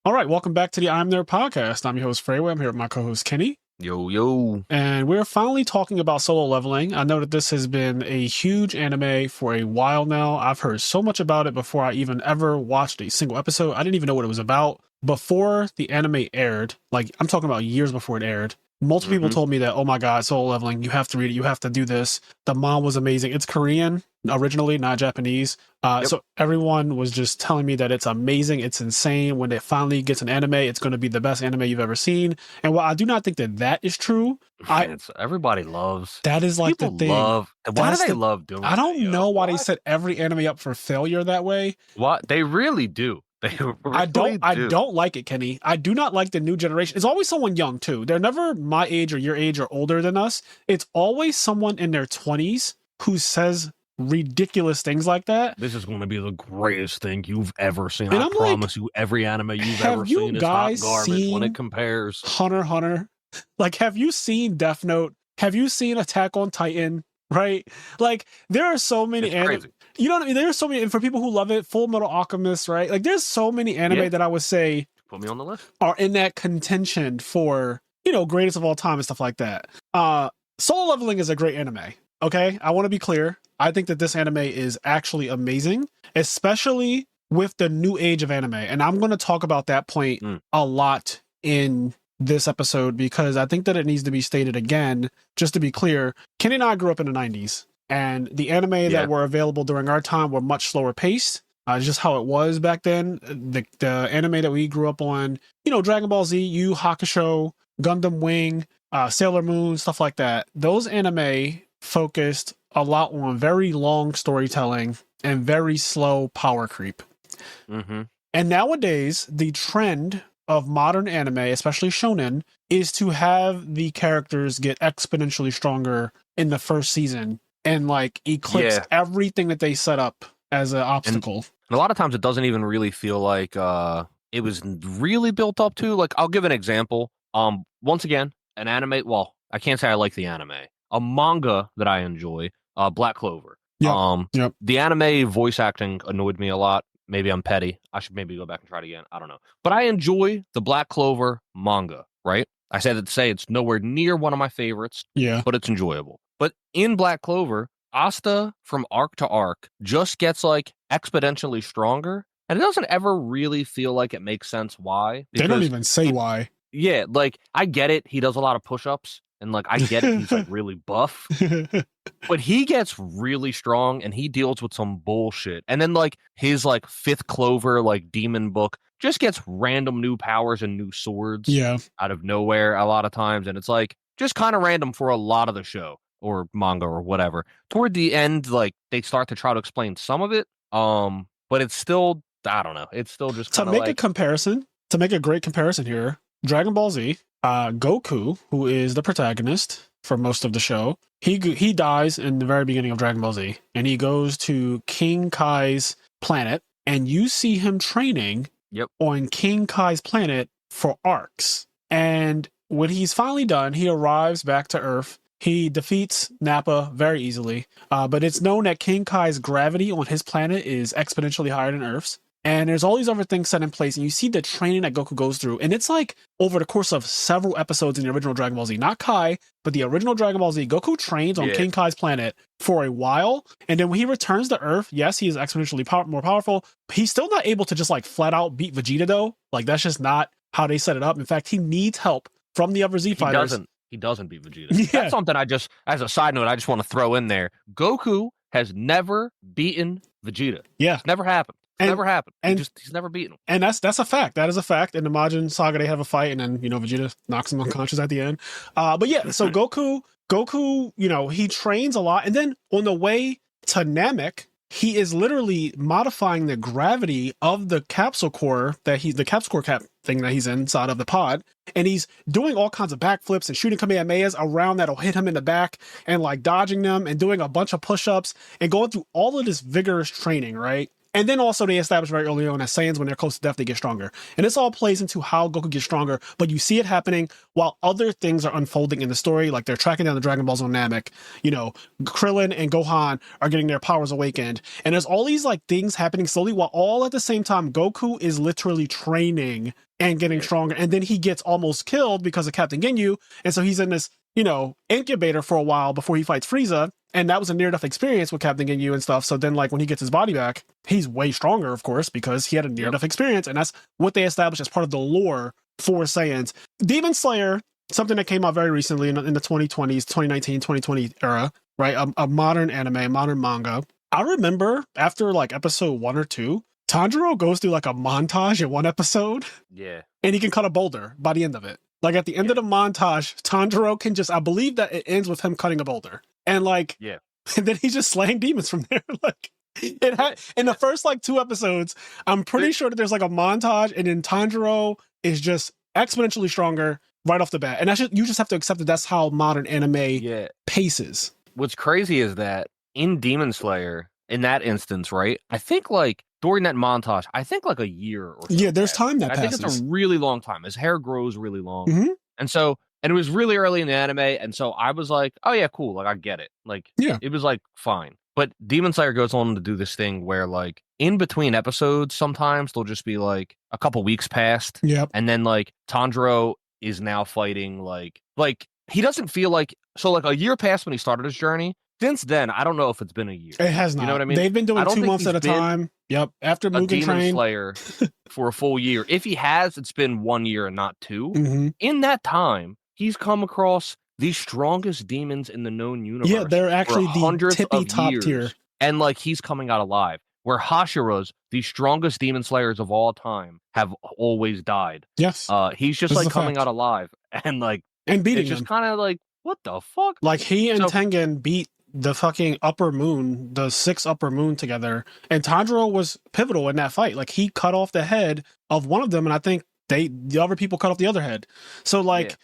All right, welcome back to the IMNerd podcast. I'm your host, Frazier. I'm here with my co-host, Kenny. Yo, yo. And we're finally talking about Solo Leveling. I know that this has been a huge anime for a while now. I've heard so much about it before I even ever watched a single episode. I didn't even know what it was about. Before the anime aired, like I'm talking about years before it aired, multiple people told me that, oh my God, Solo Leveling, you have to read it. You have to do this. The manga was amazing. It's Korean originally, not Japanese. So everyone was just telling me that it's amazing. It's insane. When it finally gets an anime, it's going to be the best anime you've ever seen. And while I do not think that that is true, Everybody loves. that is like People the thing. love. Why That's do they the- love doing I don't that, yo? know why they What? set every anime up for failure that way. What? They really do. They really I do. don't like it, Kenny. I do not like the new generation. It's always someone young too. They're never my age or your age or older than us. It's always someone in their 20s who says ridiculous things like that. This is going to be the greatest thing you've ever seen. And I I'm promise you, every anime you've have ever you seen is hot guys garbage when seen it compares. Hunter x Hunter. Like, have you seen Death Note? Have you seen Attack on Titan? Right? Like, there are so many It's anime. crazy. You know what I mean? There's so many, and for people who love it, Full Metal Alchemist, right? Like, there's so many anime Yeah. that I would say Put me on the list. are in that contention for, greatest of all time and stuff like that. Solo Leveling is a great anime. Okay, I want to be clear. I think that this anime is actually amazing, especially with the new age of anime. And I'm going to talk about that point a lot in this episode because I think that it needs to be stated again, just to be clear. Kenny and I grew up in the 90s, and the anime that were available during our time were much slower paced. Just how it was back then. The anime that we grew up on, Dragon Ball Z, Yu Hakusho, Gundam Wing, Sailor Moon, stuff like that. Those anime focused a lot on very long storytelling and very slow power creep. And nowadays, the trend of modern anime, especially shonen, is to have the characters get exponentially stronger in the first season and like eclipse everything that they set up as an obstacle. And a lot of times it doesn't even really feel like it was really built up to. Like, I'll give an example. Once again, an anime. Well, I can't say I like the anime. A manga that I enjoy, Black Clover. The anime voice acting annoyed me a lot. Maybe I'm petty. I should maybe go back and try it again. I don't know. But I enjoy the Black Clover manga, right? I said to say it's nowhere near one of my favorites, but it's enjoyable. But in Black Clover, Asta from arc to arc just gets like exponentially stronger, and it doesn't ever really feel like it makes sense why. They don't even say why. Yeah, like I get it. He does a lot of push-ups, and like I get it. He's like really buff, but he gets really strong, and he deals with some bullshit. And then like his like Fifth Clover like demon book just gets random new powers and new swords out of nowhere a lot of times, and it's like just kind of random for a lot of the show or manga or whatever. Toward the end, like they start to try to explain some of it, but it's still, I don't know, it's still just to make a great comparison here. Dragon Ball Z, Goku, who is the protagonist for most of the show, he dies in the very beginning of Dragon Ball Z, and he goes to King Kai's planet, and you see him training on King Kai's planet for arcs. And when he's finally done, he arrives back to Earth. He defeats Nappa very easily, but it's known that King Kai's gravity on his planet is exponentially higher than Earth's. And there's all these other things set in place, and you see the training that Goku goes through. And it's like over the course of several episodes in the original Dragon Ball Z, not Kai, but the original Dragon Ball Z, Goku trains on King Kai's planet for a while. And then when he returns to Earth, yes, he is exponentially more powerful. But he's still not able to just like flat out beat Vegeta though. Like that's just not how they set it up. In fact, he needs help from the other Z fighters. He doesn't beat Vegeta. That's something I just, as a side note, I just want to throw in there. Goku has never beaten Vegeta. It's never happened. Never happened. He's never beaten him. And that's a fact. That is a fact. In the Majin Saga, they have a fight, and then Vegeta knocks him unconscious at the end. But yeah, so Goku, he trains a lot, and then on the way to Namek, he is literally modifying the gravity of the capsule core the capsule core cap thing that he's inside of the pod, and he's doing all kinds of backflips and shooting Kamehamehas around that'll hit him in the back, and like dodging them and doing a bunch of push-ups and going through all of this vigorous training, right? And then also they established very early on that Saiyans, when they're close to death, they get stronger. And this all plays into how Goku gets stronger, but you see it happening while other things are unfolding in the story, like they're tracking down the Dragon Balls on Namek. You know, Krillin and Gohan are getting their powers awakened. And there's all these like things happening slowly while all at the same time Goku is literally training and getting stronger. And then he gets almost killed because of Captain Ginyu. And so he's in this, you know, incubator for a while before he fights Frieza. And that was a near-death experience with Captain Ginyu and stuff. So then, like, when he gets his body back, he's way stronger, of course, because he had a near-death experience. And that's what they established as part of the lore for Saiyans. Demon Slayer, something that came out very recently in the 2020s, 2019, 2020 era, right? A modern anime, modern manga. I remember after, like, episode 1 or 2, Tanjiro goes through, like, a montage in one episode. Yeah. And he can cut a boulder by the end of it. Like, at the end of the montage, Tanjiro can just, I believe that it ends with him cutting a boulder. And like, and then he's just slaying demons from there. Like, it had in the first like 2 episodes, I'm pretty sure that there's like a montage, and then Tanjiro is just exponentially stronger right off the bat. And that's just, you just have to accept that that's how modern anime paces. What's crazy is that in Demon Slayer, in that instance, right? I think like during that montage, I think like a year or so. Yeah, there's time that passes. I think it's a really long time. His hair grows really long, and so. And it was really early in the anime, and so I was like, oh yeah, cool, like I get it. Like, it was like fine. But Demon Slayer goes on to do this thing where like in between episodes, sometimes there'll just be like a couple weeks past. And then like Tanjiro is now fighting like he doesn't feel like, so like a year passed when he started his journey. Since then, I don't know if it's been a year. It has not. You know what I mean? They've been doing 2 months at a time. After Mugen Demon Train Slayer for a full year. If he has, it's been 1 year and not 2. In that time, he's come across the strongest demons in the known universe. Yeah, they're actually the tippy top tier. And like he's coming out alive. Where Hashira's, the strongest demon slayers of all time, have always died. Yes. He's just like coming out alive. And like beating it's just kind of like, what the fuck? Like he and Tengen beat the fucking upper moon, the 6 upper moon together. And Tanjiro was pivotal in that fight. Like he cut off the head of one of them, and I think the other people cut off the other head. So like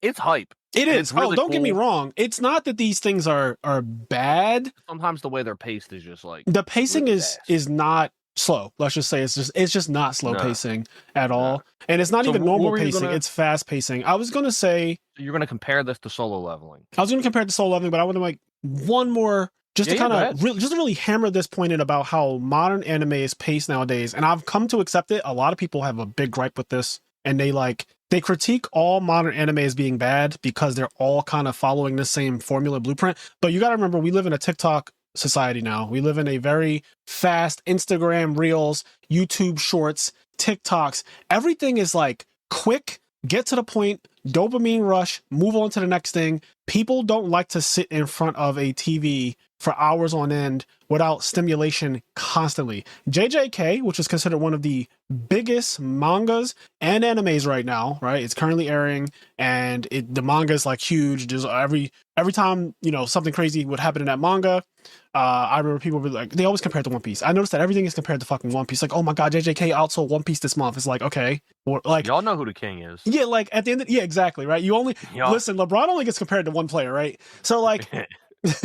it's hype. It is. Really don't get me wrong. It's not that these things are bad. Sometimes the way they're paced is just like the pacing is not slow. Let's just say it's just not slow pacing at all. And it's not even normal pacing. It's fast pacing. I was gonna say you're gonna compare this to Solo Leveling. I was gonna compare it to Solo Leveling, but I want to make one more just to kind of really hammer this point in about how modern anime is paced nowadays. And I've come to accept it. A lot of people have a big gripe with this, and they critique all modern anime as being bad because they're all kind of following the same formula blueprint. But you got to remember, we live in a TikTok society now. We live in a very fast Instagram Reels, YouTube Shorts, TikToks. Everything is like quick, get to the point, dopamine rush, move on to the next thing. People don't like to sit in front of a TV for hours on end without stimulation constantly. JJK, which is considered one of the biggest mangas and animes right now, right? It's currently airing, and the manga is like huge. There's every time, you know, something crazy would happen in that manga. I remember people were like, they always compare it to One Piece. I noticed that everything is compared to fucking One Piece. Like, oh my god, JJK outsold One Piece this month. It's like, okay, like y'all know who the king is. Yeah, like at the end, exactly, right? You only listen. LeBron only gets compared to one player, right? So like.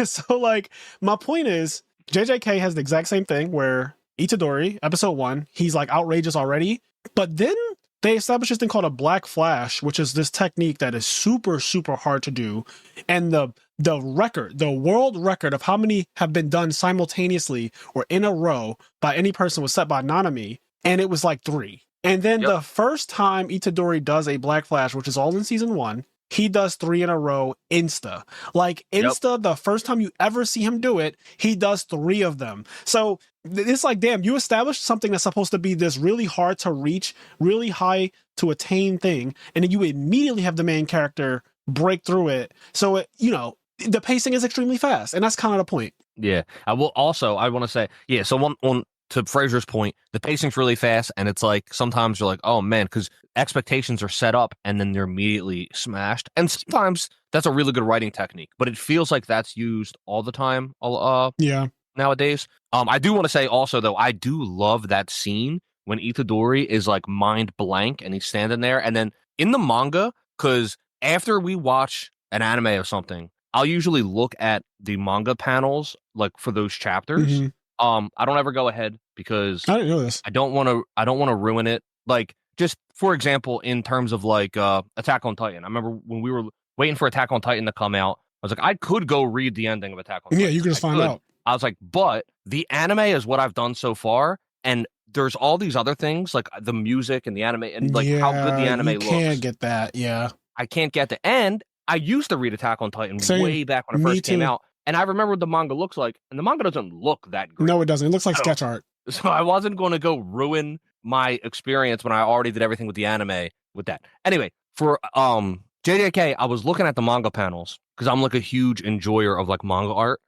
So like my point is JJK has the exact same thing where Itadori episode 1, he's like outrageous already, but then they established this thing called a black flash, which is this technique that is super hard to do, and the world record of how many have been done simultaneously or in a row by any person was set by Nanami, and it was like 3. And then the first time Itadori does a black flash, which is all in season 1, he does 3 in a row insta. Like insta, the first time you ever see him do it, he does 3 of them. So it's like, damn, you established something that's supposed to be this really hard to reach, really high to attain thing, and then you immediately have the main character break through it. So, the pacing is extremely fast, and that's kind of the point. Yeah. I want to say, so on to Frazier's point, the pacing's really fast, and it's like sometimes you're like, oh man, because expectations are set up and then they're immediately smashed. And sometimes that's a really good writing technique, but it feels like that's used all the time. Nowadays. I do want to say also though, I do love that scene when Itadori is like mind blank and he's standing there, and then in the manga, because after we watch an anime or something, I'll usually look at the manga panels like for those chapters. I don't ever go ahead because I didn't know this. I don't want to ruin it. Like, just for example, in terms of like Attack on Titan. I remember when we were waiting for Attack on Titan to come out, I was like, I could go read the ending of Attack on Titan. Yeah, you can just find out. I was like, but the anime is what I've done so far, and there's all these other things like the music and the anime and like how good the anime looks. You can't get that. Yeah, I can't get the end. I used to read Attack on Titan way back when it first came out, and I remember what the manga looks like, and the manga doesn't look that great. No, it doesn't. It looks like sketch art. So I wasn't going to go ruin my experience when I already did everything with the anime with that. Anyway, for JJK, I was looking at the manga panels because I'm like a huge enjoyer of like manga art,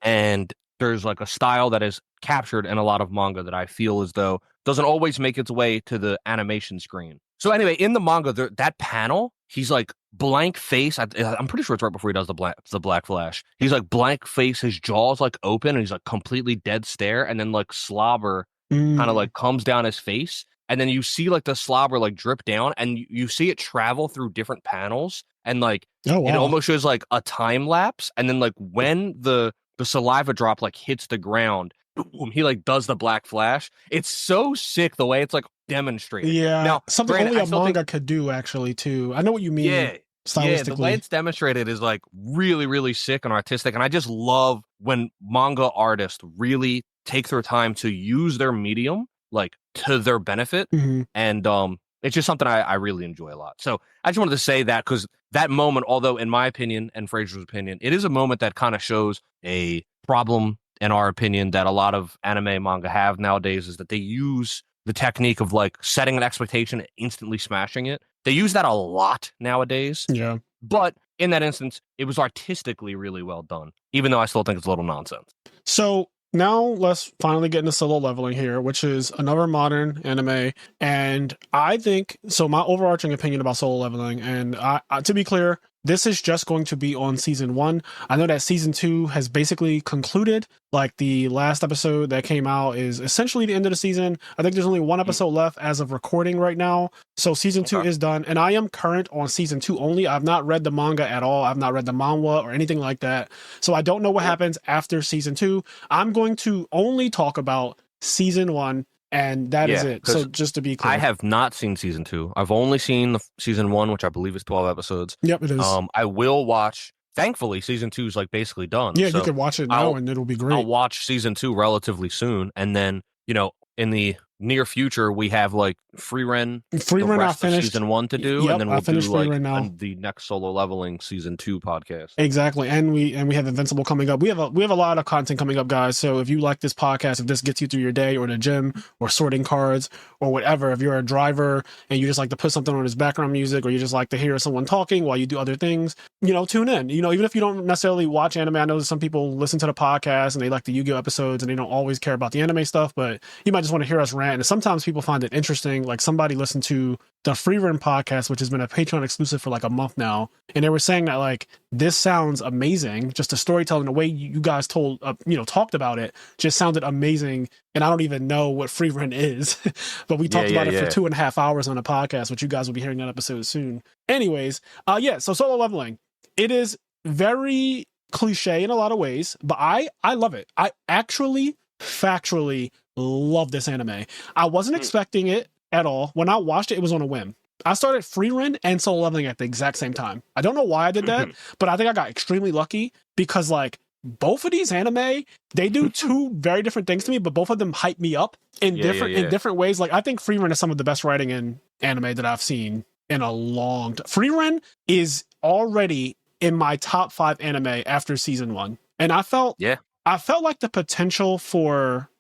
and there's like a style that is captured in a lot of manga that I feel as though doesn't always make its way to the animation screen. So anyway, in the manga, that panel, he's like blank face. I'm pretty sure it's right before he does the black flash. He's like blank face. His jaw's like open, and he's like completely dead stare, and then like slobber kind of like comes down his face, and then you see like the slobber like drip down, and you see it travel through different panels, and like it almost shows like a time lapse, and then like when the saliva drop like hits the ground, boom, he like does the black flash. It's so sick the way it's like demonstrated. Yeah, now something only a manga could do actually too. I know what you mean. Yeah, the way it's demonstrated is like really, really sick and artistic, and I just love when manga artists really take their time to use their medium like to their benefit, and it's just something I really enjoy a lot. So I just wanted to say that because that moment, although in my opinion and Frazier's opinion, it is a moment that kind of shows a problem in our opinion that a lot of anime manga have nowadays, is that they use the technique of like setting an expectation and instantly smashing it. They use that a lot nowadays. Yeah. But in that instance, it was artistically really well done, even though I still think it's a little nonsense. So now let's finally get into Solo Leveling here, which is another modern anime. And I think, so my overarching opinion about Solo Leveling, and I, to be clear, this is just going to be on season 1. I know that season 2 has basically concluded. Like the last episode that came out is essentially the end of the season. I think there's only one episode left as of recording right now. So season 2 is done. And I am current on season 2 only. I've not read the manga at all. I've not read the manhwa or anything like that. So I don't know what happens after season 2. I'm going to only talk about season 1. And that is it. So just to be clear, I have not seen season 2. I've only seen season 1, which I believe is 12 episodes. Yep, it is. I will watch. Thankfully, season 2 is like basically done. Yeah, so you can watch it now, and it'll be great. I'll watch season 2 relatively soon, and then in the near future, we have like Free Ren I finished season 1 to do, and then we'll do like the next Solo Leveling season 2 podcast. Exactly, and we have Invincible coming up. We have a lot of content coming up, guys. So if you like this podcast, if this gets you through your day or the gym or sorting cards or whatever, if you're a driver and you just like to put something on as background music, or you just like to hear someone talking while you do other things, tune in. Even if you don't necessarily watch anime, I know that some people listen to the podcast and they like the Yu-Gi-Oh episodes and they don't always care about the anime stuff, but you might just want to hear us rant. And sometimes people find it interesting. Like somebody listened to the Free Ren podcast, which has been a Patreon exclusive for like a month now, and they were saying that like this sounds amazing. Just the storytelling, the way you guys talked about it, just sounded amazing. And I don't even know what Free Ren is, but we talked about it for 2.5 hours on a podcast, which you guys will be hearing that episode soon. Anyways, so Solo Leveling, it is very cliche in a lot of ways, but I love it. I actually factually love this anime. I wasn't expecting it at all. When I watched it, it was on a whim. I started Free Ren and Solo Leveling at the exact same time. I don't know why I did that, but I think I got extremely lucky because like both of these anime, they do two very different things to me, but both of them hype me up in different ways. Like I think Free Ren is some of the best writing in anime that I've seen in a long time. Free Ren is already in my top 5 anime after season 1. And I felt like the potential for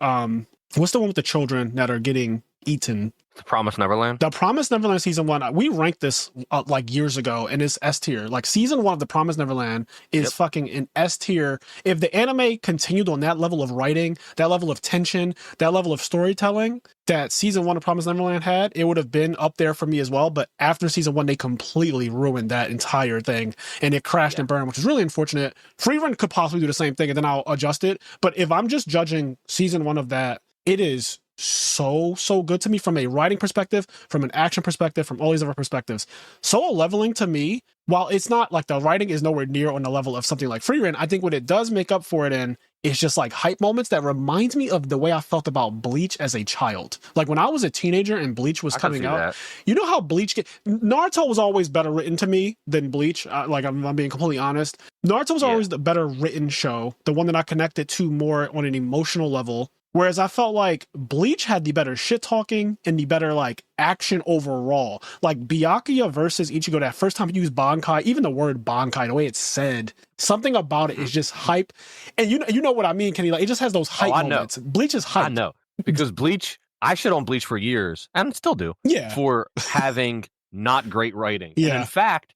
what's the one with the children that are getting eaten? The Promised Neverland? The Promised Neverland season 1, we ranked this like years ago, and it's S tier. Like season 1 of The Promised Neverland is fucking an S tier. If the anime continued on that level of writing, that level of tension, that level of storytelling that season 1 of Promised Neverland had, it would have been up there for me as well. But after season 1, they completely ruined that entire thing, and it crashed and burned, which is really unfortunate. Free Run could possibly do the same thing, and then I'll adjust it. But if I'm just judging season 1 of that, it is so good to me from a writing perspective, from an action perspective, from all these other perspectives. Solo Leveling to me, while it's not like the writing is nowhere near on the level of something like Free Ren, I think what it does make up for it in is just like hype moments that reminds me of the way I felt about Bleach as a child. Like when I was a teenager and Bleach was coming out, you know how Naruto was always better written to me than Bleach. Like I'm being completely honest. Naruto was always the better written show, the one that I connected to more on an emotional level. Whereas I felt like Bleach had the better shit talking and the better like action overall. Like Byakuya versus Ichigo, that first time you use Bankai, even the word Bankai, the way it's said, something about it is just hype. And you know what I mean, Kenny? Like it just has those hype moments. Bleach is hype. I know. Because Bleach, I shit on Bleach for years, and still do. Yeah. For having not great writing. Yeah. And in fact,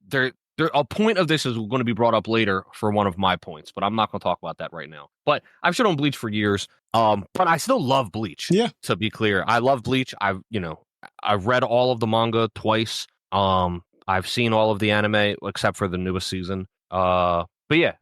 a point of this is going to be brought up later for one of my points, but I'm not going to talk about that right now. But I've shit on Bleach for years, but I still love Bleach. Yeah. To be clear, I love Bleach. I've read all of the manga twice. I've seen all of the anime except for the newest season. But yeah,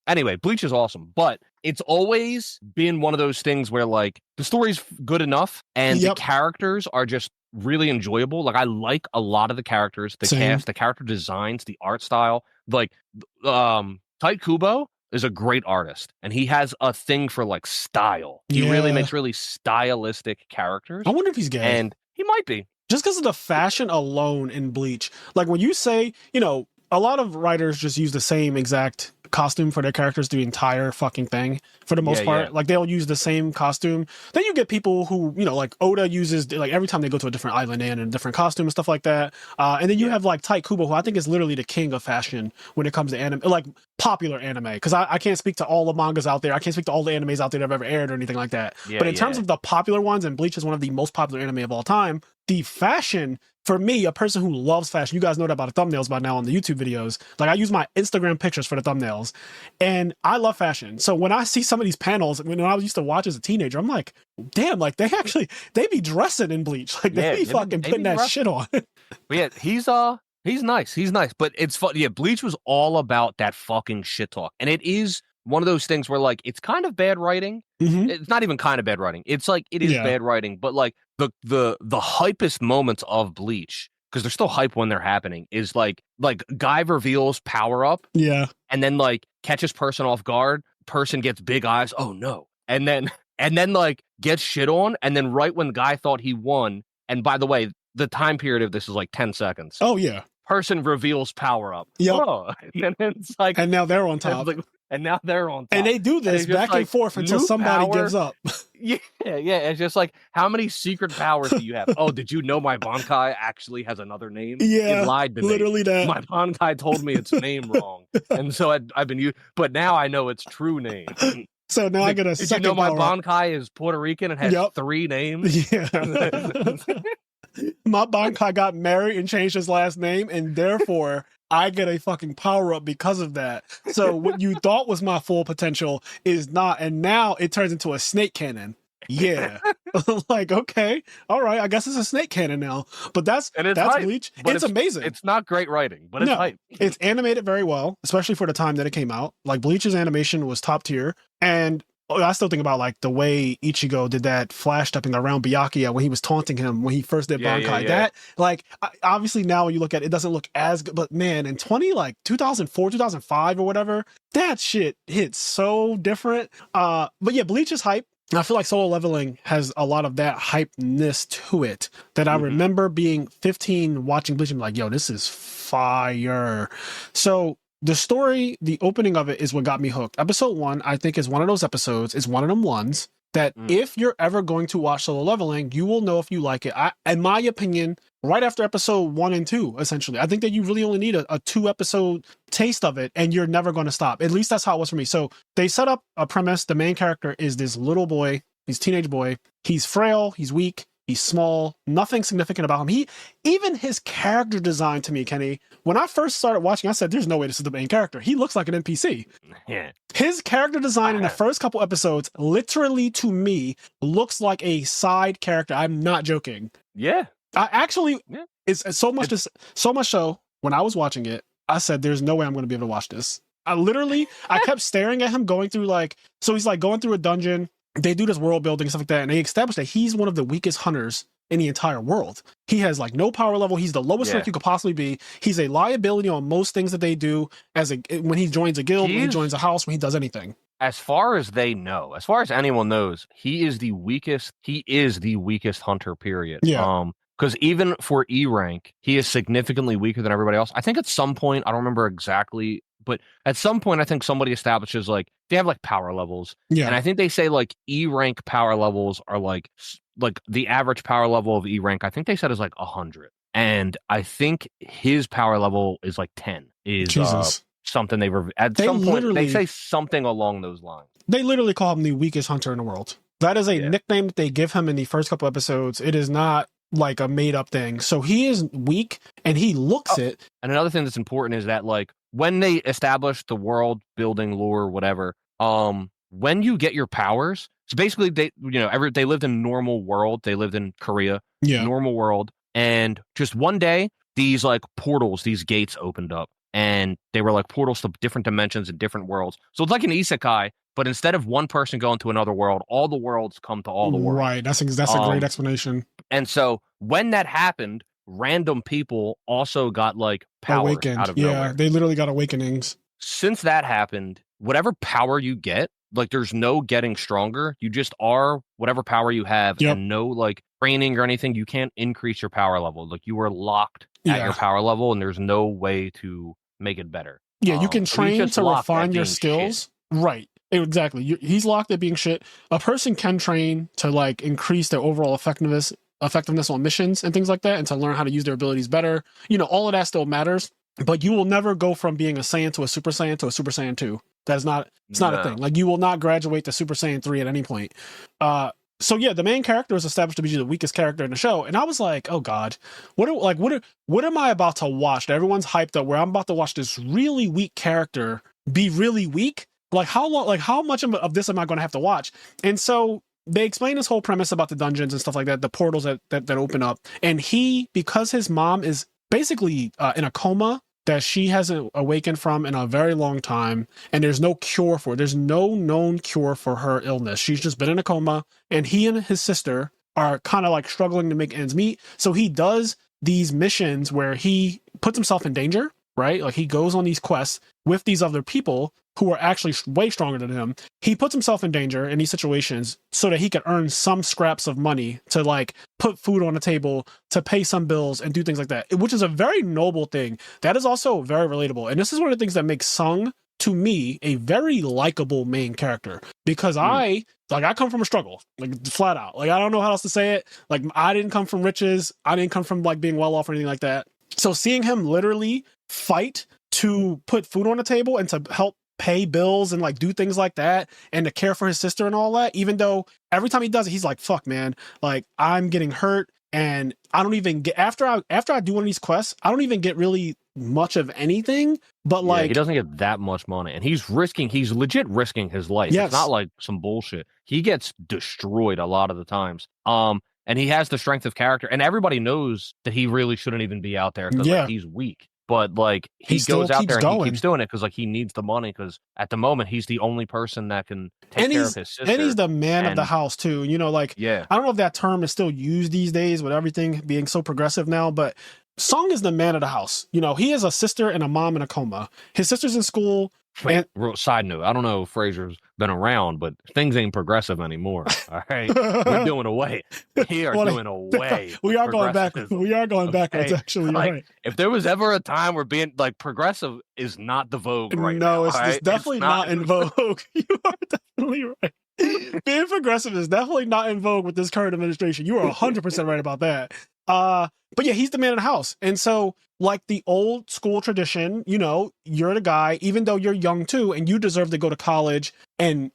anyway, Bleach is awesome, but it's always been one of those things where like the story's good enough and the characters are just really enjoyable. Like I like a lot of the characters, the cast, the character designs, the art style. Like Tite Kubo is a great artist and he has a thing for like style. He really makes really stylistic characters. I wonder if he's gay. And he might be. Just because of the fashion alone in Bleach. Like when you say, a lot of writers just use the same exact costume for their characters the entire fucking thing for the most part. Like they'll use the same costume. Then you get people who, like Oda uses, like every time they go to a different island and a different costume and stuff like that. And then you have like Tite Kubo, who I think is literally the king of fashion when it comes to anime, like popular anime. Because I can't speak to all the mangas out there. I can't speak to all the animes out there that have ever aired or anything like that. But in terms of the popular ones, and Bleach is one of the most popular anime of all time, the fashion, for me, a person who loves fashion, you guys know that about the thumbnails by now on the YouTube videos. Like I use my Instagram pictures for the thumbnails and I love fashion. So when I see some of these panels, when I used to watch as a teenager, I'm like, damn, like they be dressing in Bleach. Like they be fucking putting that shit on. But yeah, he's nice. He's nice. But it's fun. Yeah, Bleach was all about that fucking shit talk. And it is one of those things where like it's kind of bad writing. Mm-hmm. It's not even kind of bad writing. It's like it is bad writing, but like the hypest moments of Bleach, because they're still hype when they're happening, is like guy reveals power up. Yeah. And then like catches person off guard, person gets big eyes, oh no. And then like gets shit on, and then right when the guy thought he won, and by the way, the time period of this is like 10 seconds. Oh yeah. Person reveals power up. Yep. Oh, and then it's like, and now they're on top. And now they're on top. And they do this back and forth until somebody gives up. Yeah. It's just like, how many secret powers do you have? Oh, did you know my Bankai actually has another name? Yeah, it lied to literally me. that. My Bankai told me its name wrong. And so I've been used, but now I know its true name. So now I get a did second you know my power Bankai is Puerto Rican and has 3 names? Yeah. My Bankai got married and changed his last name, and therefore I get a fucking power up because of that. So what you thought was my full potential is not, and now it turns into a snake cannon. Yeah. Like, okay, all right, I guess it's a snake cannon now. But that's hype, Bleach. It's amazing. It's not great writing, but it's hype. It's animated very well, especially for the time that it came out. Like Bleach's animation was top tier, and I still think about like the way Ichigo did that flash stepping around Byakuya when he was taunting him when he first did Bankai. That like obviously now when you look at it, it doesn't look as good, but man, in 2004, 2005 or whatever, that shit hits so different. But yeah, Bleach is hype. I feel like Solo Leveling has a lot of that hypeness to it that I remember being 15 watching Bleach and like, yo, this is fire. So the story, the opening of it is what got me hooked. Episode 1, I think, is one of those episodes. It's one of them ones that if you're ever going to watch Solo Leveling, you will know if you like it. In my opinion, right after episode 1 and 2, essentially, I think that you really only need a 2-episode taste of it and you're never going to stop. At least that's how it was for me. So they set up a premise. The main character is this little boy, he's a teenage boy. He's frail, he's weak, he's small, nothing significant about him. Even his character design to me, Kenny, when I first started watching, I said, there's no way this is the main character. He looks like an NPC. Yeah. His character design in the first couple episodes, literally to me, looks like a side character. I'm not joking. Yeah. I actually, it's so much so, when I was watching it, I said, there's no way I'm going to be able to watch this. I kept staring at him going through so he's like going through a dungeon. They do this world building and stuff like that, and they establish that he's one of the weakest hunters in the entire world. He has like no power level. He's the lowest rank you could possibly be. He's a liability on most things that they do when he joins a guild, when he joins a house, when he does anything. as far as they know, as far as anyone knows, he is the weakest. He is the weakest hunter, period. Yeah. Because even for E rank, he is significantly weaker than everybody else. I think at some point, I don't remember exactly, but at some point, I think somebody establishes like they have like power levels, and Yeah. I think they say like E rank power levels are like the average power level of E rank. I think they said is like 100, and I think his power level is like 10. Is Jesus. something at They some point they literally say something along those lines. they literally call him the weakest hunter in the world. That is a Yeah. nickname that they give him in the first couple episodes. It is not like a made up thing. So he is weak and he looks it. And another thing that's important is that like when they establish the world building lore, whatever, when you get your powers, so basically they they lived in a normal world. They lived in Korea, Yeah. normal world, and just one day these like portals, these gates opened up, and they were like portals to different dimensions and different worlds. So it's like an isekai, but instead of one person going to another world, all the worlds come to all the worlds. Right. That's a great explanation. And so when that happened, random people also got like power Awakened. out of Yeah. nowhere. They literally got awakenings. Since that happened, whatever power you get, like there's no getting stronger. You just are whatever power you have, Yep. and no like training or anything. You can't increase your power level. Like you are locked at your power level, and there's no way to make it better. Yeah, you can train to refine your skills. Shit. Right. Exactly. He's locked at being shit. A person can train to like increase their overall effectiveness on missions and things like that, and to learn how to use their abilities better. All of that still matters, but you will never go from being a Saiyan to a Super Saiyan to a Super Saiyan 2. That's not, it's not a thing. Like you will not graduate to Super Saiyan 3 at any point. So yeah, the main character is established to be the weakest character in the show, and I was like, oh god, what am I about to watch? Everyone's hyped up where I'm about to watch this really weak character be really weak. Like how long? Like how much of this am I going to have to watch? And so they explain this whole premise about the dungeons and stuff like that, the portals that open up, and because his mom is basically in a coma that she hasn't awakened from in a very long time, and there's no cure for it. There's no known cure for her illness. She's just been in a coma, and he and his sister are kind of like struggling to make ends meet. So he does these missions where he puts himself in danger, right? Like he goes on these quests with these other people who are actually way stronger than him. He puts himself in danger in these situations so that he can earn some scraps of money to like put food on the table, to pay some bills and do things like that, which is a very noble thing. That is also very relatable. And this is one of the things that makes Sung, to me, a very likable main character, because I come from a struggle, like flat out. Like, I don't know how else to say it. Like, I didn't come from riches. I didn't come from like being well off or anything like that. So seeing him literally fight to put food on the table and to help pay bills and like do things like that and to care for his sister and all that, even though every time he does it, he's like, fuck man, like I'm getting hurt and I don't even get after I do one of these quests, I don't even get really much of anything, but like he doesn't get that much money, and he's legit risking his life. Yes. It's not like some bullshit. He gets destroyed a lot of the times. And he has the strength of character, and everybody knows that he really shouldn't even be out there because like, he's weak. But like he goes out there and he keeps doing it because like he needs the money, because at the moment he's the only person that can take care of his sister. And he's the man of the house too. I don't know if that term is still used these days with everything being so progressive now, but Sung is the man of the house. He has a sister and a mom in a coma. His sister's in school. Wait, side note, I don't know if Frazier's been around, but things ain't progressive anymore. All right, we're doing away. We are doing away. We are going backwards. We are going backwards. Actually, like, right. If there was ever a time where being like progressive is not the vogue right now, it's definitely not in vogue. You are definitely right. Being progressive is definitely not in vogue with this current administration. You are 100% right about that. But yeah, he's the man of the house. And so like the old school tradition, you're the guy, even though you're young too, and you deserve to go to college and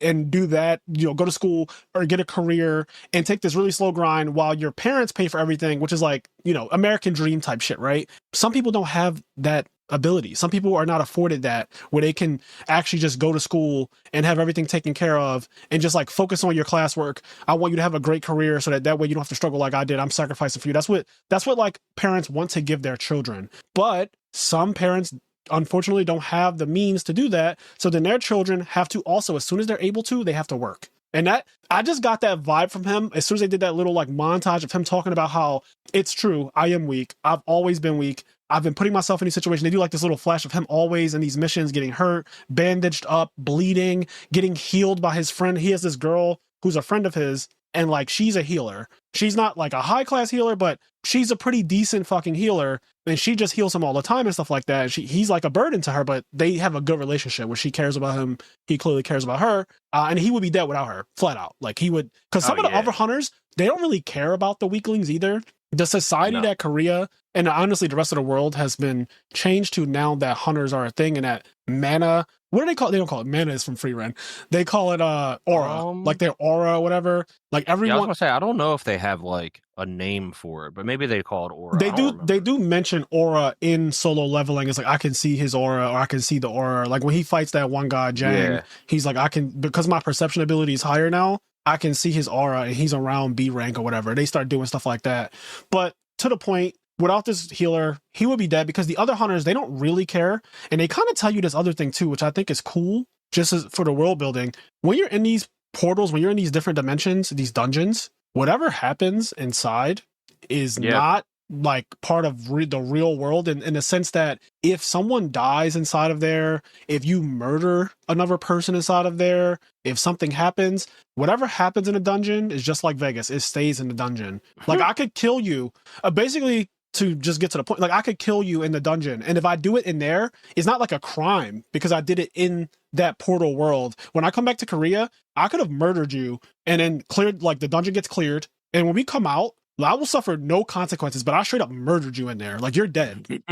do that, go to school or get a career and take this really slow grind while your parents pay for everything, which is like, American dream type shit, right? Some people don't have that ability. Some people are not afforded that, where they can actually just go to school and have everything taken care of and just like focus on your classwork. I want you to have a great career so that way you don't have to struggle like I did. I'm sacrificing for you. That's what like parents want to give their children. But some parents unfortunately don't have the means to do that. So then their children have to also, as soon as they're able to, they have to work. And that, I just got that vibe from him as soon as they did that little like montage of him talking about how it's true, I am weak. I've always been weak. I've been putting myself in these situations. They do like this little flash of him always in these missions getting hurt, bandaged up, bleeding, getting healed by his friend. He has this girl who's a friend of his, and like she's a healer. She's not like a high class healer, but she's a pretty decent fucking healer, and she just heals him all the time and stuff like that. He's like a burden to her, but they have a good relationship where she cares about him. He clearly cares about her, and he would be dead without her, flat out. Like he would, because some of the other hunters, they don't really care about the weaklings either. The society that Korea and honestly the rest of the world has been changed to now that hunters are a thing, and that mana, what do they call it? They don't call it mana, is from Free Ren. They call it aura, like their aura or whatever. Like everyone, I was gonna say, I don't know if they have like a name for it, but maybe they call it aura. They do mention aura in Solo Leveling. It's like, I can see his aura, or I can see the aura. Like when he fights that one guy Jang, he's like, I can, because my perception ability is higher now, I can see his aura, and he's around B rank or whatever. They start doing stuff like that. But to the point, without this healer, he would be dead, because the other hunters, they don't really care. And they kind of tell you this other thing too, which I think is cool, just as for the world building. When you're in these portals, when you're in these different dimensions, these dungeons, whatever happens inside is not like part of the real world, in the sense that if someone dies inside of there, if you murder another person inside of there, if something happens, whatever happens in a dungeon is just like Vegas. It stays in the dungeon. Like I could kill you, basically, to just get to the point, like I could kill you in the dungeon, and if I do it in there, it's not like a crime because I did it in that portal world. When I come back to Korea, I could have murdered you and then cleared, like the dungeon gets cleared, and when we come out, I will suffer no consequences, but I straight up murdered you in there. Like you're dead.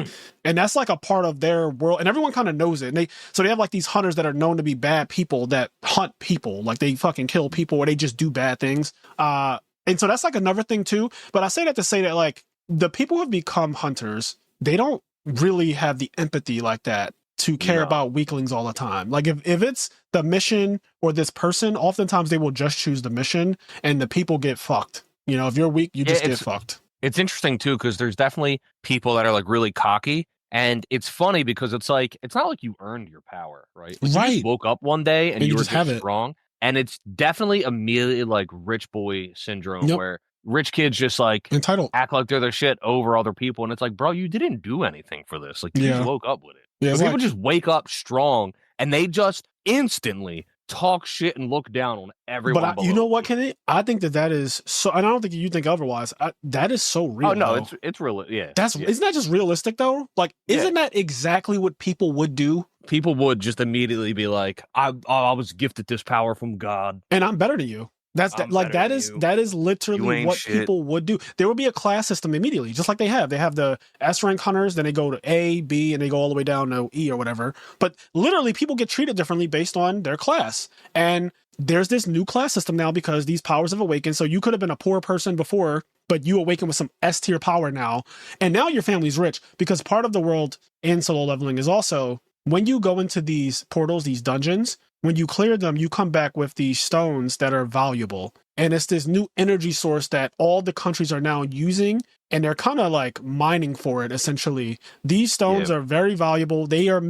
And that's like a part of their world, and everyone kind of knows it. And they have like these hunters that are known to be bad people that hunt people. Like they fucking kill people, or they just do bad things. And so that's like another thing too. But I say that to say that like the people who have become hunters, they don't really have the empathy like that to care about weaklings all the time. Like if it's the mission or this person, oftentimes they will just choose the mission, and the people get fucked. You know, if you're weak, you just get fucked. It's interesting too, because there's definitely people that are like really cocky, and it's funny because it's like, it's not like you earned your power, right? Like, you just woke up one day and you were just strong, and it's definitely immediately like rich boy syndrome, where rich kids just like entitled, act like they're their shit over other people, and it's like, bro, you didn't do anything for this. Like you just woke up with it. Yeah, people just wake up strong, and they just instantly talk shit and look down on everyone. But you know what, Kenny? I think that is so, and I don't think you think otherwise. That is so real. Oh no, it's real. Yeah, isn't that just realistic though? Like, isn't that exactly what people would do? People would just immediately be like, I was gifted this power from God, and I'm better than you. That is literally what people would do. There would be a class system immediately, just like they have. They have the S rank hunters, then they go to A, B, and they go all the way down to E or whatever. But literally, people get treated differently based on their class. And there's this new class system now because these powers have awakened. So you could have been a poor person before, but you awaken with some S tier power now. And now your family's rich, because part of the world in Solo Leveling is also, when you go into these portals, these dungeons, when you clear them, you come back with these stones that are valuable. And it's this new energy source that all the countries are now using, and they're kind of like mining for it, essentially. These stones are very valuable. They are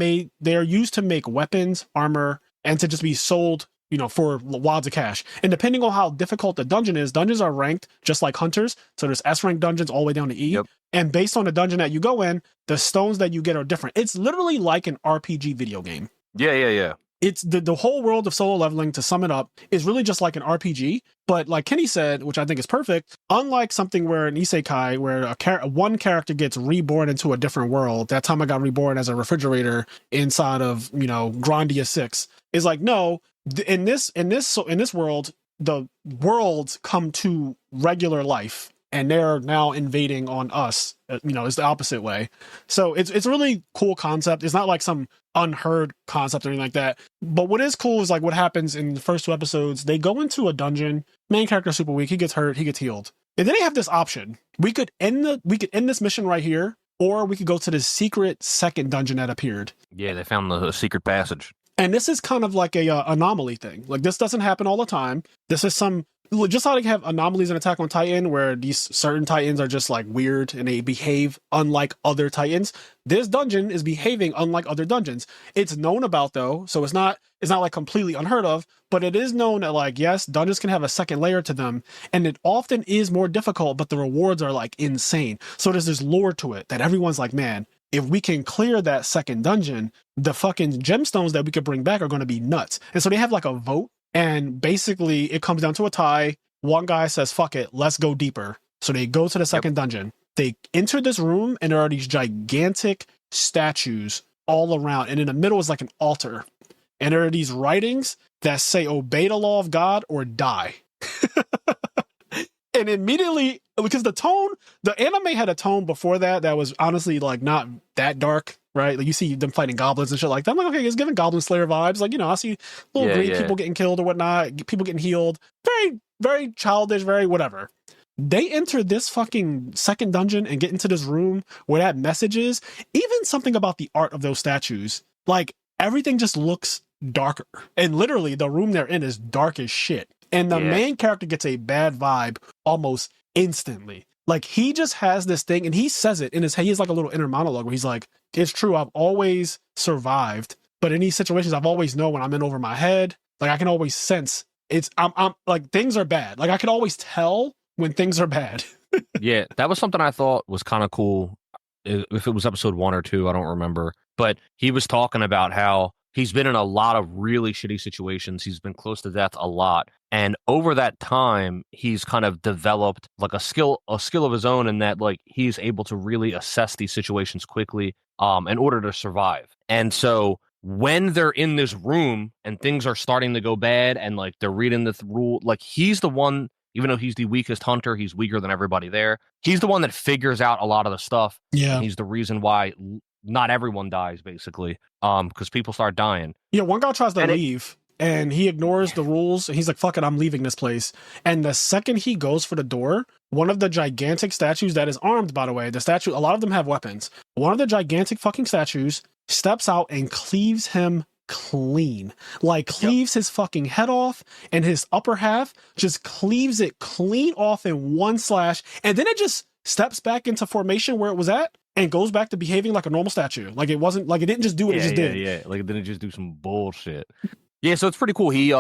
used to make weapons, armor, and to just be sold, you know, for wads of cash. And depending on how difficult the dungeon is, dungeons are ranked just like hunters. So there's S rank dungeons all the way down to E. Yep. And based on the dungeon that you go in, the stones that you get are different. It's literally like an RPG video game. Yeah. It's the whole world of Solo Leveling, to sum it up, is really just like an RPG. But like Kenny said, which I think is perfect, unlike something where an isekai, where one character gets reborn into a different world. That time I got reborn as a refrigerator inside of, you know, Grandia 6. Is like, no, in this world, the worlds come to regular life, and they're now invading on us. You know, it's the opposite way. So it's a really cool concept. It's not like some unheard concept or anything like that. But what is cool is like what happens in the first 2 episodes. They go into a dungeon. Main character super weak. He gets hurt. He gets healed. And then they have this option. We could end this mission right here, or we could go to the secret second dungeon that appeared. Yeah, they found the secret passage. And this is kind of like a anomaly thing. Like, this doesn't happen all the time. This is some just how they have anomalies in Attack on Titan where these certain Titans are just like weird and they behave unlike other Titans. This dungeon is behaving unlike other dungeons. It's known about though, so it's not like completely unheard of, but it is known that like, yes, dungeons can have a second layer to them, and it often is more difficult, but the rewards are like insane. So there's this lore to it that everyone's like, man, if we can clear that second dungeon, the fucking gemstones that we could bring back are going to be nuts. And so they have like a vote. And basically, it comes down to a tie. One guy says, fuck it, let's go deeper. So they go to the second dungeon. They enter this room, and there are these gigantic statues all around. And in the middle is like an altar. And there are these writings that say, obey the law of God or die. And immediately, because the anime had a tone before that was honestly like not that dark, right? Like you see them fighting goblins and shit like that. I'm like, okay, it's giving Goblin Slayer vibes. Like, I see little green people getting killed or whatnot, people getting healed. Very, very childish, very whatever. They enter this fucking second dungeon and get into this room where that message is. Even something about the art of those statues, like everything just looks darker. And literally, the room they're in is dark as shit. And the main character gets a bad vibe almost instantly. Like he just has this thing and he says it in his head. He has like a little inner monologue where he's like, it's true. I've always survived, but in these situations, I've always known when I'm in over my head. Like I can always sense I'm like things are bad. Like I can always tell when things are bad. Yeah. That was something I thought was kind of cool. If it was episode 1 or 2, I don't remember, but he was talking about how he's been in a lot of really shitty situations. He's been close to death a lot. And over that time, he's kind of developed like a skill of his own in that like he's able to really assess these situations quickly in order to survive. And so when they're in this room and things are starting to go bad and like they're reading the rule, like he's the one, even though he's the weakest hunter, he's weaker than everybody there. He's the one that figures out a lot of the stuff. Yeah. And he's the reason why not everyone dies, basically, because people start dying. Yeah, one guy tries to leave. And he ignores the rules. And he's like, fuck it, I'm leaving this place. And the second he goes for the door, one of the gigantic statues that is armed, by the way, the statue, a lot of them have weapons. One of the gigantic fucking statues steps out and cleaves him clean. Like cleaves his fucking head off, and his upper half just cleaves it clean off in one slash. And then it just steps back into formation where it was at and goes back to behaving like a normal statue. Like it wasn't, like it didn't just do what it just did. Yeah, like it didn't just do some bullshit. Yeah, so it's pretty cool. He he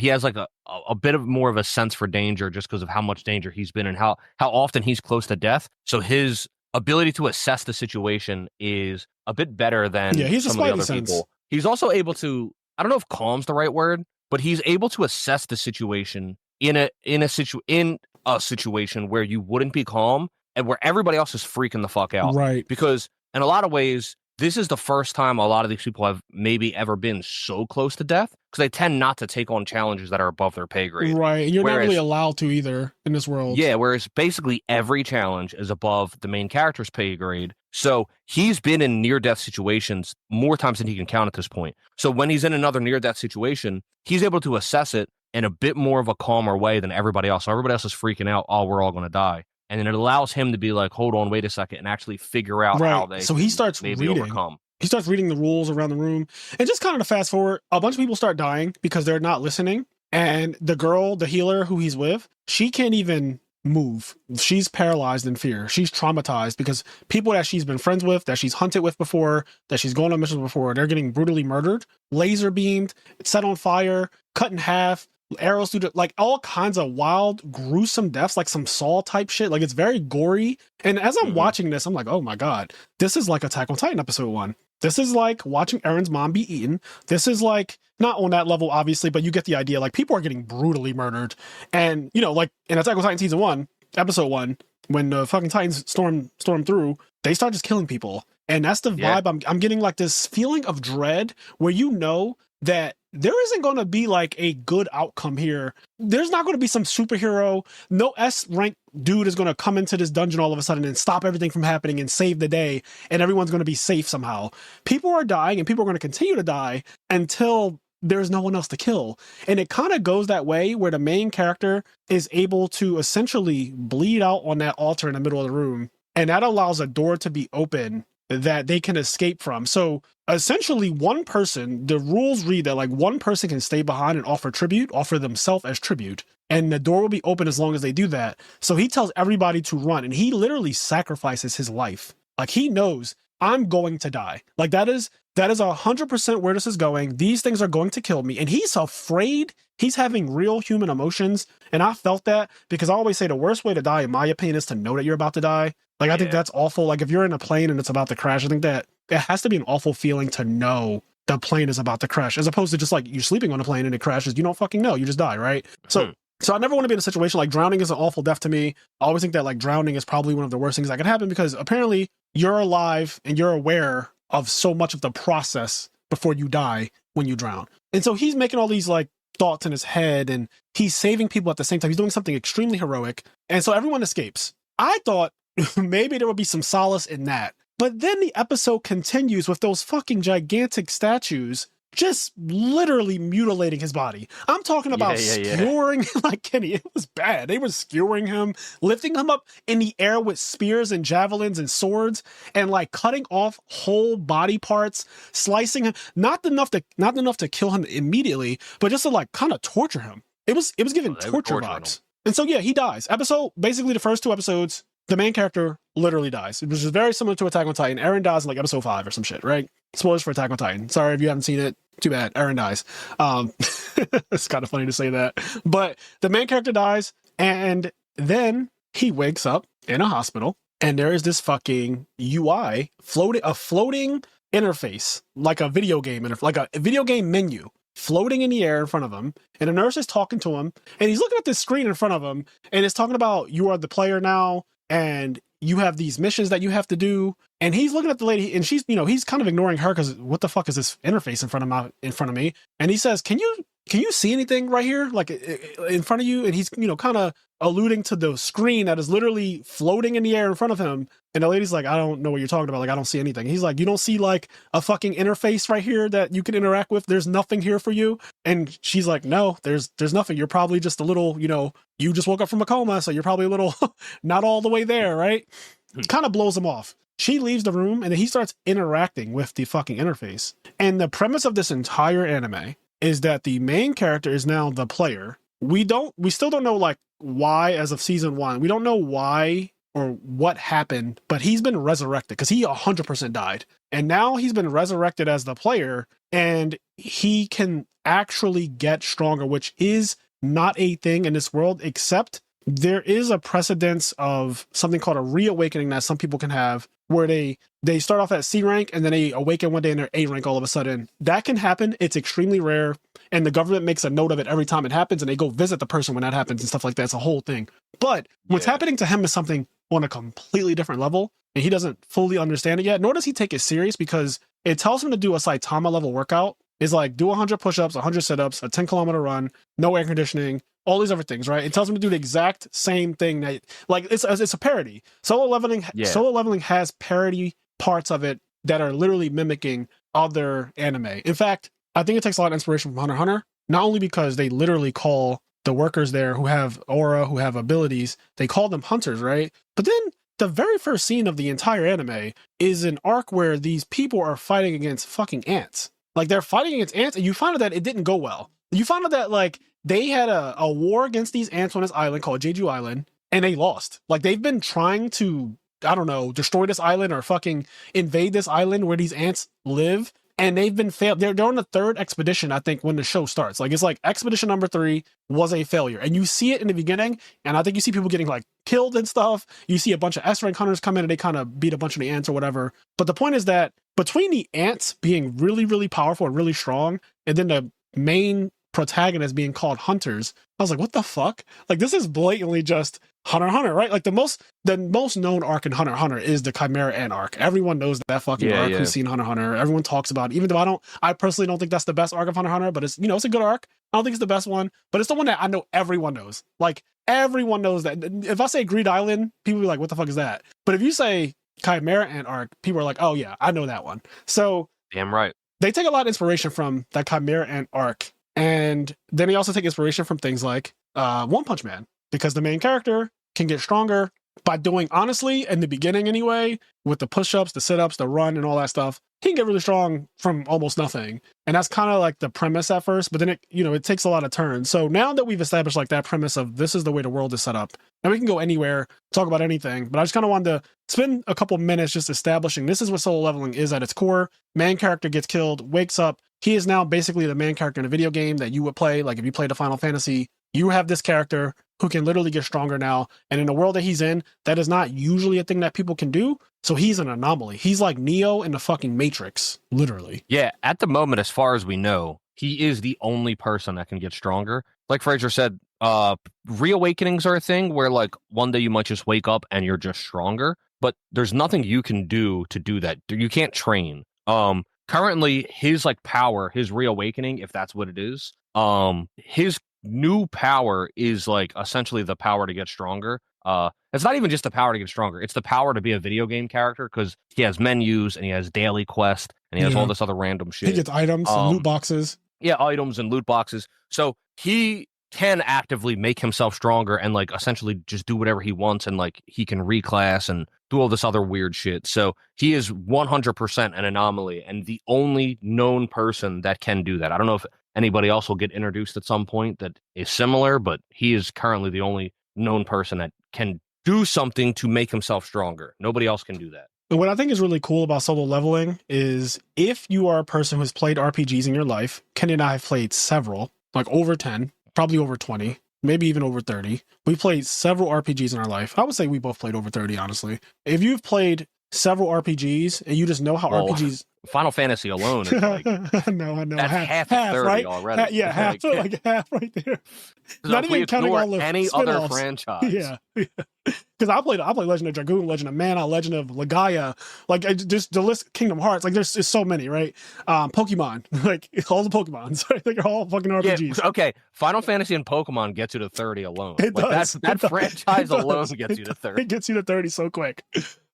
has like a bit of more of a sense for danger just because of how much danger he's been and how often he's close to death. So his ability to assess the situation is a bit better than some of the other people. He's also able to, I don't know if calm's the right word, but he's able to assess the situation in a situation where you wouldn't be calm and where everybody else is freaking the fuck out. Right. Because in a lot of ways, this is the first time a lot of these people have maybe ever been so close to death because they tend not to take on challenges that are above their pay grade. Right. You're not really allowed to either in this world. Yeah. Whereas basically every challenge is above the main character's pay grade. So he's been in near-death situations more times than he can count at this point. So when he's in another near-death situation, he's able to assess it in a bit more of a calmer way than everybody else. So everybody else is freaking out. Oh, we're all going to die. And then it allows him to be like, hold on, wait a second, and actually figure out how they he starts maybe overcome. He starts reading the rules around the room. And just kind of to fast forward, a bunch of people start dying because they're not listening. And the girl, the healer who he's with, she can't even move. She's paralyzed in fear. She's traumatized because people that she's been friends with, that she's hunted with before, that she's gone on missions before, they're getting brutally murdered, laser beamed, set on fire, cut in half, arrows through like all kinds of wild, gruesome deaths, like some Saw type shit. Like it's very gory. And as I'm watching this, I'm like, oh my God, this is like Attack on Titan episode 1. This is like watching Eren's mom be eaten. This is like not on that level, obviously, but you get the idea. Like people are getting brutally murdered. And like in Attack on Titan season 1, episode 1, when the fucking Titans storm through, they start just killing people. And that's the vibe. I'm getting like this feeling of dread where that there isn't going to be like a good outcome here. There's not going to be some superhero, no S-rank dude is going to come into this dungeon all of a sudden and stop everything from happening and save the day, and everyone's going to be safe somehow. People are dying, and people are going to continue to die until there's no one else to kill. And it kind of goes that way where the main character is able to essentially bleed out on that altar in the middle of the room, and that allows a door to be open that they can escape from. So essentially one person, the rules read that like one person can stay behind and offer tribute, offer themselves as tribute, and the door will be open as long as they do that. So he tells everybody to run, and he literally sacrifices his life. Like he knows I'm going to die. Like that is 100% where this is going. These things are going to kill me. And he's afraid. He's having real human emotions. And I felt that because I always say the worst way to die, in my opinion, is to know that you're about to die. Like, I think that's awful. Like if you're in a plane and it's about to crash, I think that it has to be an awful feeling to know the plane is about to crash, as opposed to just like you're sleeping on a plane and it crashes. You don't fucking know. You just die, right? So I never want to be in a situation like drowning is an awful death to me. I always think that like drowning is probably one of the worst things that could happen because apparently you're alive and you're aware of so much of the process before you die when you drown. And so he's making all these like thoughts in his head and he's saving people at the same time. He's doing something extremely heroic. And so everyone escapes. I thought maybe there would be some solace in that. But then the episode continues with those fucking gigantic statues just literally mutilating his body. I'm talking about skewering like Kenny. It was bad. They were skewering him, lifting him up in the air with spears and javelins and swords, and like cutting off whole body parts, slicing him. Not enough to kill him immediately, but just to like kind of torture him. It was giving torture vibes. And so yeah, he dies. Basically the first 2 episodes, the main character literally dies. It was just very similar to Attack on Titan. Eren dies in like episode 5 or some shit, right? Spoilers for Attack on Titan. Sorry if you haven't seen it. Too bad. Eren dies. It's kind of funny to say that. But the main character dies, and then he wakes up in a hospital, and there is this fucking UI, a floating interface, like a video game, like a video game menu, floating in the air in front of him, and a nurse is talking to him, and he's looking at this screen in front of him, and it's talking about, you are the player now, and you have these missions that you have to do. And he's looking at the lady, and she's, he's kind of ignoring her because what the fuck is this interface in front of me? And he says, can you see anything right here, like in front of you? And he's, kind of alluding to the screen that is literally floating in the air in front of him. And the lady's like, I don't know what you're talking about. Like, I don't see anything. He's like, you don't see like a fucking interface right here that you can interact with? There's nothing here for you. And she's like, no, there's nothing. You're probably just a little, you just woke up from a coma. So you're probably a little not all the way there. Right. It kind of blows him off. She leaves the room and then he starts interacting with the fucking interface. And the premise of this entire anime is that the main character is now the player. We still don't know like why as of season 1. We don't know why or what happened, but he's been resurrected because he 100% died. And now he's been resurrected as the player and he can actually get stronger, which is not a thing in this world, except there is a precedence of something called a reawakening that some people can have where they start off at C rank and then they awaken one day and they're A rank all of a sudden. That can happen. It's extremely rare. And the government makes a note of it every time it happens and they go visit the person when that happens and stuff like that. It's a whole thing. But what's happening to him is something on a completely different level. And he doesn't fully understand it yet, nor does he take it serious because it tells him to do a Saitama level workout. It's like do 100 push-ups, 100 sit-ups, a 10-kilometer run, no air conditioning, all these other things, right? It tells him to do the exact same thing that, like, it's a parody. Solo leveling has parody parts of it that are literally mimicking other anime. In fact, I think it takes a lot of inspiration from Hunter x Hunter, not only because they literally call the workers there who have aura, who have abilities, they call them hunters, right? But then the very first scene of the entire anime is an arc where these people are fighting against fucking ants. Like, they're fighting against ants, and you find out that it didn't go well. You find out that, like, they had a war against these ants on this island called Jeju Island, and they lost. Like, they've been trying to, I don't know, destroy this island or fucking invade this island where these ants live, and they've been failed. They're on the 3rd expedition, I think, when the show starts. Like, it's like expedition number 3 was a failure. And you see it in the beginning, and I think you see people getting, like, killed and stuff. You see a bunch of S-rank hunters come in, and they kind of beat a bunch of the ants or whatever. But the point is that between the ants being really, really powerful and really strong, and then the main protagonist being called hunters, I was like, what the fuck? Like, this is blatantly just Hunter x Hunter, right? Like, the most known arc in Hunter x Hunter is the Chimera Ant arc. Everyone knows that fucking arc who's seen Hunter x Hunter. Everyone talks about it, even though I personally don't think that's the best arc of Hunter x Hunter, but it's, it's a good arc. I don't think it's the best one, but it's the one that I know everyone knows. Like, everyone knows that. If I say Greed Island, people be like, what the fuck is that? But if you say Chimera Ant arc, people are like, oh yeah, I know that one. So damn right. They take a lot of inspiration from that Chimera Ant arc. And then they also take inspiration from things like One Punch Man, because the main character can get stronger by doing, honestly, in the beginning anyway, with the push-ups, the sit-ups, the run, and all that stuff, he can get really strong from almost nothing. And that's kind of like the premise at first, but then it takes a lot of turns. So now that we've established like that premise of this is the way the world is set up, and we can go anywhere, talk about anything, but I just kind of wanted to spend a couple minutes just establishing this is what solo leveling is at its core. Main character gets killed, wakes up. He is now basically the main character in a video game that you would play. Like if you played a Final Fantasy, you have this character who can literally get stronger now. And in the world that he's in, that is not usually a thing that people can do. So he's an anomaly. He's like Neo in the fucking Matrix, literally. Yeah, at the moment, as far as we know, he is the only person that can get stronger. Like Frazier said, reawakenings are a thing where like one day you might just wake up and you're just stronger, but there's nothing you can do to do that. You can't train. Currently his like power, his reawakening, if that's what it is, his new power is like essentially the power to get stronger. It's not even just the power to get stronger, it's the power to be a video game character, because he has menus and he has daily quest and he has all this other random shit. He gets items and loot boxes. Yeah, items and loot boxes. So he can actively make himself stronger and like essentially just do whatever he wants, and like he can reclass and do all this other weird shit. So he is 100% an anomaly and the only known person that can do that. I don't know if anybody else will get introduced at some point that is similar, but he is currently the only known person that can do something to make himself stronger. Nobody else can do that. And what I think is really cool about solo leveling is if you are a person who's played RPGs in your life, Kenny and I have played several, like over 10, probably over 20, maybe even over 30. We played several RPGs in our life. I would say we both played over 30, honestly. If you've played several RPGs and you just know how RPGs... Final Fantasy alone is like... I know. That's half 30 right? already. Yeah, half, like half right there. Not even counting all the any spin-offs. other franchise. Yeah. Because I played Legend of Dragoon, Legend of Mana, Legend of Legaia, like just the list, Kingdom Hearts, like there's so many, right? Pokemon, like all the Pokemons, right? They're all fucking RPGs. Yeah, okay, Final Fantasy and Pokemon gets you to 30 alone. It like does. That franchise alone gets you to 30. It gets you to 30 so quick.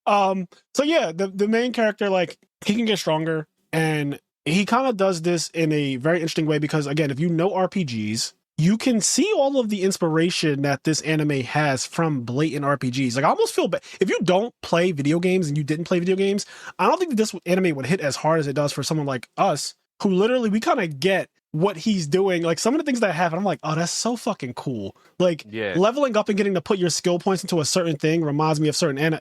So yeah, the main character, like he can get stronger, and he kind of does this in a very interesting way because again, if you know RPGs, you can see all of the inspiration that this anime has from blatant RPGs. Like I almost feel bad if you don't play video games and you didn't play video games. I don't think that this anime would hit as hard as it does for someone like us, who literally we kind of get what he's doing. Like some of the things that happen, I'm like, oh, that's so fucking cool. Like leveling up and getting to put your skill points into a certain thing reminds me of certain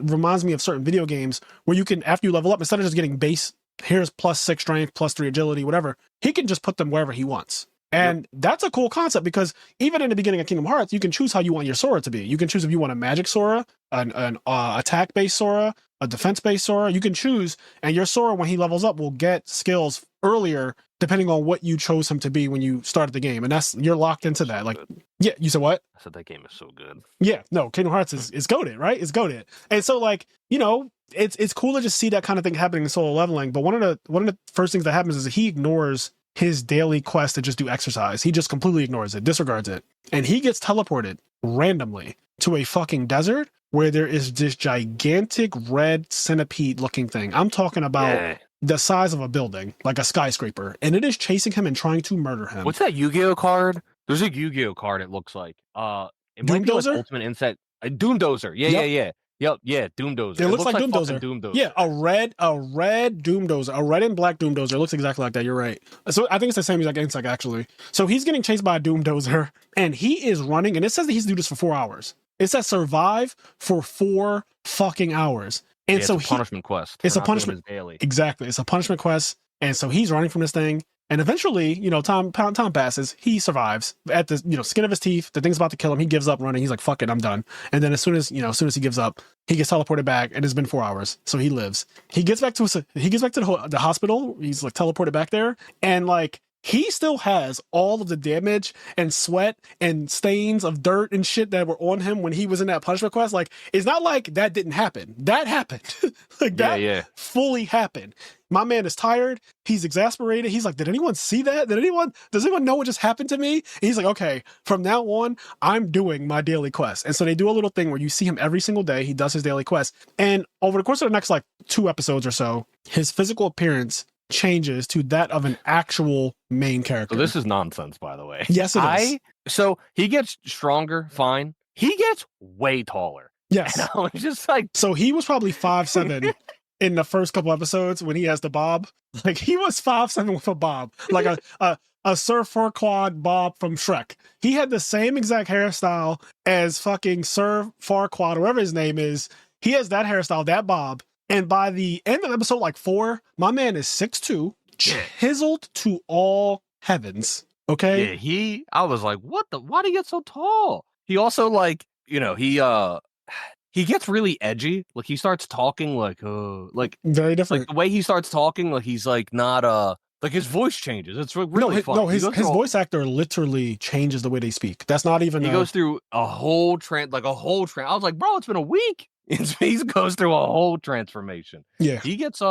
reminds me of certain video games where you can, after you level up, instead of just getting base, here's +6 strength, +3 agility, whatever, he can just put them wherever he wants. And that's a cool concept because even in the beginning of Kingdom Hearts, you can choose how you want your Sora to be. You can choose if you want a magic Sora, an attack-based Sora, a defense-based Sora. You can choose, and your Sora, when he levels up, will get skills earlier depending on what you chose him to be when you started the game. And that's, you're locked into that. Like, yeah, you said what? I said that game is so good. Yeah, no, Kingdom Hearts is goated, right? It's goated. And so like, you know, it's cool to just see that kind of thing happening in solo leveling. But one of the first things that happens is he ignores his daily quest to just do exercise. He just completely ignores it, disregards it. And he gets teleported randomly to a fucking desert where there is this gigantic red centipede looking thing. I'm talking about the size of a building, like a skyscraper. And it is chasing him and trying to murder him. What's that Yu-Gi-Oh card? There's a Yu-Gi-Oh card, it looks like. It might be like Ultimate Insect. Doomdozer. Yeah, Doomdozer. It looks like Doomdozer. Yeah, a red Doomdozer, a red and black Doomdozer. It looks exactly like that. You're right. So I think it's the same exact insect actually. So he's getting chased by a Doomdozer, and he is running. And it says that he's do this for 4 hours. It says survive for 4 fucking hours. And so it's a punishment quest. It's a punishment daily. Exactly. It's a punishment quest. And so he's running from this thing. And eventually, you know, time passes. He survives at the, you know, skin of his teeth. The thing's about to kill him. He gives up running. He's like, "Fuck it, I'm done." And then as soon as he gives up, he gets teleported back. And it's been 4 hours, so he lives. He gets back to the hospital. He's like teleported back there, and like he still has all of the damage and sweat and stains of dirt and shit that were on him when he was in that punishment quest. Like it's not like that didn't happen. That happened. Like that fully happened. My man is tired. He's exasperated. He's like, did anyone see that? Does anyone know what just happened to me? And he's like, okay, from now on, I'm doing my daily quest. And so they do a little thing where you see him every single day. He does his daily quest. And over the course of the next like 2 episodes or so, his physical appearance changes to that of an actual main character. So this is nonsense, by the way. Yes, it is. So he gets stronger, fine. He gets way taller. Yes. And I was just like, So he was probably 5'7" in the first couple episodes when he has the bob. Like he was 5'7" with a bob, like a Sir Farquaad bob from Shrek. He had the same exact hairstyle as fucking Sir Farquaad, whatever his name is. He has that hairstyle, that bob. And by the end of episode like 4, my man is 6'2", chiseled to all heavens. Okay. Yeah, I was like, why do you get so tall? He also like, he gets really edgy. Like he starts talking like very different. Like the way he starts talking, like he's like not like his voice changes. It's really funny. No, his voice actor literally changes the way they speak. That's not even. He goes through a whole I was like, bro, it's been a week. He goes through a whole transformation. Yeah, he gets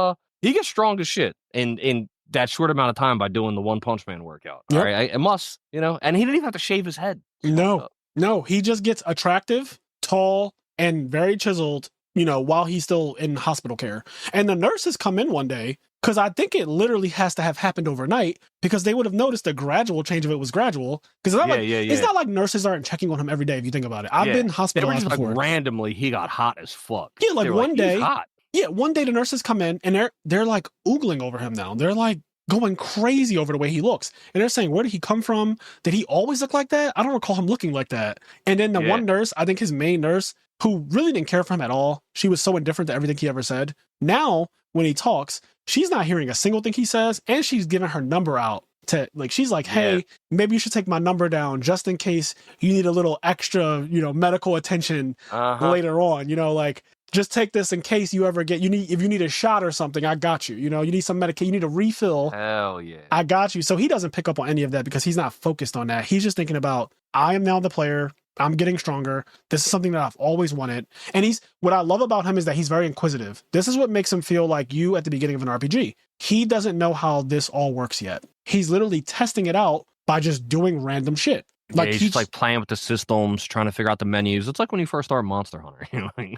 strong as shit in that short amount of time by doing the One Punch Man workout. Yep. All right, it must, and he didn't even have to shave his head. No, he just gets attractive, tall, and very chiseled, while he's still in hospital care. And the nurses come in one day, because I think it literally has to have happened overnight, because they would have noticed the gradual change of it was gradual. Because it's not like nurses aren't checking on him every day, if you think about it. I've been hospitalized before. Like randomly, he got hot as fuck. Yeah, like one day. Hot. Yeah, one day the nurses come in, and they're like oogling over him now. They're like going crazy over the way he looks. And they're saying, where did he come from? Did he always look like that? I don't recall him looking like that. And then the one nurse, I think his main nurse, who really didn't care for him at all, she was so indifferent to everything he ever said. Now, when he talks, she's not hearing a single thing he says, and she's giving her number out to, like, she's like, hey, maybe you should take my number down just in case you need a little extra, medical attention later on, like, just take this in case you ever if you need a shot or something, I got you. You need some medication, you need a refill. Hell yeah. I got you. So he doesn't pick up on any of that because he's not focused on that. He's just thinking about, I am now the player. I'm getting stronger. This is something that I've always wanted. And what I love about him is that he's very inquisitive. This is what makes him feel like you at the beginning of an RPG. He doesn't know how this all works yet. He's literally testing it out by just doing random shit. Like he's just like playing with the systems, trying to figure out the menus. It's like when you first start Monster Hunter.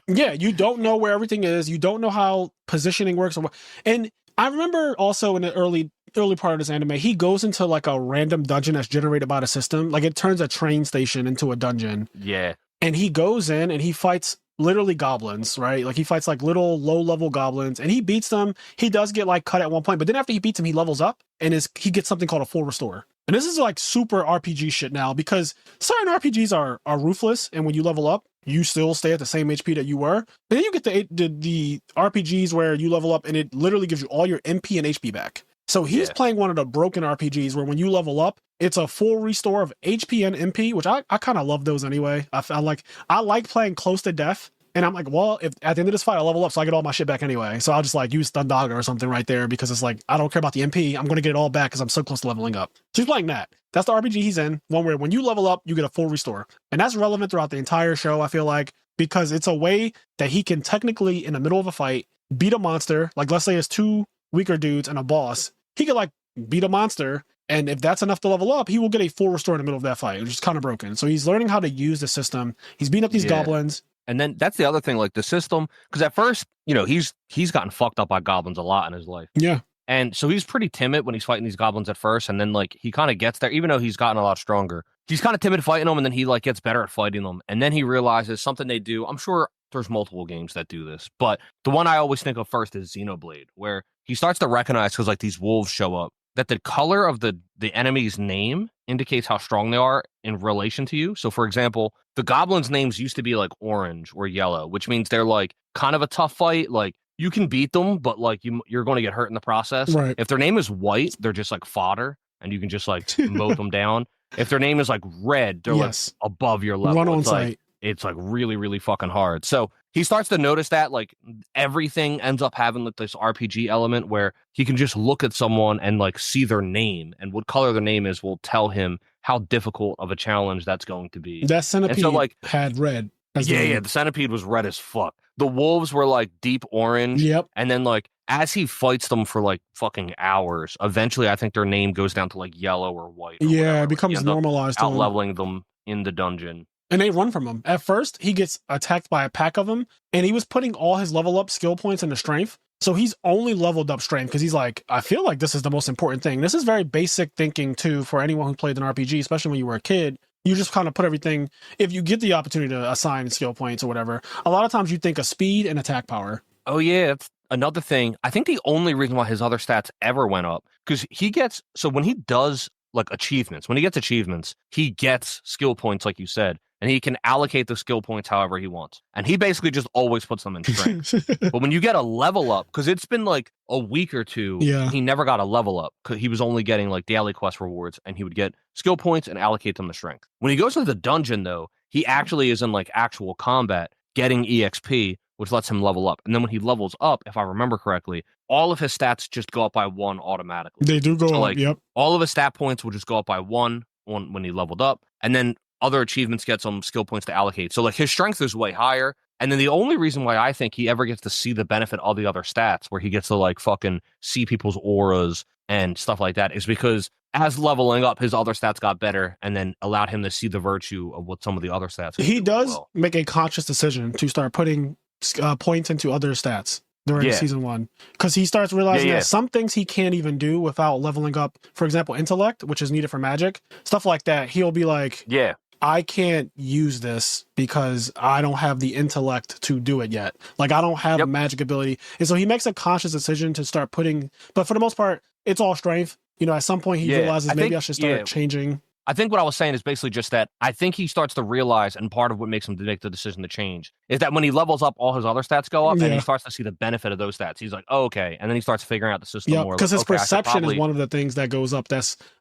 Yeah, you don't know where everything is. You don't know how positioning works. And I remember also in the early part of this anime, he goes into like a random dungeon that's generated by the system. Like it turns a train station into a dungeon. Yeah. And he goes in and he fights literally goblins, right? Like he fights like little low-level goblins and he beats them. He does get like cut at one point, but then after he beats him, he levels up and he gets something called a full restore. And this is like super RPG shit now because certain RPGs are ruthless, and when you level up, you still stay at the same HP that you were. And then you get the RPGs where you level up and it literally gives you all your MP and HP back. So he's playing one of the broken RPGs where when you level up, it's a full restore of HP and MP, which I kind of love those anyway. I like playing close to death. And I'm like, well, if at the end of this fight, I level up, so I get all my shit back anyway. So I'll just like use Thundaga or something right there because it's like, I don't care about the MP. I'm going to get it all back because I'm so close to leveling up. So he's playing that. That's the RPG he's in. One where when you level up, you get a full restore. And that's relevant throughout the entire show, I feel like, because it's a way that he can technically, in the middle of a fight, beat a monster. Like, let's say it's 2 weaker dudes and a boss. He could like beat a monster. And if that's enough to level up, he will get a full restore in the middle of that fight, which is kind of broken. So he's learning how to use the system. He's beating up these goblins. And then that's the other thing, like the system, because at first, he's gotten fucked up by goblins a lot in his life. Yeah. And so he's pretty timid when he's fighting these goblins at first. And then like he kind of gets there, even though he's gotten a lot stronger. He's kind of timid fighting them, and then he like gets better at fighting them. And then he realizes something they do. I'm sure there's multiple games that do this, but the one I always think of first is Xenoblade, where he starts to recognize, because like these wolves show up, that the color of the enemy's name indicates how strong they are in relation to you. So for example, the goblins' names used to be like orange or yellow, which means they're like kind of a tough fight. Like you can beat them, but like you're going to get hurt in the process. Right. If their name is white, they're just like fodder and you can just like mow them down. If their name is like red, they're like above your level. Run on sight. It's like really, really fucking hard. So he starts to notice that like everything ends up having like this RPG element where he can just look at someone and like see their name, and what color their name is will tell him how difficult of a challenge that's going to be. That centipede had red. The centipede was red as fuck. The wolves were like deep orange. Yep. And then like as he fights them for like fucking hours, eventually I think their name goes down to like yellow or white. Or it becomes normalized. Out leveling them in the dungeon. And they run from him. At first, he gets attacked by a pack of them, and he was putting all his level up skill points into strength. So he's only leveled up strength because he's like, I feel like this is the most important thing. This is very basic thinking, too, for anyone who played an RPG, especially when you were a kid. You just kind of put everything, if you get the opportunity to assign skill points or whatever, a lot of times you think of speed and attack power. Oh yeah, that's another thing. I think the only reason why his other stats ever went up, because when he does like achievements, when he gets achievements, he gets skill points, like you said, and he can allocate the skill points however he wants. And he basically just always puts them in strength. But when you get a level up, because it's been like a week or two, Yeah. he never got a level up because he was only getting like daily quest rewards, and he would get skill points and allocate them to strength. When he goes into the dungeon, though, he actually is in like actual combat, getting EXP, which lets him level up. And then when he levels up, if I remember correctly, all of his stats just go up by 1 automatically. They do go So, up, like, yep. all of his stat points will just go up by one when he leveled up. And then other achievements get some skill points to allocate. So, like, his strength is way higher. And then the only reason why I think he ever gets to see the benefit of the other stats, where he gets to, like, fucking see people's auras and stuff like that, is because as leveling up, his other stats got better and then allowed him to see the virtue of what some of the other stats He does make a conscious decision to start putting points into other stats during season 1, because he starts realizing that some things he can't even do without leveling up. For example, intellect, which is needed for magic, stuff like that. He'll be like, I can't use this because I don't have the intellect to do it yet. Like, I don't have a magic ability. And so he makes a conscious decision to start putting, but for the most part, it's all strength. You know, at some point he realizes maybe I should start changing. I think what I was saying is basically just that I think he starts to realize, and part of what makes him to make the decision to change is that when he levels up, all his other stats go up, and he starts to see the benefit of those stats. He's like, oh, okay. And then he starts figuring out the system more. Because his like, perception is one of the things that goes up.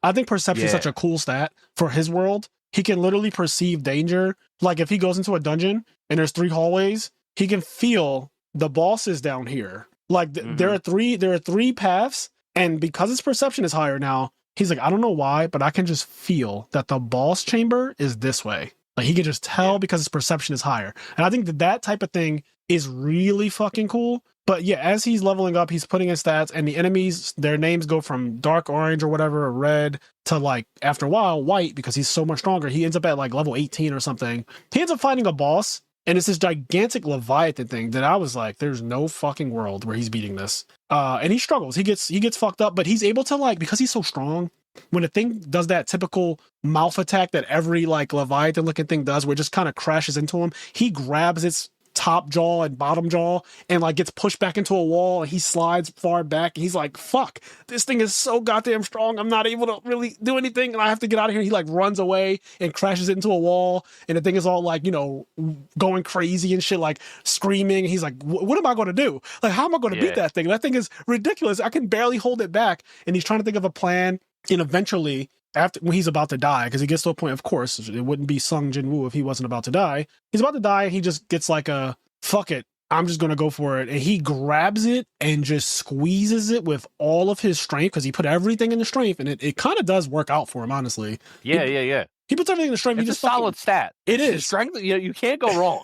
I think perception is such a cool stat for his world. He can literally perceive danger. Like, if he goes into a dungeon and there's 3 hallways, he can feel the boss is down here. Like, there are three paths, and because his perception is higher now, he's like, I don't know why, but I can just feel that the boss chamber is this way. Like, he can just tell because his perception is higher. And I think that type of thing is really fucking cool. But yeah, as he's leveling up, he's putting in stats, and the enemies, their names go from dark orange or whatever, or red, to, like, after a while, white, because he's so much stronger. He ends up at like level 18 or something. He ends up fighting a boss, and it's this gigantic Leviathan thing that I was like, there's no fucking world where he's beating this. And he struggles. He gets fucked up, but he's able to, like, because he's so strong, when a thing does that typical mouth attack that every, like, Leviathan looking thing does, where it just kind of crashes into him, he grabs its top jaw and bottom jaw and, like, gets pushed back into a wall, and he slides far back, and he's like, fuck, this thing is so goddamn strong, I'm not able to really do anything, and I have to get out of here. He, like, runs away and crashes into a wall, and the thing is all, like, you know, going crazy and shit, like screaming. He's like, what am I going to do? Like, how am I going to beat that thing? That thing is ridiculous. I can barely hold it back. And he's trying to think of a plan, and eventually, after, when he's about to die, because he gets to a point, of course, it wouldn't be Sung Jin-woo if he wasn't about to die. He's about to die, and he just gets like a, fuck it, I'm just going to go for it. And he grabs it and just squeezes it with all of his strength, because he put everything in the strength, and it kind of does work out for him, honestly. Yeah. He puts everything in the strength. It's he just a solid stat. It is. Strength, you can't go wrong.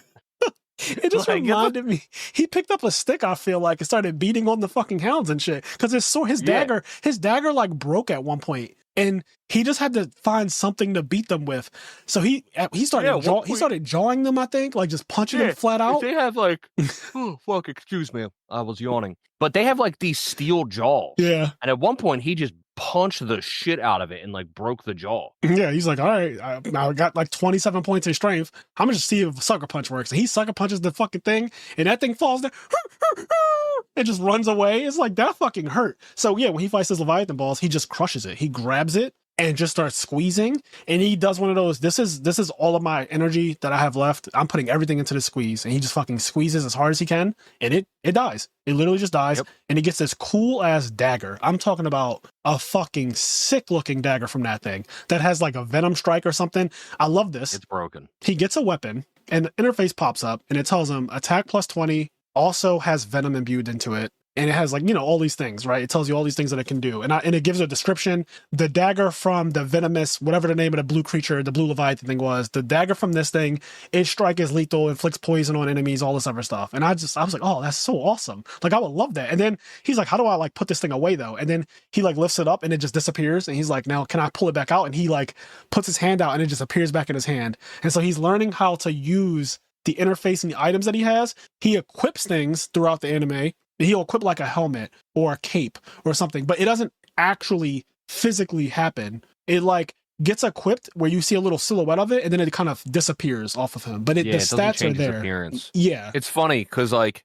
It just reminded me, he picked up a stick, I feel like, and started beating on the fucking hounds and shit. Because his dagger like broke at one point, and he just had to find something to beat them with. So he started jawing them, I think, like just punching them flat out. They have like, oh fuck, excuse me, I was yawning. But they have like these steel jaws. Yeah. And at one point, he just punched the shit out of it and like broke the jaw. Yeah, he's like, all right, I got like 27 points in strength. I'm gonna just see if sucker punch works. And he sucker punches the fucking thing, and that thing falls down. It just runs away. It's like, that fucking hurt. So yeah, when he fights his Leviathan balls, he just crushes it. He grabs it and just starts squeezing. And he does one of those, this is all of my energy that I have left. I'm putting everything into the squeeze. And he just fucking squeezes as hard as he can. And it dies. It literally just dies. Yep. And he gets this cool ass dagger. I'm talking about a fucking sick looking dagger from that thing that has like a venom strike or something. I love this. It's broken. He gets a weapon, and the interface pops up, and it tells him attack plus 20, also has venom imbued into it. And it has, like, you know, all these things, right? It tells you all these things that it can do. And it gives a description. The dagger from the venomous, whatever the name of the blue creature, the blue Leviathan thing was, the dagger from this thing, its strike is lethal, inflicts poison on enemies, all this other stuff. And I was like, oh, that's so awesome. Like, I would love that. And then he's like, how do I, like, put this thing away, though? And then he, like, lifts it up, and it just disappears. And he's like, now, can I pull it back out? And he, like, puts his hand out, and it just appears back in his hand. And so he's learning how to use the interface and the items that he has. He equips things throughout the anime. He'll equip like a helmet or a cape or something, but it doesn't actually physically happen. It, like, gets equipped where you see a little silhouette of it, and then it kind of disappears off of him. But the it doesn't stats change are his there. appearance. Yeah, It's funny because like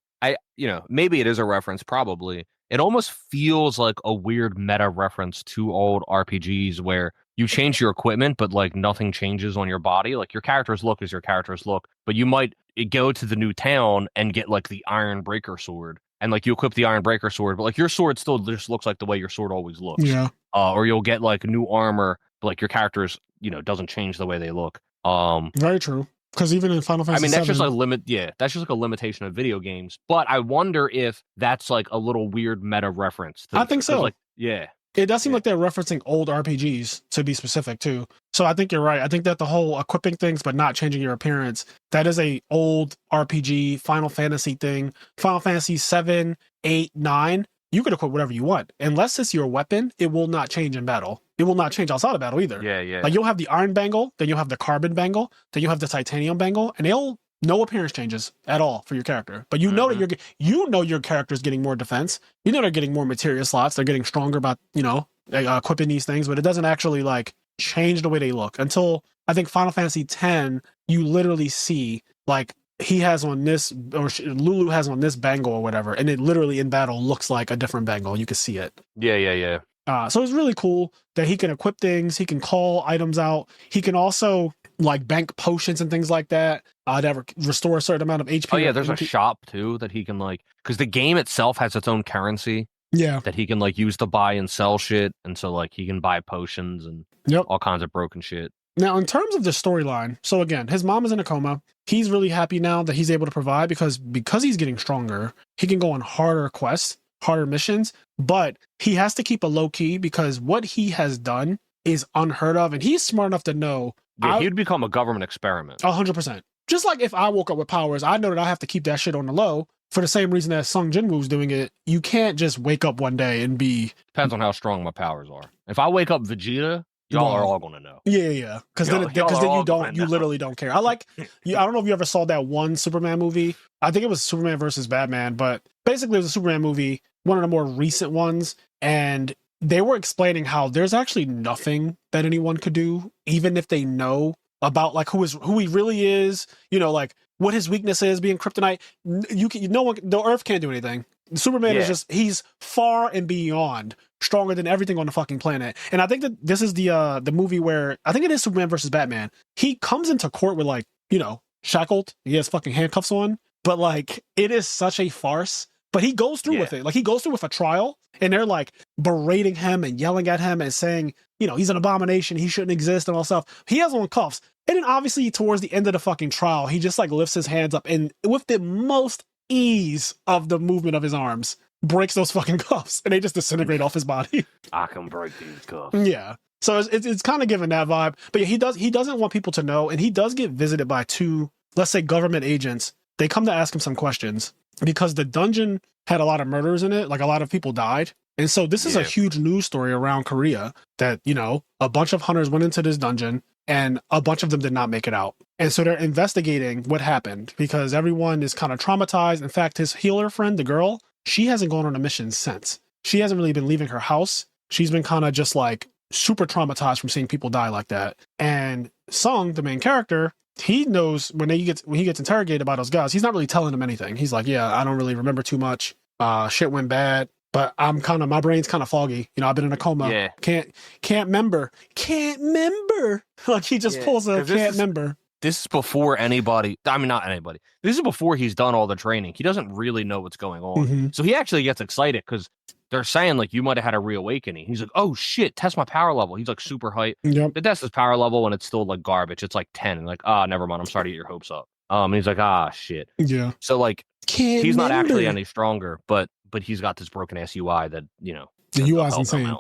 maybe it is a reference, probably. It almost feels like a weird meta reference to old RPGs where you change your equipment, but like nothing changes on your body. Like your character's look is your character's look, but you might go to the new town and get like the Iron Breaker sword, and like you equip the Iron Breaker sword, but like your sword still just looks like the way your sword always looks. yeah, Or you'll get like new armor, but like your character's doesn't change the way they look. very true. Because even in Final Fantasy, that's just a limit. Yeah, that's just like a limitation of video games. But I wonder if that's like a little weird meta reference. I think so. Like, yeah, it does seem like they're referencing old RPGs to be specific too. So I think you're right. I think that the whole equipping things but not changing your appearance, that is a old RPG Final Fantasy thing. Final Fantasy 7, 8, 9. You can equip whatever you want. Unless it's your weapon, it will not change in battle. It will not change outside of battle either. Yeah. Like you'll have the iron bangle, then you'll have the carbon bangle, then you'll have the titanium bangle, and they'll no appearance changes at all for your character. But you know that your character's getting more defense. You know they're getting more materia slots. They're getting stronger about equipping these things, but it doesn't actually like change the way they look until I think Final Fantasy X. You literally see like he has on this, or Lulu has on this bangle or whatever, and it literally in battle looks like a different bangle. You can see it. Yeah. So it's really cool that he can equip things. He can call items out. He can also like bank potions and things like that that restore a certain amount of HP. Oh yeah, there's a shop too that he can like, because the game itself has its own currency. Yeah, that he can like use to buy and sell shit, and so like he can buy potions and all kinds of broken shit. Now, in terms of the storyline, so again, his mom is in a coma. He's really happy now that he's able to provide because he's getting stronger. He can go on harder quests, harder missions, but he has to keep a low key because what he has done is unheard of, and he's smart enough to know. Yeah, he'd become a government experiment. 100%. Just like if I woke up with powers, I know that I have to keep that shit on the low for the same reason that Sung Jinwoo's doing it. You can't just wake up one day and be... Depends on how strong my powers are. If I wake up Vegeta, y'all are all going to know. Yeah. Because then you literally don't care. I don't know if you ever saw that one Superman movie. I think it was Superman versus Batman, but basically it was a Superman movie, one of the more recent ones, and they were explaining how there's actually nothing that anyone could do, even if they know about like who he really is, like what his weakness is, being kryptonite. The Earth can't do anything. Superman is just, he's far and beyond stronger than everything on the fucking planet. And I think that this is the movie where, I think it is Superman versus Batman. He comes into court with like, shackled. He has fucking handcuffs on, but like, it is such a farce. But he goes through with it. Like he goes through with a trial and they're like berating him and yelling at him and saying, he's an abomination. He shouldn't exist and all stuff. He has on cuffs. And then obviously towards the end of the fucking trial, he just like lifts his hands up and with the most ease of the movement of his arms, breaks those fucking cuffs and they just disintegrate off his body. I can break these cuffs. Yeah. So it's kind of giving that vibe. But yeah, he doesn't want people to know. And he does get visited by two, let's say, government agents. They come to ask him some questions because the dungeon had a lot of murders in it. Like a lot of people died. And so this is a huge news story around Korea that, a bunch of hunters went into this dungeon and a bunch of them did not make it out. And so they're investigating what happened because everyone is kind of traumatized. In fact, his healer friend, the girl, she hasn't gone on a mission since. She hasn't really been leaving her house. She's been kind of just like super traumatized from seeing people die like that. And Sung, the main character, he knows when he gets interrogated by those guys, he's not really telling them anything. He's like, yeah, I don't really remember too much. Shit went bad, but my brain's kind of foggy. I've been in a coma. Yeah. Can't remember. Like he just pulls a can't remember. This is before anybody, I mean, not anybody. This is before he's done all the training. He doesn't really know what's going on. Mm-hmm. So he actually gets excited because they're saying like, you might've had a reawakening. He's like, oh shit, test my power level. He's like super hype. Yep. They test his power level and it's still like garbage. It's like 10 and like, never mind. I'm sorry to get your hopes up. And he's like, shit. Yeah. So like, can't he's remember. Not actually any stronger, but he's got this broken ass UI that, the UI is insane.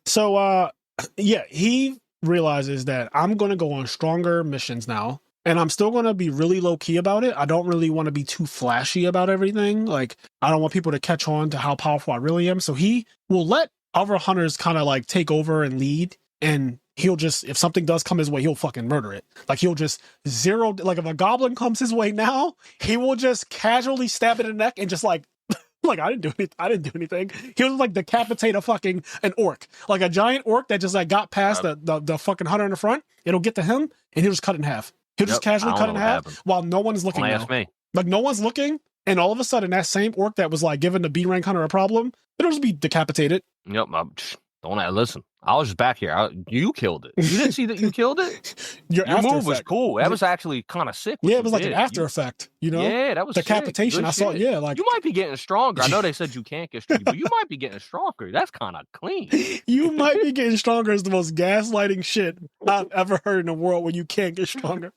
So, he realizes that I'm going to go on stronger missions now. And I'm still going to be really low key about it. I don't really want to be too flashy about everything. Like, I don't want people to catch on to how powerful I really am. So he will let other hunters kind of like take over and lead. And he'll just, if something does come his way, he'll fucking murder it. Like he'll just like if a goblin comes his way now, he will just casually stab it in the neck and just like Like, I didn't do anything. He was like decapitate an orc, like a giant orc that just like got past the fucking hunter in the front. It'll get to him, and he'll just cut in half. He'll just casually cut in half while no one's looking. Don't ask me. Like, no one's looking, and all of a sudden, that same orc that was like giving the B rank hunter a problem, it'll just be decapitated. Yep. Don't listen. I was just back here. You killed it. You didn't see that you killed it? Your move was cool. That was actually kind of sick. Yeah, it was like an after effect, you know? Yeah, that was decapitation. I saw, yeah, like you might be getting stronger. I know they said you can't get stronger, but you might be getting stronger. That's kind of clean. You might be getting stronger is the most gaslighting shit I've ever heard in the world when you can't get stronger.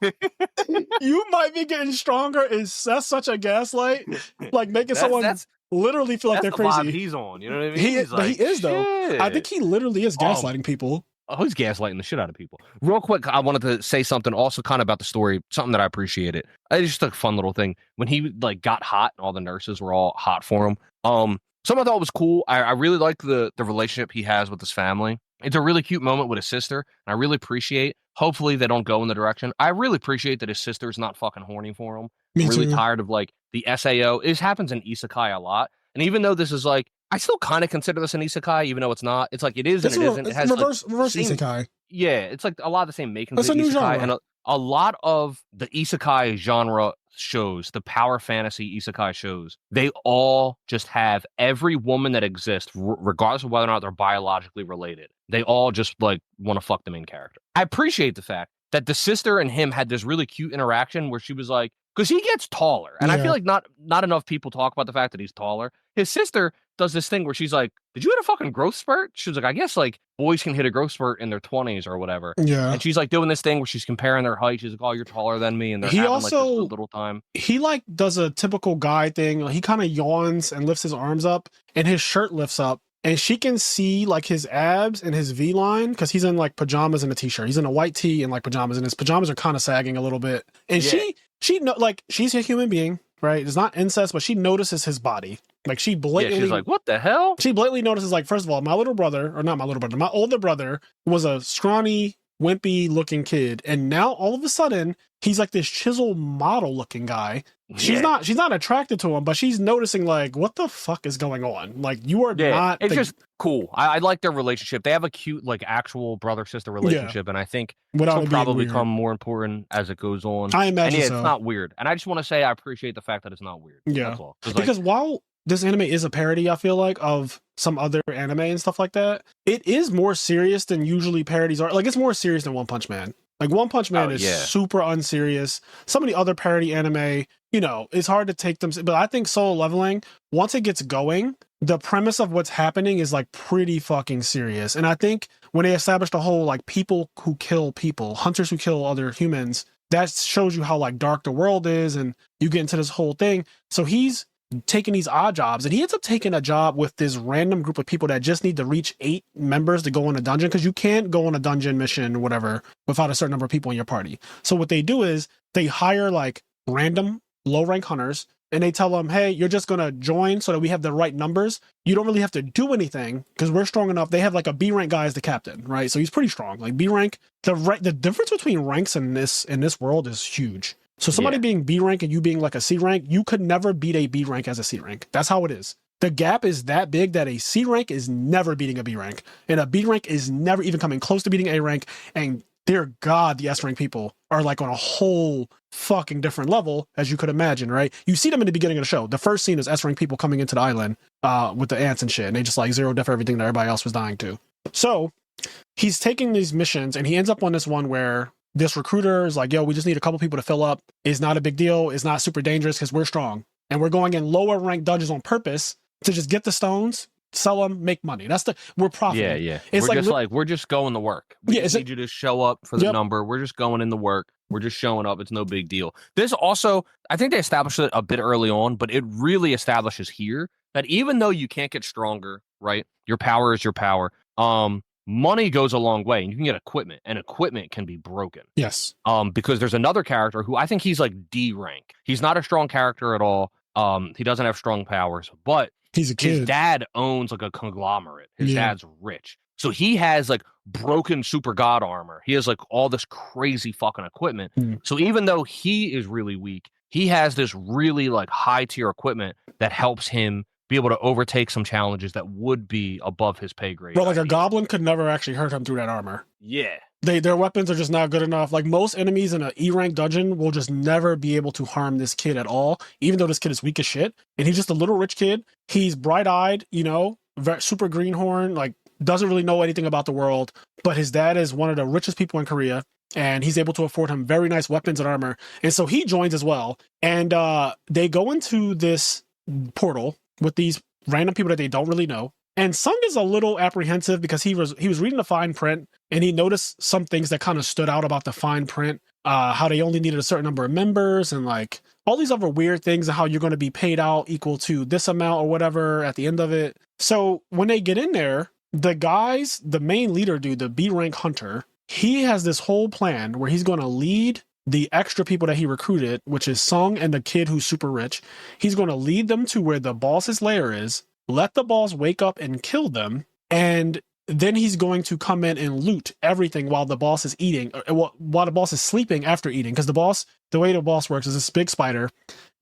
You might be getting stronger that's such a gaslight. Like making someone literally feel like they're crazy. Vibe he's on, you know what I mean? He is though. I think he literally is gaslighting people. Oh, he's gaslighting the shit out of people. Real quick, I wanted to say something also kind of about the story, something that I appreciated. It's just a fun little thing. When he like got hot and all the nurses were all hot for him. Something I thought was cool. I really like the relationship he has with his family. It's a really cute moment with his sister, and I really appreciate. Hopefully they don't go in the direction. I really appreciate that his sister's not fucking horny for him. I'm really tired of like the SAO. It happens in isekai a lot. And even though this is like, I still kind of consider this an isekai, even though it's not. It's like it is and it isn't. It has reverse same, isekai. Yeah, it's like a lot of the same makings. It's a new isekai, genre. and a lot of the isekai genre shows, the power fantasy isekai shows, they all just have every woman that exists, regardless of whether or not they're biologically related. They all just like want to fuck the main character. I appreciate the fact that the sister and him had this really cute interaction where she was like, because he gets taller, and I feel like not enough people talk about the fact that he's taller. His sister does this thing where she's like, did you hit a fucking growth spurt? She was like, I guess like boys can hit a growth spurt in their 20s or whatever. Yeah. And she's like doing this thing where she's comparing their height. She's like, oh, you're taller than me. And they're having like this little time. He like does a typical guy thing. He kind of yawns and lifts his arms up, and his shirt lifts up. And she can see like his abs and his V line because he's in like pajamas and a t-shirt. He's in a white tee and like pajamas, and his pajamas are kind of sagging a little bit. And she's a human being, right? It's not incest, but she notices his body. Like she blatantly, she's like, what the hell? She blatantly notices, like, first of all, my older brother, my older brother was a scrawny, wimpy looking kid, and now all of a sudden he's like this chisel model looking guy. She's not attracted to him, but she's noticing like, what the fuck is going on? Like, you are not. It's just cool. I like their relationship. They have a cute like actual brother sister relationship, and I think it'll probably become more important as it goes on. I imagine and so. It's not weird, and I just want to say I appreciate the fact that it's not weird. Yeah, that's all. Because while this anime is a parody, I feel like, of some other anime and stuff like that, it is more serious than usually parodies are. Like, it's more serious than One Punch Man. Like, One Punch Man is super unserious. Some of the other parody anime, you know, it's hard to take them. But I think Solo Leveling, once it gets going, the premise of what's happening is like pretty fucking serious. And I think when they established the whole like people who kill people, hunters who kill other humans, that shows you how like dark the world is, and you get into this whole thing. So he's taking these odd jobs, and he ends up taking a job with this random group of people that just need to reach 8 members to go on a dungeon, because you can't go on a dungeon mission or whatever without a certain number of people in your party. So what they do is they hire like random low rank hunters, and they tell them, hey, you're just going to join so that we have the right numbers. You don't really have to do anything because we're strong enough. They have like a B rank guy as the captain, right? So he's pretty strong. Like B rank, the difference between ranks in this world is huge. So somebody being B rank and you being like a C rank, you could never beat a B rank as a C rank. That's how it is. The gap is that big that a C rank is never beating a B rank, and a B rank is never even coming close to beating A rank. And dear God, the S rank people are like on a whole fucking different level, as you could imagine, right? You see them in the beginning of the show. The first scene is S rank people coming into the island with the ants and shit, and they just like zero death for everything that everybody else was dying to. So he's taking these missions, and he ends up on this one where this recruiter is like, yo, we just need a couple people to fill up. It's not a big deal. It's not super dangerous because we're strong. And we're going in lower ranked dungeons on purpose to just get the stones, sell them, make money. We're profiting. Yeah. It's we're just going to work. We just need you to show up for the number. We're just going in the work. We're just showing up. It's no big deal. This also, I think they established it a bit early on, but it really establishes here that even though you can't get stronger, right? Your power is your power. Money goes a long way, and you can get equipment, and equipment can be broken. Yes. Because there's another character who I think he's like D rank. He's not a strong character at all. He doesn't have strong powers, but he's a kid. His dad owns like a conglomerate. His dad's rich. So he has like broken super god armor. He has like all this crazy fucking equipment. So even though he is really weak, he has this really like high tier equipment that helps him be able to overtake some challenges that would be above his pay grade. Bro, like a goblin could never actually hurt him through that armor. Yeah. Their weapons are just not good enough. Like most enemies in an E rank dungeon will just never be able to harm this kid at all, even though this kid is weak as shit. And he's just a little rich kid. He's bright-eyed, you know, super greenhorn, like doesn't really know anything about the world. But his dad is one of the richest people in Korea, and he's able to afford him very nice weapons and armor. And so he joins as well. And they go into this portal with these random people that they don't really know. And Sung is a little apprehensive because he was reading the fine print and he noticed some things that kind of stood out about the fine print, how they only needed a certain number of members and like all these other weird things and how you're going to be paid out equal to this amount or whatever at the end of it. So when they get in there, the main leader dude, the B rank hunter, he has this whole plan where he's going to lead the extra people that he recruited, which is Sung and the kid who's super rich. He's going to lead them to where the boss's lair is, let the boss wake up and kill them, and then he's going to come in and loot everything while the boss is eating, while the boss is sleeping after eating. Because the way the boss works is this big spider,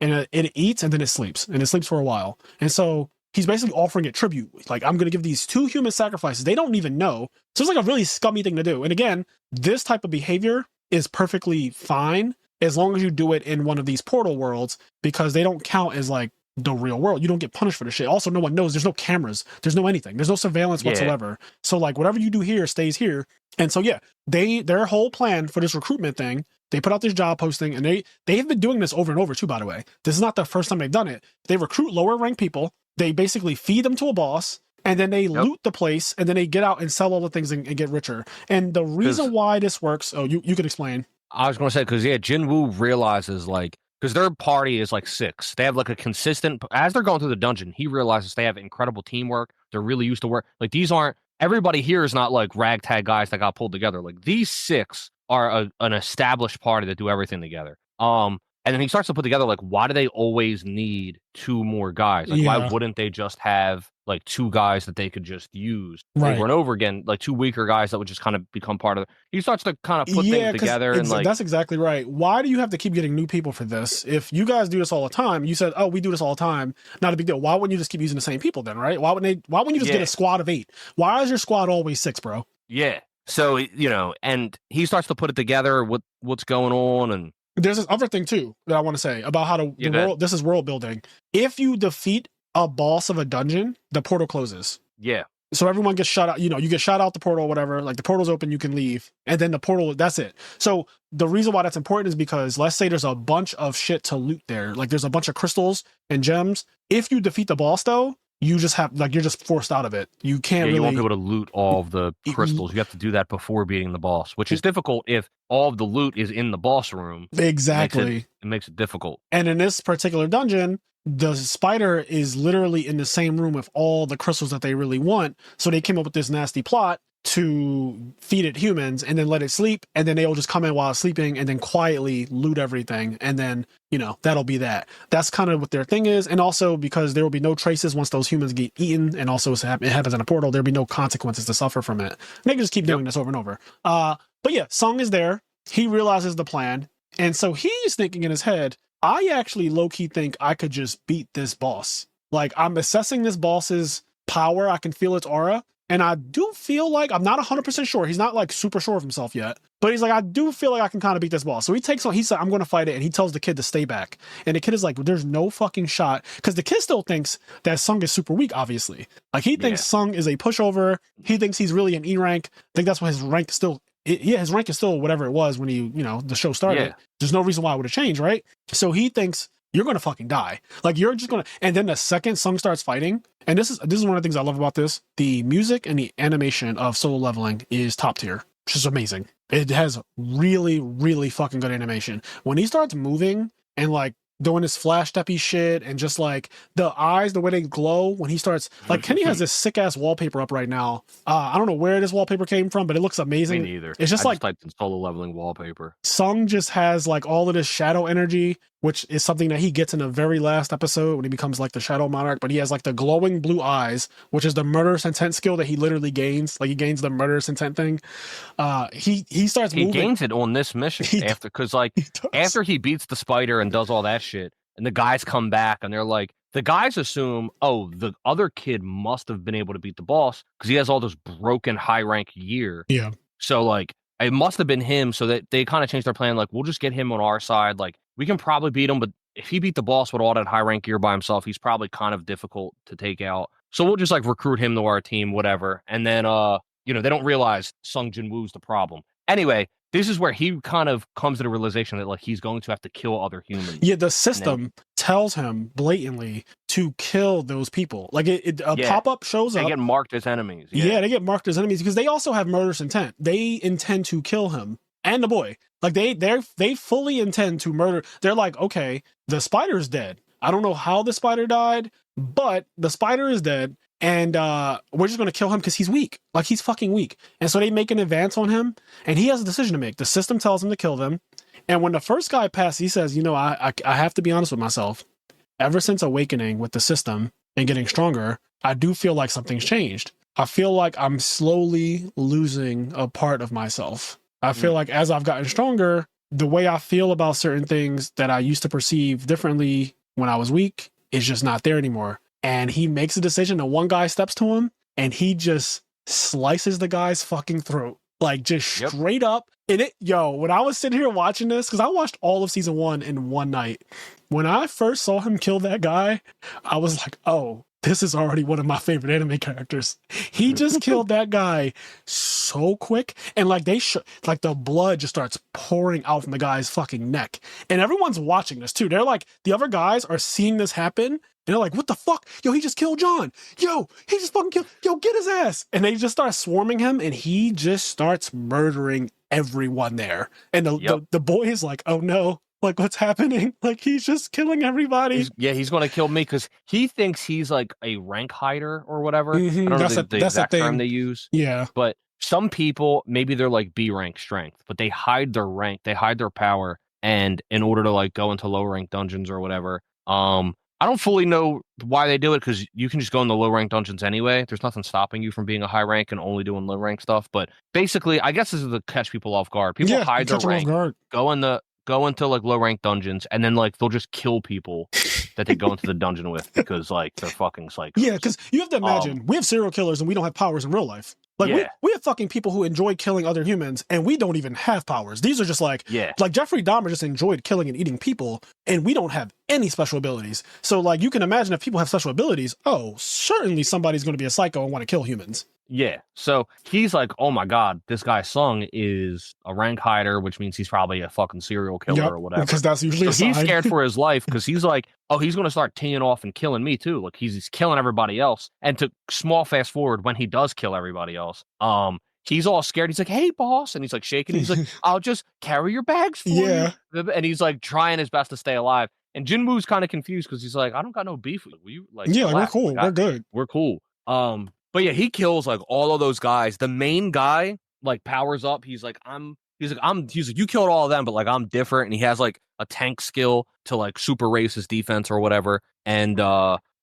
and it eats and then it sleeps for a while. And so he's basically offering it tribute. Like, I'm going to give these 2 human sacrifices. They don't even know. So it's like a really scummy thing to do. And again, this type of behavior is perfectly fine as long as you do it in one of these portal worlds, because they don't count as like the real world. You don't get punished for the shit. Also, no one knows. There's no cameras. There's no anything. There's no surveillance whatsoever. So like whatever you do here stays here. And so yeah, their whole plan for this recruitment thing, they put out this job posting, and they've been doing this over and over too, by the way. This is not the first time they've done it. They recruit lower ranked people. They basically feed them to a boss, and then they loot the place, and then they get out and sell all the things and get richer. And the reason why this works, you could explain. I was going to say, because Jinwoo realizes, like, because their party is like 6. They have like a consistent, as they're going through the dungeon, he realizes they have incredible teamwork. They're really used to work. Like, these aren't, everybody here is not like ragtag guys that got pulled together. Like, these 6 are an established party that do everything together. And then he starts to put together, like, why do they always need 2 more guys? Like, why wouldn't they just have, like, 2 guys that they could just use over and over again? Like, 2 weaker guys that would just kind of become part of it. He starts to kind of put things together. And like, that's exactly right. Why do you have to keep getting new people for this? If you guys do this all the time, you said, oh, we do this all the time, not a big deal. Why wouldn't you just keep using the same people then, right? Why wouldn't you just get a squad of 8? Why is your squad always 6, bro? Yeah. So, and he starts to put it together, what's going on, and there's this other thing too that I want to say about how the world. This is world building. If you defeat a boss of a dungeon, the portal closes. Yeah. So everyone gets shot out. You get shot out the portal, or whatever. Like the portal's open, you can leave, and then the portal. That's it. So the reason why that's important is because let's say there's a bunch of shit to loot there. Like there's a bunch of crystals and gems. If you defeat the boss, though, you just have you're just forced out of it. You can't really. You won't be able to loot all of the crystals. You have to do that before beating the boss, which is difficult if all of the loot is in the boss room. Exactly. It makes it difficult. And in this particular dungeon, the spider is literally in the same room with all the crystals that they really want. So they came up with this nasty plot to feed it humans and then let it sleep, and then they'll just come in while it's sleeping and then quietly loot everything, and then that'll be that. That's kind of what their thing is. And also because there will be no traces once those humans get eaten, and also it happens in a portal, there'll be no consequences to suffer from it. And they can just keep doing this over and over. But yeah, Sung is there. He realizes the plan, and so he's thinking in his head, I actually low-key think I could just beat this boss. Like, I'm assessing this boss's power. I can feel its aura. And I do feel like, I'm not 100% sure. He's not like super sure of himself yet. But he's like, I do feel like I can kind of beat this boss. So he said, I'm going to fight it. And he tells the kid to stay back. And the kid is like, there's no fucking shot. Because the kid still thinks that Sung is super weak, obviously. Like, he thinks Sung is a pushover. He thinks he's really an E rank. I think that's why his rank is still, his rank is still whatever it was when the show started. Yeah. There's no reason why it would have changed, right? So he thinks, you're going to fucking die. Like, you're just going to, and then the second Sung starts fighting, and this is one of the things I love about this, the music and the animation of Solo Leveling is top tier, which is amazing. It has really, really fucking good animation. When he starts moving and like doing this flash steppy shit, and just like the eyes, the way they glow when he starts, like Kenny has this sick ass wallpaper up right now. I don't know where this wallpaper came from, but it looks amazing. Me neither. It's just I typed in Solo Leveling wallpaper. Sung just has like all of this shadow energy, which is something that he gets in the very last episode when he becomes like the Shadow Monarch. But he has like the glowing blue eyes, which is the murderous intent skill that he literally gains. Like, he gains the murderous intent thing. He starts moving. He gains it on this mission after he beats the spider and does all that shit, and the guys come back and they're like, the guys assume, oh, the other kid must have been able to beat the boss because he has all this broken high rank gear. Yeah. So like it must have been him. So that they kind of changed their plan. Like we'll just get him on our side. Like we can probably beat him, but if he beat the boss with all that high rank gear by himself, he's probably kind of difficult to take out. So we'll just like recruit him to our team, whatever. And then they don't realize Sung Jin Woo's the problem. Anyway, this is where he kind of comes to the realization that like he's going to have to kill other humans. Yeah, the system tells him blatantly to kill those people. Like a pop-up shows up. They get marked as enemies. Yeah, they get marked as enemies because they also have murderous intent. They intend to kill him and the boy. Like they fully intend to murder. They're like, okay, the spider's dead. I don't know how the spider died, but the spider is dead. And we're just going to kill him because he's weak. Like, he's fucking weak. And so they make an advance on him, and he has a decision to make. The system tells him to kill them. And when the first guy passes, he says, I have to be honest with myself. Ever since awakening with the system and getting stronger, I do feel like something's changed. I feel like I'm slowly losing a part of myself. I feel like as I've gotten stronger, the way I feel about certain things that I used to perceive differently when I was weak is just not there anymore. And he makes a decision, and one guy steps to him, and he just slices the guy's fucking throat. Like, just straight up. And when I was sitting here watching this, because I watched all of season 1 in one night. When I first saw him kill that guy, I was like, oh, this is already one of my favorite anime characters. He just killed that guy so quick. And like the blood just starts pouring out from the guy's fucking neck. And everyone's watching this too. They're like, the other guys are seeing this happen. And they're like, what the fuck? Yo, he just killed John. Yo, he just fucking killed. Yo, get his ass. And they just start swarming him. And he just starts murdering everyone there. And the boy is like, oh no. Like, what's happening? Like, he's just killing everybody. He's going to kill me because he thinks he's like a rank hider or whatever. Mm-hmm. I don't know the exact term they use. Yeah. But some people, maybe they're like B rank strength, but they hide their rank, they hide their power. And in order to like go into low rank dungeons or whatever, I don't fully know why they do it because you can just go in the low rank dungeons anyway. There's nothing stopping you from being a high rank and only doing low rank stuff. But basically, I guess this is to catch people off guard. People hide their rank, go into like low rank dungeons, and then like they'll just kill people that they go into the dungeon with because like they're fucking psychos. Yeah, because you have to imagine we have serial killers and we don't have powers in real life. Like we have fucking people who enjoy killing other humans and we don't even have powers. These are just like Jeffrey Dahmer just enjoyed killing and eating people and we don't have any special abilities. So like you can imagine if people have special abilities, oh, certainly somebody's going to be a psycho and want to kill humans. Yeah. So he's like, oh my God, this guy Sung is a rank hider, which means he's probably a fucking serial killer or whatever. Because that's usually so he's scared for his life because he's like, oh, he's going to start teeing off and killing me too. Like he's killing everybody else. And to small fast forward when he does kill everybody else, he's all scared. He's like, hey, boss. And he's like shaking. He's like, I'll just carry your bags for you. And he's like trying his best to stay alive. And Jinwoo's kind of confused because he's like, I don't got no beef with you. Like, we're cool. We're good. We're cool. But yeah, he kills like all of those guys. The main guy like powers up. He's like, you killed all of them, but like I'm different. And he has like a tank skill to like super raise his defense or whatever. And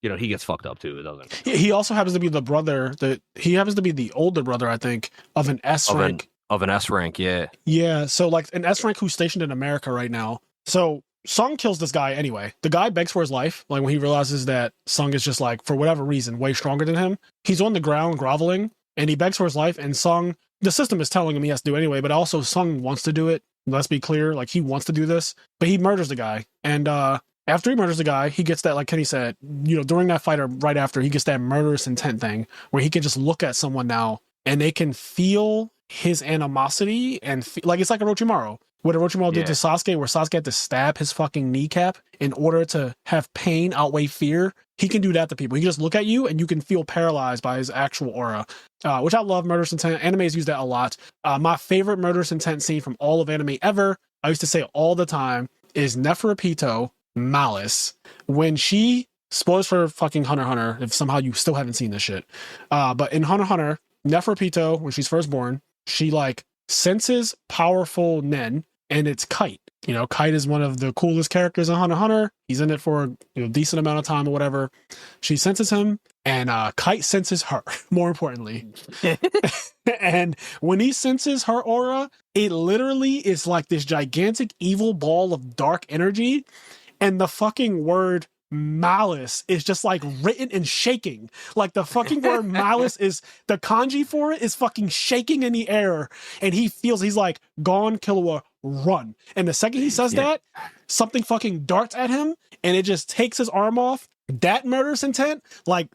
he gets fucked up too. It doesn't. He also happens to be the brother he happens to be the older brother, I think, of an S rank. Of an S rank, yeah. Yeah. So like an S rank who's stationed in America right now. So Sung kills this guy anyway. The guy begs for his life. Like when he realizes that Sung is just like, for whatever reason, way stronger than him. He's on the ground groveling and he begs for his life. And Sung, the system is telling him he has to do it anyway, but also Sung wants to do it. Let's be clear. Like he wants to do this, but he murders the guy. And after he murders the guy, he gets that, like Kenny said, during that fight or right after, he gets that murderous intent thing where he can just look at someone now and they can feel his animosity and like it's like Orochimaru. What Orochimaru did to Sasuke, where Sasuke had to stab his fucking kneecap in order to have pain outweigh fear. He can do that to people. He can just look at you and you can feel paralyzed by his actual aura, which I love. Murderous intent. Animes use that a lot. My favorite murderous intent scene from all of anime ever, I used to say all the time, is Neferupito Malice. When she, spoilers for fucking Hunter x Hunter, if somehow you still haven't seen this shit. But in Hunter x Hunter, Neferupito, when she's first born, she like senses powerful nen, and it's Kite. Kite is one of the coolest characters in Hunter x Hunter. He's in it for a decent amount of time or whatever. She senses him, and Kite senses her, more importantly. And when he senses her aura, it literally is like this gigantic evil ball of dark energy. And the fucking word malice is just like written and shaking. Like the fucking word malice is the kanji for it is fucking shaking in the air, and he's like, gone, Killua, run. And the second he says that, something fucking darts at him and it just takes his arm off. That murderous intent, like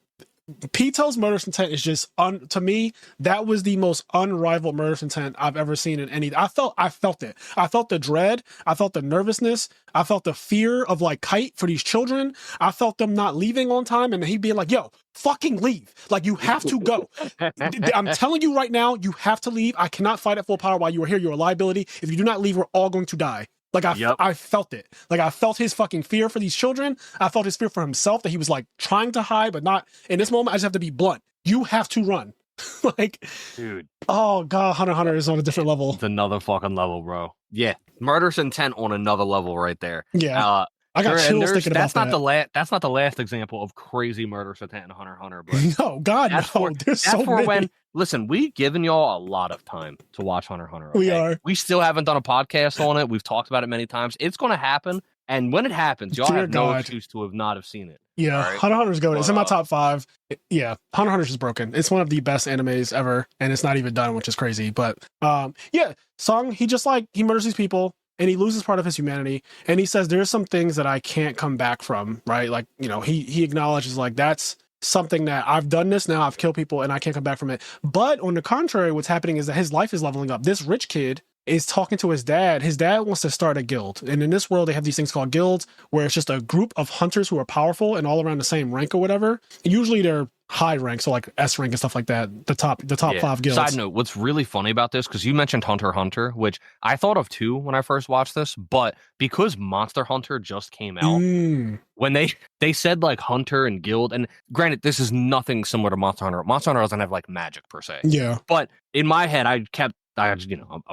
Pito's murderous intent is just to me, that was the most unrivaled murderous intent I've ever seen in any. I felt it. I felt the dread. I felt the nervousness. I felt the fear of like Kite for these children. I felt them not leaving on time, and he'd be like, yo, fucking leave. Like, you have to go. I'm telling you right now, you have to leave. I cannot fight at full power while you are here. You're a liability. If you do not leave, we're all going to die. Like, I felt it. Like, I felt his fucking fear for these children. I felt his fear for himself that he was, like, trying to hide, but not. In this moment, I just have to be blunt. You have to run. Like, dude. Oh, God, Hunter x Hunter is on a different level. It's another fucking level, bro. Yeah. Murderous intent on another level right there. Yeah. I got chills thinking about that. That's not the last example of crazy murderous intent in Hunter x Hunter. But no, God, no. There's so many. Listen, we've given y'all a lot of time to watch Hunter x Hunter. Okay? We are. We still haven't done a podcast on it. We've talked about it many times. It's going to happen. And when it happens, y'all have no excuse to not have seen it. Yeah, right? Hunter x Hunter's good. It's in my top 5. Yeah, Hunter x Hunter's just broken. It's one of the best animes ever, and it's not even done, which is crazy. But yeah, Sung, he murders these people. And he loses part of his humanity. And he says, there's some things that I can't come back from, right? Like, you know, he acknowledges, like, that's something that I've done this now. I've killed people and I can't come back from it. But on the contrary, what's happening is that his life is leveling up. This rich kid is talking to his dad. His dad wants to start a guild. And in this world, they have these things called guilds, where it's just a group of hunters who are powerful and all around the same rank or whatever. And usually they're high rank, so like S rank and stuff like that, the top 5 guilds. Side note, what's really funny about this, because you mentioned Hunter x Hunter, which I thought of too when I first watched this, but because Monster Hunter just came out, when they said like Hunter and guild, and granted, this is nothing similar to Monster Hunter. Monster Hunter doesn't have like magic per se. Yeah. But in my head, I've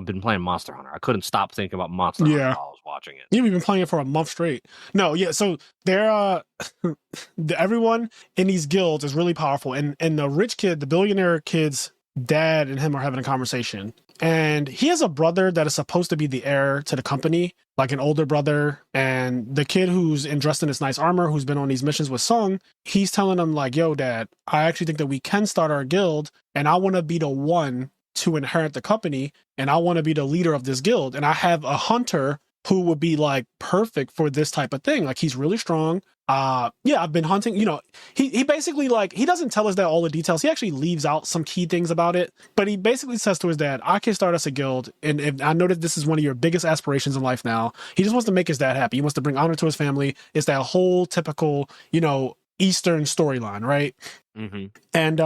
been playing Monster Hunter. I couldn't stop thinking about Monster Hunter while I was watching it. You've been playing it for a month straight. No, yeah. So they're everyone in these guilds is really powerful, and the rich kid, the billionaire kid's dad, and him are having a conversation, and he has a brother that is supposed to be the heir to the company, like an older brother. And the kid who's dressed in this nice armor, who's been on these missions with Sung, he's telling him like, "Yo, Dad, I actually think that we can start our guild, and I want to be the one to inherit the company, and I want to be the leader of this guild, and I have a hunter who would be like perfect for this type of thing. Like, he's really strong. I've been hunting." You know, he basically, like, he doesn't tell us that all the details. He actually leaves out some key things about it, but he basically says to his dad, "I can start us a guild, and I know that this is one of your biggest aspirations in life now." He just wants to make his dad happy. He wants to bring honor to his family. It's that whole typical, you know, Eastern storyline, right? Mm-hmm. And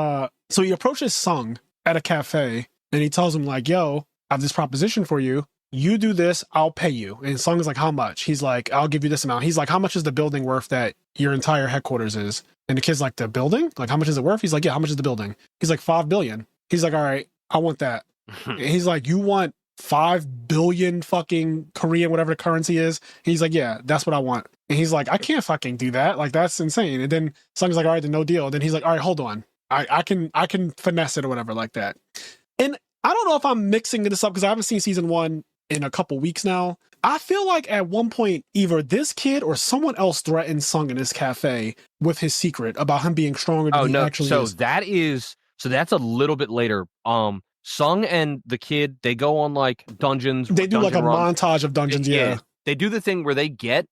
so he approaches Sung at a cafe, and he tells him like, "Yo, I have this proposition for you. You do this, I'll pay you." And Sung is like, "How much?" He's like, "I'll give you this amount." He's like, "How much is the building worth that your entire headquarters is?" And the kid's like, "The building? Like, how much is it worth?" He's like, "Yeah, how much is the building?" He's like, 5 billion. He's like, "All right, I want that." And he's like, "You want 5 billion fucking Korean, whatever the currency is?" He's like, "Yeah, that's what I want." And he's like, "I can't fucking do that. Like, that's insane." And then Sung's like, "All right, then no deal." And then he's like, "All right, hold on. I can finesse it or whatever like that." And I don't know if I'm mixing this up because I haven't seen season 1 in a couple weeks now. I feel like at one point, either this kid or someone else threatened Sung in this cafe with his secret about him being stronger than he actually is. So that's a little bit later. Sung and the kid, they go on like dungeons. They do like a montage of dungeons. Yeah. They do the thing where they get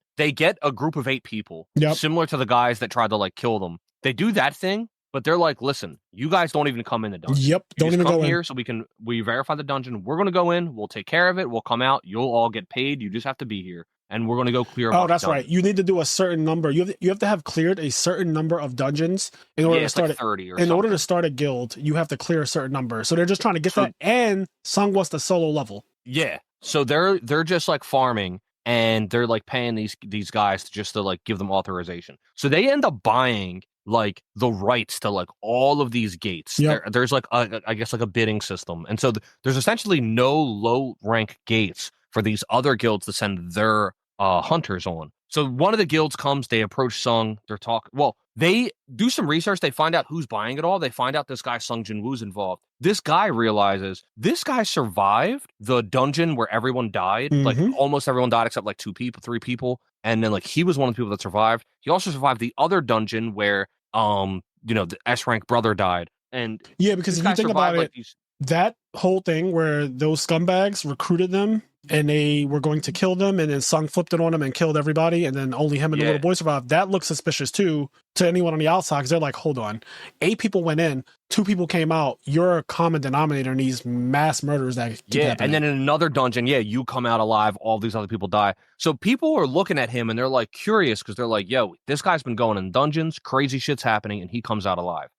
a group of 8 people, similar to the guys that tried to like kill them. They do that thing. But they're like, "Listen, you guys don't even come in the dungeon. Yep, don't even go here in. So we verify the dungeon. We're going to go in. We'll take care of it. We'll come out. You'll all get paid. You just have to be here. And we're going to go clear." Oh, that's right. You need to do a certain number. You have to have cleared a certain number of dungeons in order to start like 30 or in order to start a guild. You have to clear a certain number. So they're just trying to get that. And Sung wants the solo level. Yeah. So they're just like farming, and they're like paying these guys just to like give them authorization. So they end up buying like the rights to like all of these gates. There's like I guess like a bidding system, and so there's essentially no low rank gates for these other guilds to send their hunters on. So one of the guilds comes, they approach Sung, they do some research, they find out who's buying it all. They find out this guy Sung Jin-woo's involved. This guy realizes this guy survived the dungeon where everyone died. Like almost everyone died except like 2 people, 3 people. and then like he was one of the people that survived. He also survived the other dungeon where the S rank brother died, and Yeah, because if you think about it, that whole thing where those scumbags recruited them and they were going to kill them, and then Sung flipped it on them and killed everybody, and then only him and the little boy survived. That looks suspicious too to anyone on the outside, because they're like, hold on, 8 people went in, 2 people came out. You're a common denominator in these mass murders that keep happening. And then in another dungeon, you come out alive, all these other people die. So people are looking at him and they're like curious, because they're like, yo, this guy's been going in dungeons, crazy shit's happening, and he comes out alive.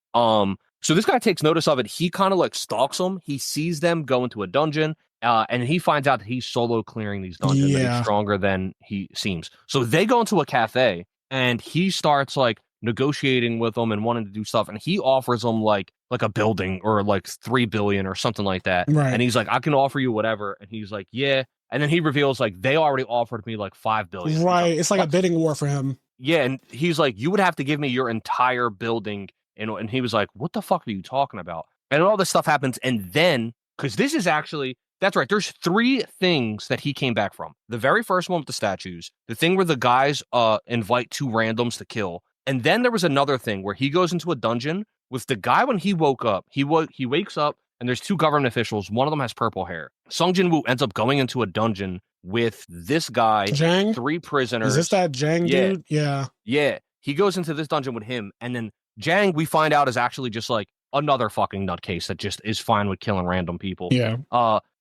So this guy takes notice of it. He kind of like stalks them. He sees them go into a dungeon, and he finds out that he's solo clearing these dungeons. That he's stronger than he seems. So they go into a cafe, and he starts like negotiating with them and wanting to do stuff. And he offers them like a building or like 3 billion or something like that. Right. And he's like, I can offer you whatever. And he's like, yeah. And then he reveals like they already offered me like 5 billion. Right. It's like a bidding war for him. Yeah. And he's like, you would have to give me your entire building. And he was like, what the fuck are you talking about? And all this stuff happens. And then, because this is actually, that's right, there's 3 things that he came back from. The very first one with the statues, the thing where the guys invite 2 randoms to kill. And then there was another thing where he goes into a dungeon with the guy when he woke up. He wakes up and there's 2 government officials. One of them has purple hair. Sung Jin-woo ends up going into a dungeon with this guy, Jang? 3 prisoners. Is this that Jang dude? Yeah. Yeah. He goes into this dungeon with him, and then Jang, we find out, is actually just like another fucking nutcase that just is fine with killing random people. Yeah.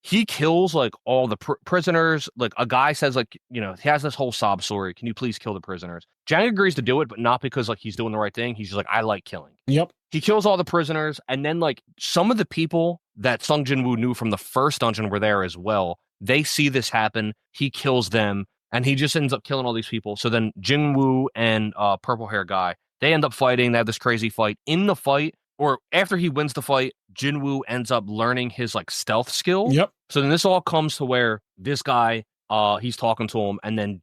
He kills like all the prisoners. Like a guy says, like, he has this whole sob story. Can you please kill the prisoners? Jang agrees to do it, but not because like he's doing the right thing. He's just like, I like killing. Yep. He kills all the prisoners, and then like some of the people that Sung Jin-woo knew from the first dungeon were there as well. They see this happen. He kills them, and he just ends up killing all these people. So then Jin-woo and purple hair guy, they end up fighting. They have this crazy fight. In the fight, or after he wins the fight, Jin-woo ends up learning his like stealth skill. Yep. So then this all comes to where this guy, he's talking to him, and then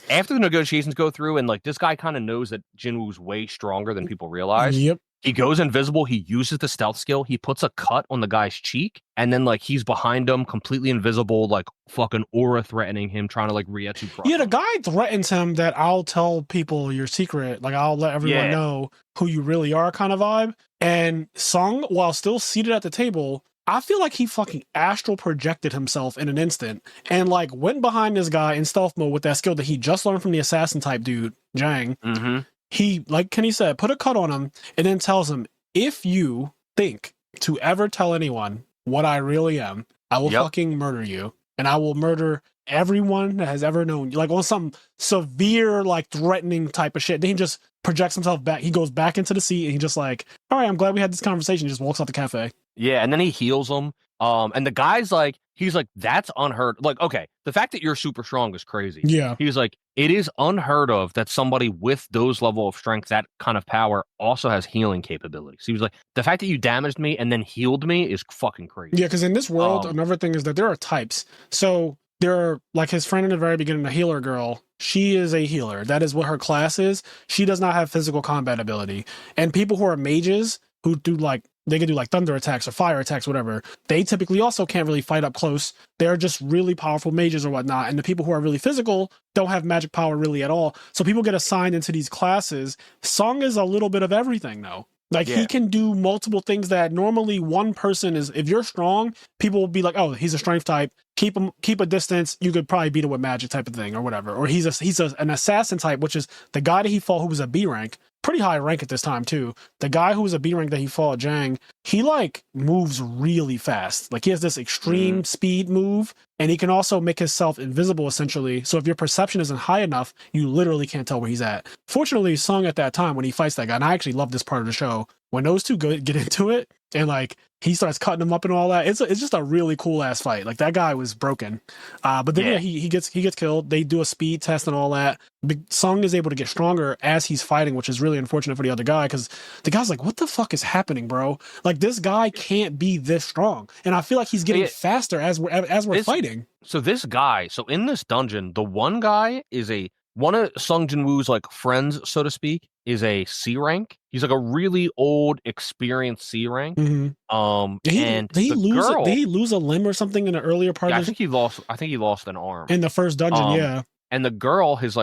after the negotiations go through, and like this guy kind of knows that Jin-woo's way stronger than people realize. Yep. He goes invisible. He uses the stealth skill. He puts a cut on the guy's cheek, and then like he's behind him, completely invisible, like fucking aura threatening him, trying to like Rietsu crush the him. guy threatens him that I'll tell people your secret, like I'll let everyone know who you really are, kind of vibe. And Sung, while still seated at the table, I feel like he fucking astral projected himself in an instant and like went behind this guy in stealth mode with that skill that he just learned from the assassin type dude, Jang. Mm-hmm. He, like Kenny said, put a cut on him and then tells him, if you think to ever tell anyone what I really am, I will fucking murder you. And I will murder everyone that has ever known you. Like on some severe, like threatening type of shit. Then he just projects himself back. He goes back into the seat and he just like, all right, I'm glad we had this conversation. He just walks out the cafe. Yeah, and then he heals him. And the guy's like, he's like, that's unheard. Like, okay, the fact that you're super strong is crazy. Yeah. He's like, it is unheard of that somebody with those level of strength, that kind of power, also has healing capabilities. He was like, the fact that you damaged me and then healed me is fucking crazy. Yeah, because in this world, another thing is that there are types. So there are, like his friend in the very beginning, the healer girl. She is a healer. That is what her class is. She does not have physical combat ability. And people who are mages, who do like, they can do like thunder attacks or fire attacks, whatever. They typically also can't really fight up close. They're just really powerful mages or whatnot. And the people who are really physical don't have magic power really at all. So people get assigned into these classes. Song is a little bit of everything though. Like he can do multiple things that normally one person is, if you're strong, people will be like, oh, he's a strength type. Keep a distance. You could probably beat him with magic type of thing or whatever. Or he's an assassin type, which is the guy that he fought who was a B rank. Pretty high rank at this time too. The guy who was a B rank that he fought, Jang, he like moves really fast. Like he has this extreme speed move, and he can also make himself invisible essentially. So if your perception isn't high enough, you literally can't tell where he's at. Fortunately, Sung at that time when he fights that guy, and I actually love this part of the show, when those two get into it and like he starts cutting them up and all that, it's just a really cool ass fight. Like that guy was broken. But then he gets killed. They do a speed test and all that. Sung is able to get stronger as he's fighting, which is really unfortunate for the other guy because the guy's like, what the fuck is happening, bro? Like this guy can't be this strong. And I feel like he's getting faster as we're fighting. So this guy, so in this dungeon, the one guy is one of Sung Jin-woo's like friends, so to speak, is a C rank. He's like a really old, experienced C rank. Mm-hmm. And did he lose a limb or something in the earlier part? I think he lost an arm in the first dungeon. And the girl, his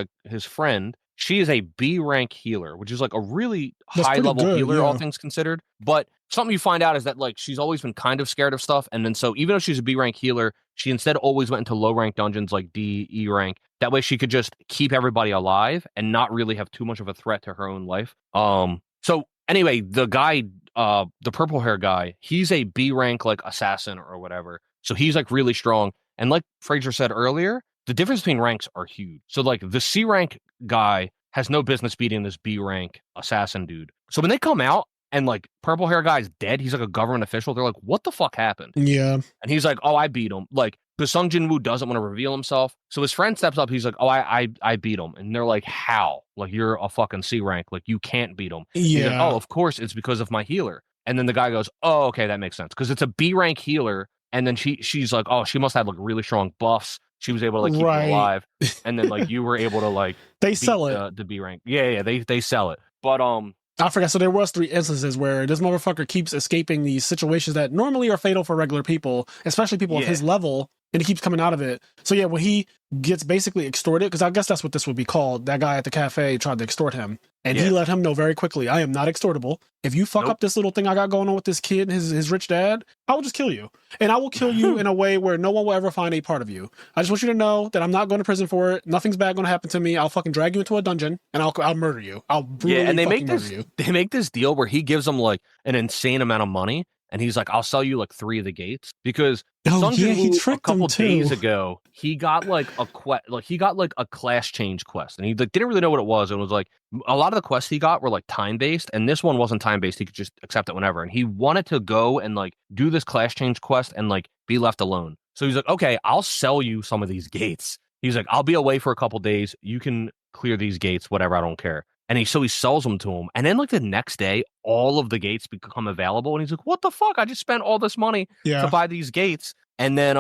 friend, she is a B rank healer, which is like a really That's high pretty level good, healer, all yeah. things considered. But something you find out is that like she's always been kind of scared of stuff, and then so even though she's a B rank healer, she instead always went into low rank dungeons like D, E rank. That way she could just keep everybody alive and not really have too much of a threat to her own life. So anyway, the guy, the purple hair guy, he's a B rank like assassin or whatever. So he's like really strong. And like Frazier said earlier, the difference between ranks are huge. So like the C rank guy has no business beating this B rank assassin dude. So when they come out and like purple hair guy's dead, he's like a government official. They're like, what the fuck happened? Yeah. And he's like, oh, I beat him. Like, because Sung Jin Woo doesn't want to reveal himself. So his friend steps up. He's like, oh, I beat him. And they're like, how? Like, you're a fucking C rank. Like, you can't beat him. He's like, Yeah. oh, of course, it's because of my healer. And then the guy goes, oh, okay, that makes sense. Because it's a B rank healer. And then she's like, oh, she must have like really strong buffs. She was able to like keep him alive. And then like you were able to like They sell it. the B rank. Yeah, they sell it. But I forgot. So there was 3 instances where this motherfucker keeps escaping these situations that normally are fatal for regular people, especially people of his level, and he keeps coming out of it. So yeah, when he gets basically extorted, because I guess that's what this would be called. That guy at the cafe tried to extort him, and he let him know very quickly, I am not extortable. If you fuck up this little thing I got going on with this kid and his rich dad, I will just kill you. And I will kill you in a way where no one will ever find a part of you. I just want you to know that I'm not going to prison for it. Nothing's bad going to happen to me. I'll fucking drag you into a dungeon and I'll murder you. I'll brutally and they fucking make murder you. They make this deal where he gives them like an insane amount of money. And he's like, I'll sell you like 3 of the gates because he tricked a couple them too. days ago, he got like a class change quest, and he like didn't really know what it was. It was like a lot of the quests he got were like time based, and this one wasn't time based. He could just accept it whenever, and he wanted to go and like do this class change quest and like be left alone. So he's like, okay, I'll sell you some of these gates. He's like, I'll be away for a couple days. You can clear these gates, whatever. I don't care. And he sells them to him. And then like the next day, all of the gates become available. And he's like, what the fuck? I just spent all this money to buy these gates. And then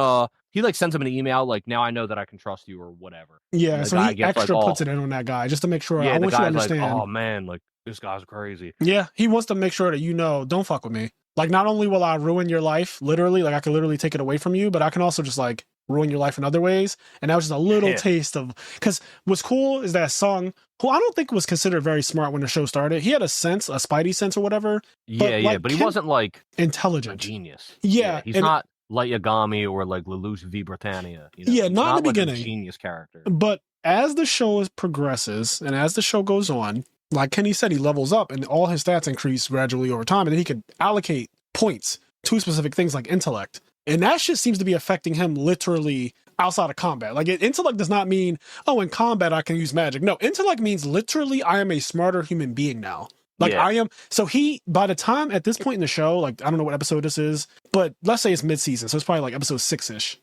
he like sends him an email like, now I know that I can trust you or whatever. Yeah, so he extra puts it in on that guy just to make sure. Yeah, I want you to understand. Like, oh man, like this guy's crazy. Yeah, he wants to make sure that don't fuck with me. Like not only will I ruin your life, literally, like I can literally take it away from you, but I can also just like ruin your life in other ways. And that was just a little taste of, because what's cool is that Sung, who I don't think was considered very smart when the show started, he had a spidey sense or whatever. But he wasn't like intelligent, a genius. Yeah, he's not Light Yagami or like Lelouch v Britannia. You know? Yeah, not in the like beginning. A genius character. But as the show progresses and as the show goes on, like Kenny said, he levels up and all his stats increase gradually over time, and then he could allocate points to specific things like intellect. And that shit seems to be affecting him literally outside of combat. Like intellect does not mean, oh, in combat I can use magic. No, intellect means literally I am a smarter human being now. Like I am. So by the time at this point in the show, like I don't know what episode this is, but let's say it's mid-season. So it's probably like episode 6-ish.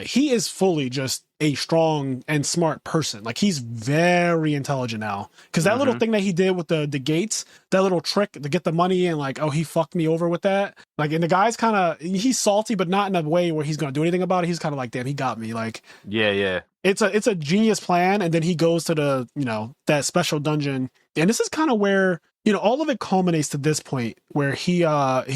He is fully just a strong and smart person. Like he's very intelligent now. Because that little thing that he did with the gates, that little trick to get the money and like, oh, he fucked me over with that. Like, and the guy's kind of, he's salty, but not in a way where he's going to do anything about it. He's kind of like, damn, he got me. Like, yeah. It's a genius plan. And then he goes to the, that special dungeon. And this is kind of where, all of it culminates to this point where he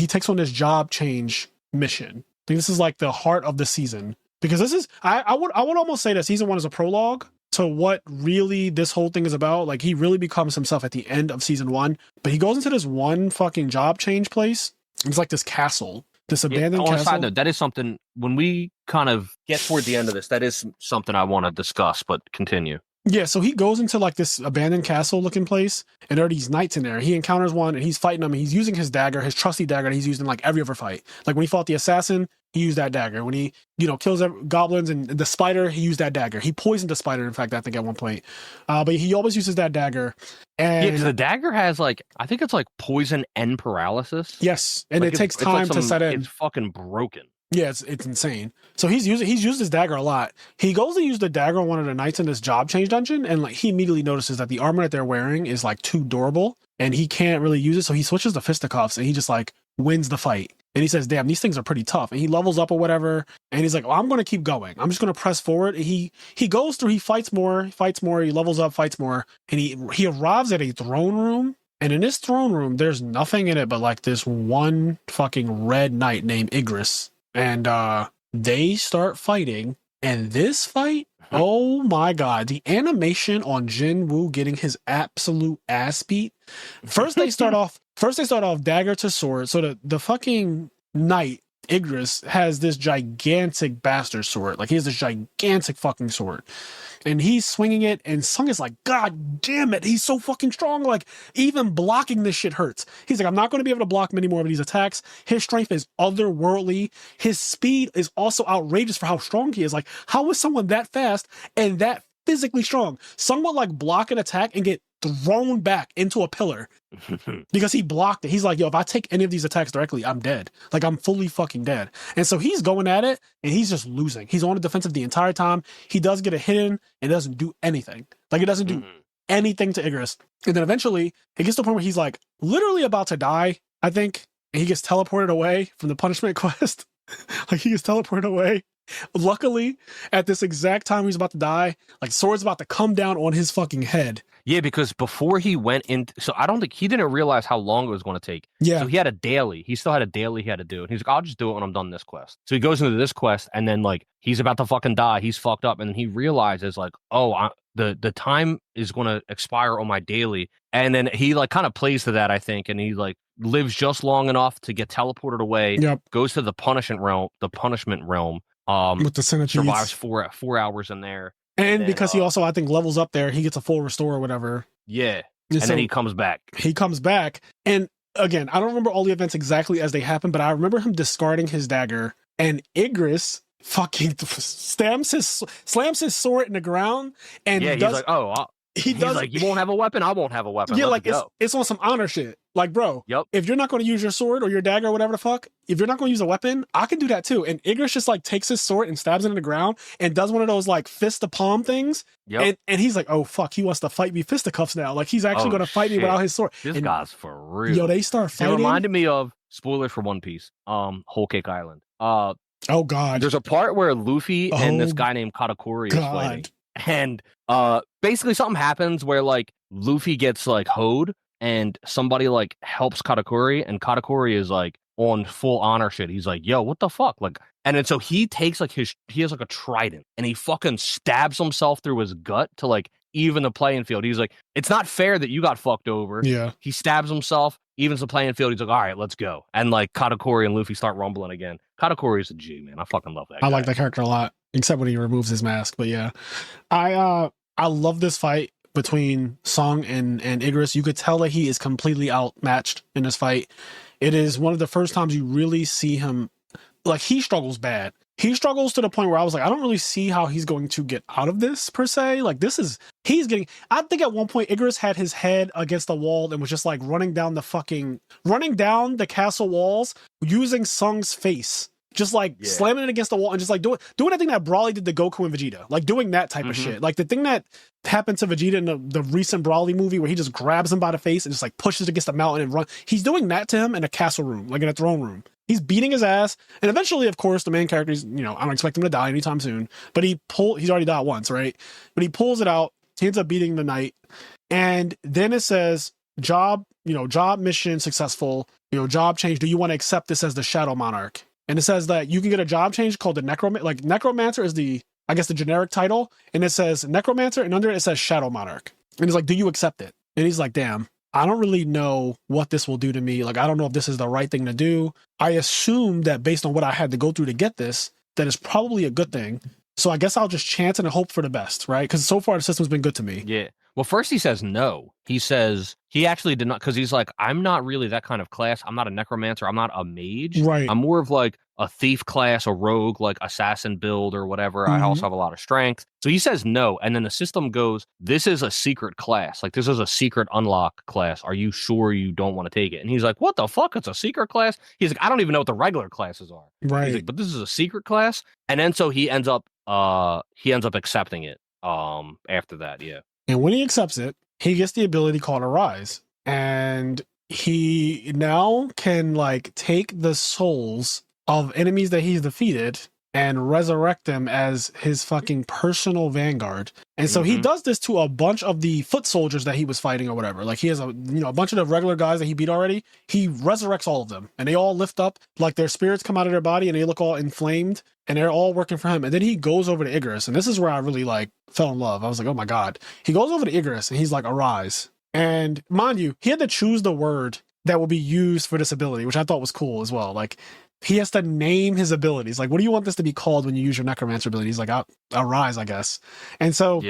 takes on this job change mission. I think this is like the heart of the season. Because this is, I would almost say that season 1 is a prologue to what really this whole thing is about. Like he really becomes himself at the end of season 1, but he goes into this one fucking job change place. It's like this castle, this abandoned castle. On a side note, that is something when we kind of get toward the end of this, that is something I want to discuss, but continue. Yeah, so he goes into like this abandoned castle looking place, and there are these knights in there. He encounters one, and he's fighting them, and he's using his dagger, his trusty dagger that he's used in like every other fight. Like when he fought the assassin, he used that dagger. When he, kills goblins and the spider, he used that dagger. He poisoned the spider, in fact, I think at one point. But he always uses that dagger. And because the dagger has like, I think it's like poison and paralysis. Yes, and like it takes time to set in. It's fucking broken. Yeah, it's insane. So he's used his dagger a lot. He goes to use the dagger on one of the knights in this job change dungeon, and like he immediately notices that the armor that they're wearing is like too durable, and he can't really use it. So he switches to fisticuffs, and he just like wins the fight. And he says, "Damn, these things are pretty tough." And he levels up or whatever, and he's like, "Well, I'm going to keep going. I'm just going to press forward." And he goes through. He fights more. He levels up, fights more, and he arrives at a throne room. And in this throne room, there's nothing in it but like this one fucking red knight named Igris. And they start fighting, and this fight Oh my god, the animation on Jin Woo getting his absolute ass beat. First they start off dagger to sword. So the fucking knight Igris has this gigantic bastard sword. Like he has this gigantic fucking sword. And he's swinging it, and Sung is like, God damn it, he's so fucking strong. Like, even blocking this shit hurts. He's like, I'm not going to be able to block many more of these attacks. His strength is otherworldly. His speed is also outrageous for how strong he is. Like, how is someone that fast and that physically strong? Sung would, like, block an attack and get thrown back into a pillar because he blocked it. He's like, yo, if I take any of these attacks directly, I'm dead. Like, I'm fully fucking dead. And so he's going at it, and he's just losing. He's on the defensive the entire time. He does get a hit in, and it doesn't do anything. Like, it doesn't do anything to Igris. And then eventually, it gets to the point where he's, like, literally about to die, I think, and he gets teleported away from the punishment quest. Like, he gets teleported away. Luckily, at this exact time he's about to die, like, sword's about to come down on his fucking head. Yeah, because before he went in, so I don't think he didn't realize how long it was going to take. Yeah. So he had a daily. He still had a daily he had to do. And he's like, I'll just do it when I'm done this quest. So he goes into this quest, and then, like, he's about to fucking die. He's fucked up. And then he realizes, like, oh, the time is going to expire on my daily. And then he, like, kind of plays to that, I think. And he, like, lives just long enough to get teleported away. Yep. Goes to the punishment realm. With the centipedes. Survives 4 hours in there. And then, because he also, I think, levels up there, he gets a full restore or whatever. Yeah. And so then he comes back. He comes back. And again, I don't remember all the events exactly as they happened, but I remember him discarding his dagger, and Igris fucking slams his sword in the ground. And yeah, he's like, oh, he's like, you won't have a weapon? I won't have a weapon. Yeah, Let's like, go. it's on some honor shit. Like, bro, Yep. If you're not going to use your sword or your dagger or whatever the fuck, if you're not going to use a weapon, I can do that too. And Igris just, like, takes his sword and stabs it in the ground and does one of those, like, fist to palm things. Yep. And he's like, oh fuck, he wants to fight me fisticuffs now. Like, he's actually going to fight me without his sword. This and, guy's for real. Yo, they start fighting. It reminded me of, spoilers for One Piece, Whole Cake Island. Oh god. There's a part where Luffy and this guy named Katakuri is fighting. And basically something happens where, like, Luffy gets, like, hoed, and somebody, like, helps Katakuri, and Katakuri is, like, on full honor shit. He's like, yo, what the fuck? Like, and then so he takes, like, he has, like, a trident, and he fucking stabs himself through his gut to, like, even the playing field. He's like, it's not fair that you got fucked over. Yeah. He stabs himself, evens the playing field. He's like, all right, let's go. And, like, Katakuri and Luffy start rumbling again. Katakuri is a G, man. I fucking love that guy. I like that character a lot, except when he removes his mask. But yeah, I love this fight between Song and Igris. You could tell that he is completely outmatched in this fight. It is one of the first times you really see him, like, he struggles bad. He struggles to the point where I was like, I don't really see how he's going to get out of this per se. Like, I think at one point Igris had his head against the wall and was just, like, running down the castle walls using Sung's face. Just, like, slamming it against the wall and just, like, doing the thing that Brawly did to Goku and Vegeta. Like, doing that type of shit. Like, the thing that happened to Vegeta in the recent Brawly movie where he just grabs him by the face and just, like, pushes against the mountain and run. He's doing that to him in a castle room, like in a throne room. He's beating his ass. And eventually, of course, the main character's, I don't expect him to die anytime soon. But he's already died once, right? But he pulls it out. He ends up beating the knight. And then it says, job mission successful, job change. Do you want to accept this as the Shadow Monarch? And it says that you can get a job change called the Necromancer is the generic title. And it says Necromancer, and under it says Shadow Monarch. And it's like, do you accept it? And he's like, damn, I don't really know what this will do to me. Like, I don't know if this is the right thing to do. I assume that based on what I had to go through to get this, that is probably a good thing. So I guess I'll just chance it and hope for the best, right? Because so far the system's been good to me. Yeah. Well, first he says no. He says he actually did not, because he's like, I'm not really that kind of class. I'm not a necromancer. I'm not a mage. Right. I'm more of, like, a thief class, a rogue, like assassin build or whatever. I also have a lot of strength. So he says no. And then the system goes, this is a secret class. Like, this is a secret unlock class. Are you sure you don't want to take it? And he's like, what the fuck? It's a secret class? He's like, I don't even know what the regular classes are. Right. He's like, but this is a secret class. And then so he ends up accepting it after that. Yeah. And when he accepts it, he gets the ability called Arise. And he now can, like, take the souls of enemies that he's defeated and resurrect him as his fucking personal vanguard. And so he does this to a bunch of the foot soldiers that he was fighting or whatever. Like he has a bunch of the regular guys that he beat already. He resurrects all of them and they all lift up, like their spirits come out of their body and they look all inflamed and they're all working for him. And then he goes over to Icarus. And this is where I really like fell in love. I was like, oh my God. He goes over to Icarus and he's like, arise. And mind you, he had to choose the word that will be used for this ability, which I thought was cool as well. Like, he has to name his abilities. Like, what do you want this to be called when you use your necromancer ability? He's like, arise, I guess. And so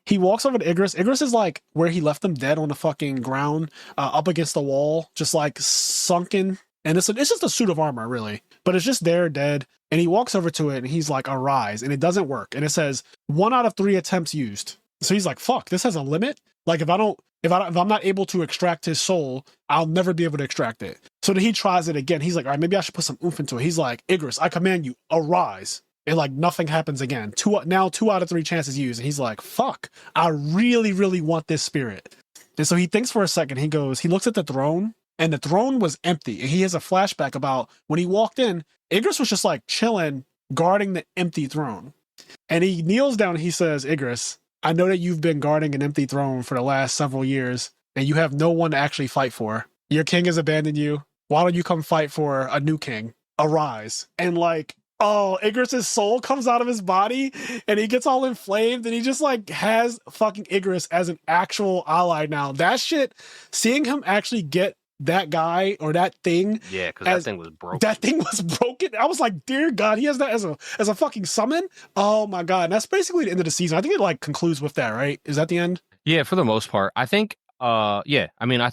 he walks over to Icarus. Icarus is like where he left them dead on the fucking ground, up against the wall, just like sunken. And it's just a suit of armor, really. But it's just there, dead. And he walks over to it and he's like, arise. And it doesn't work. And it says 1 out of 3 attempts used. So he's like, fuck, this has a limit. Like, if I'm not able to extract his soul, I'll never be able to extract it. So then he tries it again. He's like, all right, maybe I should put some oomph into it. He's like, Icarus, I command you, arise. And like nothing happens again. 2 out of 3 chances used. And he's like, fuck, I really, really want this spirit. And so he thinks for a second. He looks at the throne and the throne was empty. And he has a flashback about when he walked in, Icarus was just like chilling, guarding the empty throne. And he kneels down and he says, Icarus, I know that you've been guarding an empty throne for the last several years, and you have no one to actually fight for. Your king has abandoned you. Why don't you come fight for a new king? Arise. And like, oh, Icarus's soul comes out of his body, and he gets all inflamed, and he just like has fucking Icarus as an actual ally now. That shit, seeing him actually get that guy or that thing. Yeah, because that thing was broken. That thing was broken. I was like, dear God, he has that as a fucking summon? Oh my God. And that's basically the end of the season. I think it like concludes with that, right? Is that the end? Yeah, for the most part. I think I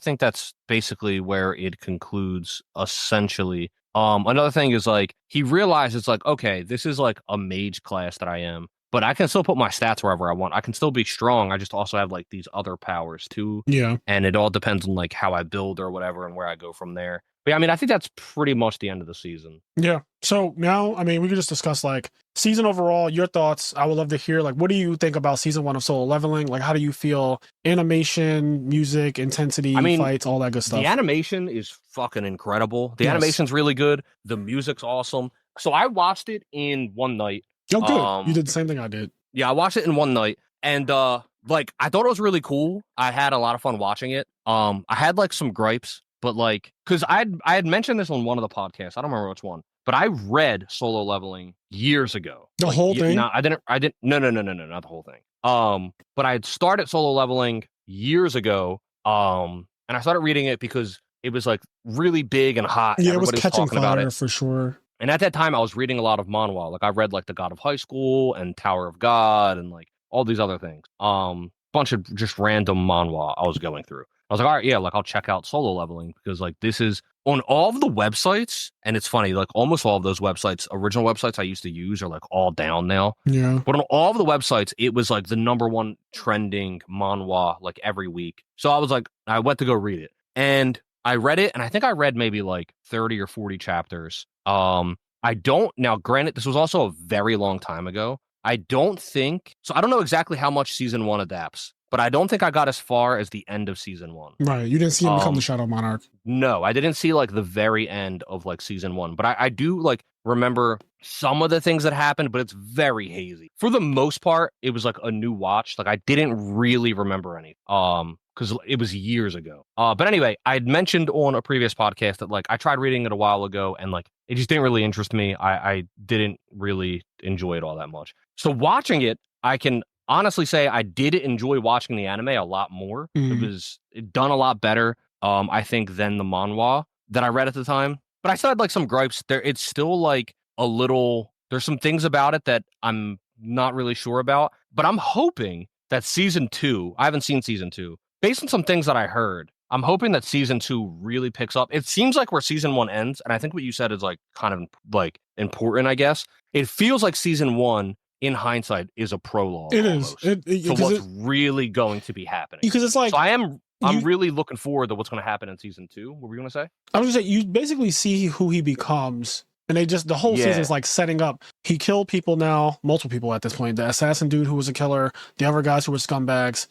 think that's basically where it concludes essentially. Another thing is like he realizes like, okay, this is like a mage class that I am, but I can still put my stats wherever I want. I can still be strong. I just also have like these other powers too. Yeah. And it all depends on like how I build or whatever and where I go from there. But yeah, I mean, I think that's pretty much the end of the season. Yeah. So now, I mean, we could just discuss like season overall, your thoughts. I would love to hear like, what do you think about season 1 of Solo Leveling? Like, how do you feel? Animation, music, intensity, fights, all that good stuff. The animation is fucking incredible. The animation's really good. The music's awesome. So I watched it in one night. Oh, good. You did the same thing I did. Yeah, I watched it in one night, and like I thought it was really cool. I had a lot of fun watching it. I had like some gripes, but like because I had mentioned this on one of the podcasts. I don't remember which one, but I read Solo Leveling years ago. The whole thing? No, I didn't. No, not the whole thing. But I had started Solo Leveling years ago. And I started reading it because it was like really big and hot. Yeah, it was catching fire for sure. And at that time, I was reading a lot of manhwa. Like I read like The God of High School and Tower of God and like all these other things. Bunch of just random manhwa I was going through. I was like, all right, yeah, like I'll check out Solo Leveling because like this is on all of the websites. And it's funny, like almost all of those websites, original websites I used to use are like all down now. Yeah. But on all of the websites, it was like the #1 trending manhwa like every week. So I was like, I went to go read it. And I read it, and I think I read maybe like 30 or 40 chapters. Now, granted, this was also a very long time ago. I don't know exactly how much season 1 adapts, but I don't think I got as far as the end of season 1. Right. You didn't see him become the Shadow Monarch. No, I didn't see like the very end of like season 1, but I do like remember some of the things that happened, but it's very hazy. For the most part, it was like a new watch. Like I didn't really remember any. Because it was years ago. But anyway, I had mentioned on a previous podcast that like I tried reading it a while ago and like it just didn't really interest me. I didn't really enjoy it all that much. So watching it, I can honestly say I did enjoy watching the anime a lot more. It was done a lot better, I think, than the manhwa that I read at the time. But I still had like some gripes there. It's still like there's some things about it that I'm not really sure about. But I'm hoping that season 2, I haven't seen season 2. Based on some things that I heard, I'm hoping that season 2 really picks up. It seems like where season 1 ends, and I think what you said is like kind of like important, I guess. It feels like season 1, in hindsight, is a prologue. It almost is. So what's really going to be happening? Because it's like... So I'm really looking forward to what's going to happen in season 2. What were you going to say? I was going to say, you basically see who he becomes And the whole season is like setting up. He killed people now, multiple people at this point. The assassin dude who was a killer, the other guys who were scumbags.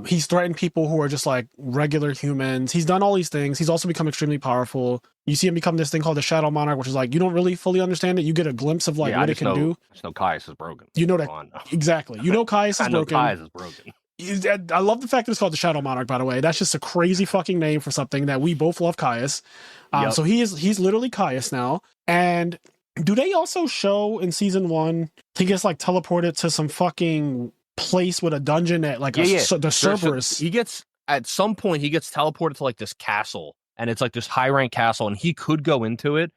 He's threatened people who are just like regular humans. He's done all these things. He's also become extremely powerful. You see him become this thing called the Shadow Monarch, which is like, you don't really fully understand it. You get a glimpse of like what it can do. I just know Caius is broken. You know that. Exactly. You know Caius is broken. Caius is broken. I love the fact that it's called the Shadow Monarch, by the way. That's just a crazy fucking name for something that we both love, Caius. So he's literally Caius now. And do they also show in season 1 he gets like teleported to some fucking place with a dungeon at like the Cerberus? At some point he gets teleported to like this castle, and it's like this high rank castle, and he could go into it.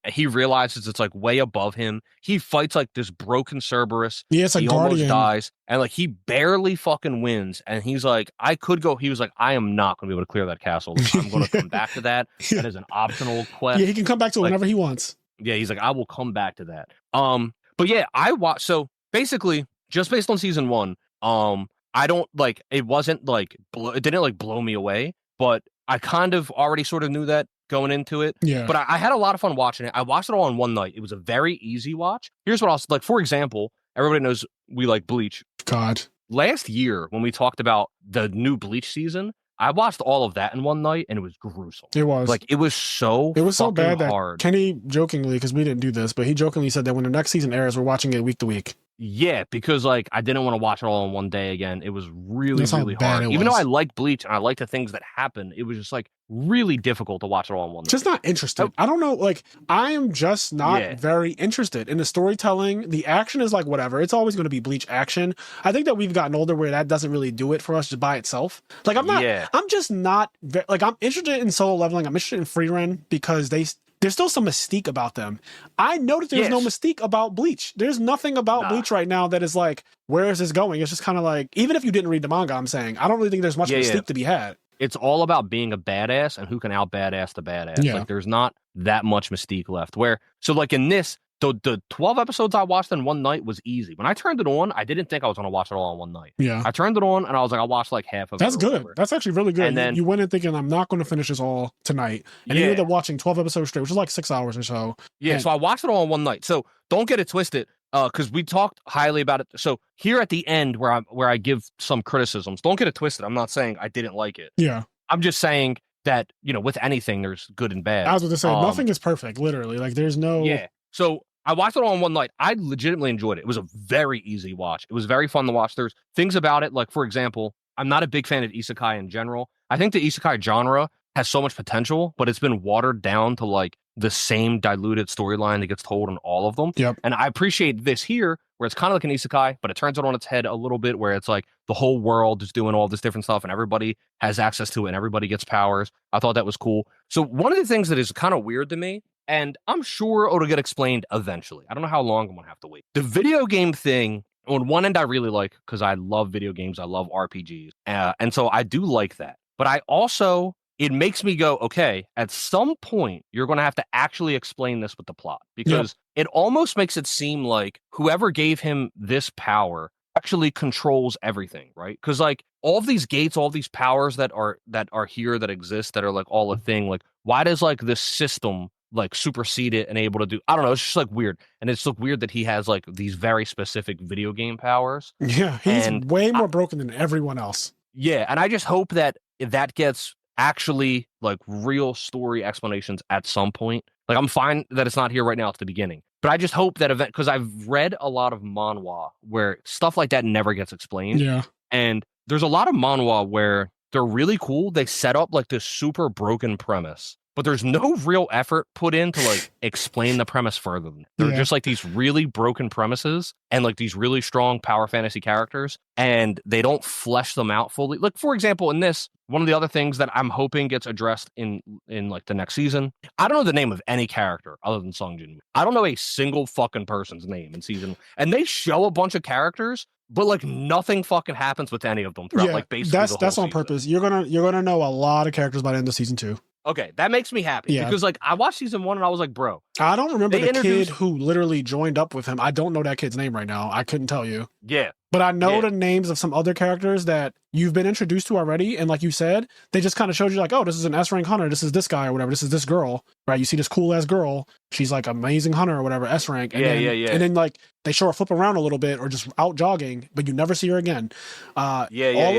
He realizes it's like way above him. He fights like this broken Cerberus. Yeah, it's like he almost dies, and like he barely fucking wins. And he's like, I could go. He was like, I am not going to be able to clear that castle. I'm going to come back to that. That is an optional quest. Yeah, he can come back to it whenever he wants. Yeah, he's like, I will come back to that. But yeah, I watched. So basically, just based on season 1, I don't like. It wasn't like it didn't like blow me away, but I kind of already sort of knew that going into it. Yeah. But I had a lot of fun watching it. I watched it all in one night. It was a very easy watch. Here's what else. Like, for example, everybody knows we like Bleach. God. Last year, when we talked about the new Bleach season, I watched all of that in one night, and it was gruesome. It was. Like, it was so bad hard. That Kenny jokingly, because we didn't do this, but he jokingly said that when the next season airs, we're watching it week to week. Yeah, because like I didn't want to watch it all in one day again. It was really hard. Even though I like Bleach and I like the things that happen, it was just like really difficult to watch it all in one day. Just not interested. I don't know. Like, I am just not very interested in the storytelling. The action is like whatever. It's always going to be Bleach action. I think that we've gotten older where that doesn't really do it for us just by itself. Like, I'm just not like, I'm interested in Solo Leveling. I'm interested in Freerun because there's still some mystique about them. I know that there's no mystique about Bleach. There's nothing about Bleach right now that is like, where is this going? It's just kind of like, even if you didn't read the manga, I'm saying, I don't really think there's much mystique to be had. It's all about being a badass and who can out badass the badass. Yeah. Like, there's not that much mystique left. So like in this, the 12 episodes I watched in one night was easy. When I turned it on, I didn't think I was going to watch it all in one night. Yeah. I turned it on and I was like, I'll watch like half of it. That's good. Whatever. That's actually really good. And then you went in thinking, I'm not going to finish this all tonight. And you ended up watching 12 episodes straight, which is like 6 hours or so. Yeah. So I watched it all in one night. So don't get it twisted. Because we talked highly about it. So here at the end where I give some criticisms, don't get it twisted. I'm not saying I didn't like it. Yeah. I'm just saying that, with anything, there's good and bad. I was going to say, nothing is perfect, literally. Like, there's no... Yeah. So I watched it all in one night. I legitimately enjoyed it. It was a very easy watch. It was very fun to watch. There's things about it, like, for example, I'm not a big fan of isekai in general. I think the isekai genre has so much potential, but it's been watered down to, like, the same diluted storyline that gets told in all of them. Yep. And I appreciate this here, where it's kind of like an isekai, but it turns it on its head a little bit, where it's like the whole world is doing all this different stuff and everybody has access to it and everybody gets powers. I thought that was cool. So one of the things that is kind of weird to me, and I'm sure it'll get explained eventually. I don't know how long I'm going to have to wait. The video game thing, on one end, I really like, because I love video games. I love RPGs. And so I do like that. But I also... it makes me go, okay, at some point, you're going to have to actually explain this with the plot, because it almost makes it seem like whoever gave him this power actually controls everything, right? Because like all of these gates, all these powers that are here, that exist, that are like all a thing, like why does like this system like supersede it and able to do, I don't know, it's just like weird. And it's like weird that he has like these very specific video game powers. Yeah, he's way more broken than everyone else. Yeah, and I just hope that that gets actually like real story explanations at some point. Like, I'm fine that it's not here right now at the beginning, but I just hope that because I've read a lot of manhwa where stuff like that never gets explained. Yeah. And there's a lot of manhwa where they're really cool. They set up like this super broken premise, but there's no real effort put in to like explain the premise further. They're just like these really broken premises and like these really strong power fantasy characters, and they don't flesh them out fully. Like, for example, in this, one of the other things that I'm hoping gets addressed in like the next season, I don't know the name of any character other than Sung Jin. I don't know a single fucking person's name in season, and they show a bunch of characters, but like nothing fucking happens with any of them throughout like basically the whole that's on season. purpose. You're gonna know a lot of characters by the end of season 2. Okay, that makes me happy because like I watched season 1 and I was like, bro, I don't remember the kid who literally joined up with him. I don't know that kid's name right now. I couldn't tell you. Yeah, But I know the names of some other characters that you've been introduced to already. And like you said, they just kind of showed you like, oh, this is an S rank hunter. This is this guy or whatever. This is this girl, right? You see this cool ass girl. She's like amazing hunter or whatever, S rank. And And then like they show her flip around a little bit or just out jogging, but you never see her again. All of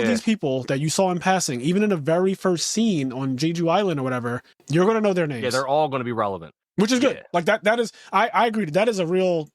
these people that you saw in passing, even in the very first scene on Jeju Island or whatever, you're going to know their names. Yeah, they're all going to be relevant. Which is good. Like that is, I agree. That is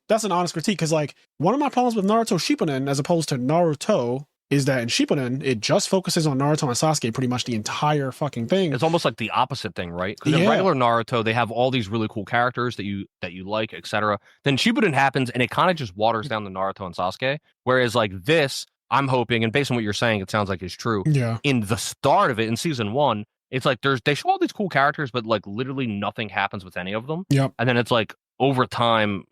that's an honest critique. Cause like one of my problems with Naruto Shippuden as opposed to Naruto is that in Shippuden, it just focuses on Naruto and Sasuke pretty much the entire fucking thing. It's almost like the opposite thing, right? Because in regular Naruto, they have all these really cool characters that you like, etc. Then Shippuden happens and it kind of just waters down the Naruto and Sasuke. Whereas like this, I'm hoping, and based on what you're saying, it sounds like it's true. Yeah. In the start of it, in season 1, it's like they show all these cool characters, but like literally nothing happens with any of them. Yep. And then it's like over time,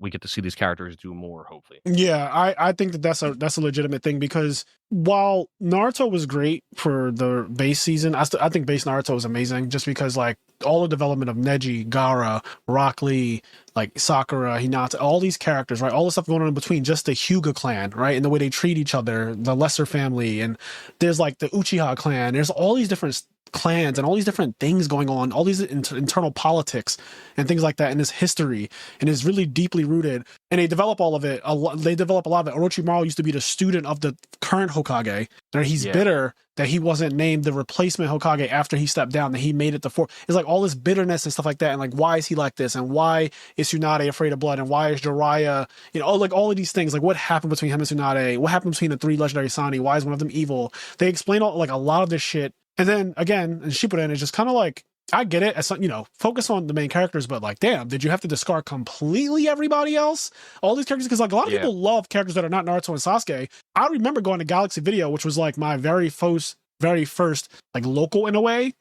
we get to see these characters do more, hopefully. Yeah, I think that's a legitimate thing because while Naruto was great for the base season, I think base Naruto was amazing just because like all the development of Neji, Gaara, Rock Lee, like Sakura, Hinata, all these characters, right? All the stuff going on in between, just the Hyuga clan, right? And the way they treat each other, the lesser family, and there's like the Uchiha clan. There's all these different clans and all these different things going on, all these internal politics and things like that in this history, and is really deeply rooted. And they develop all of it. They develop a lot of it. Orochimaru used to be the student of the current Hokage. And he's bitter that he wasn't named the replacement Hokage after he stepped down, that he made it the fourth. It's like all this bitterness and stuff like that. And like, why is he like this? And why is Tsunade afraid of blood? And why is Jiraiya, like all of these things, like what happened between him and Tsunade? What happened between the 3 legendary Sani? Why is one of them evil? They explain like a lot of this shit. And then again, in Shippuden, it's just kind of like, I get it, as focus on the main characters, but like, damn, did you have to discard completely everybody else? All these characters, because like a lot of people love characters that are not Naruto and Sasuke. I remember going to Galaxy Video, which was like my very first like local in a way.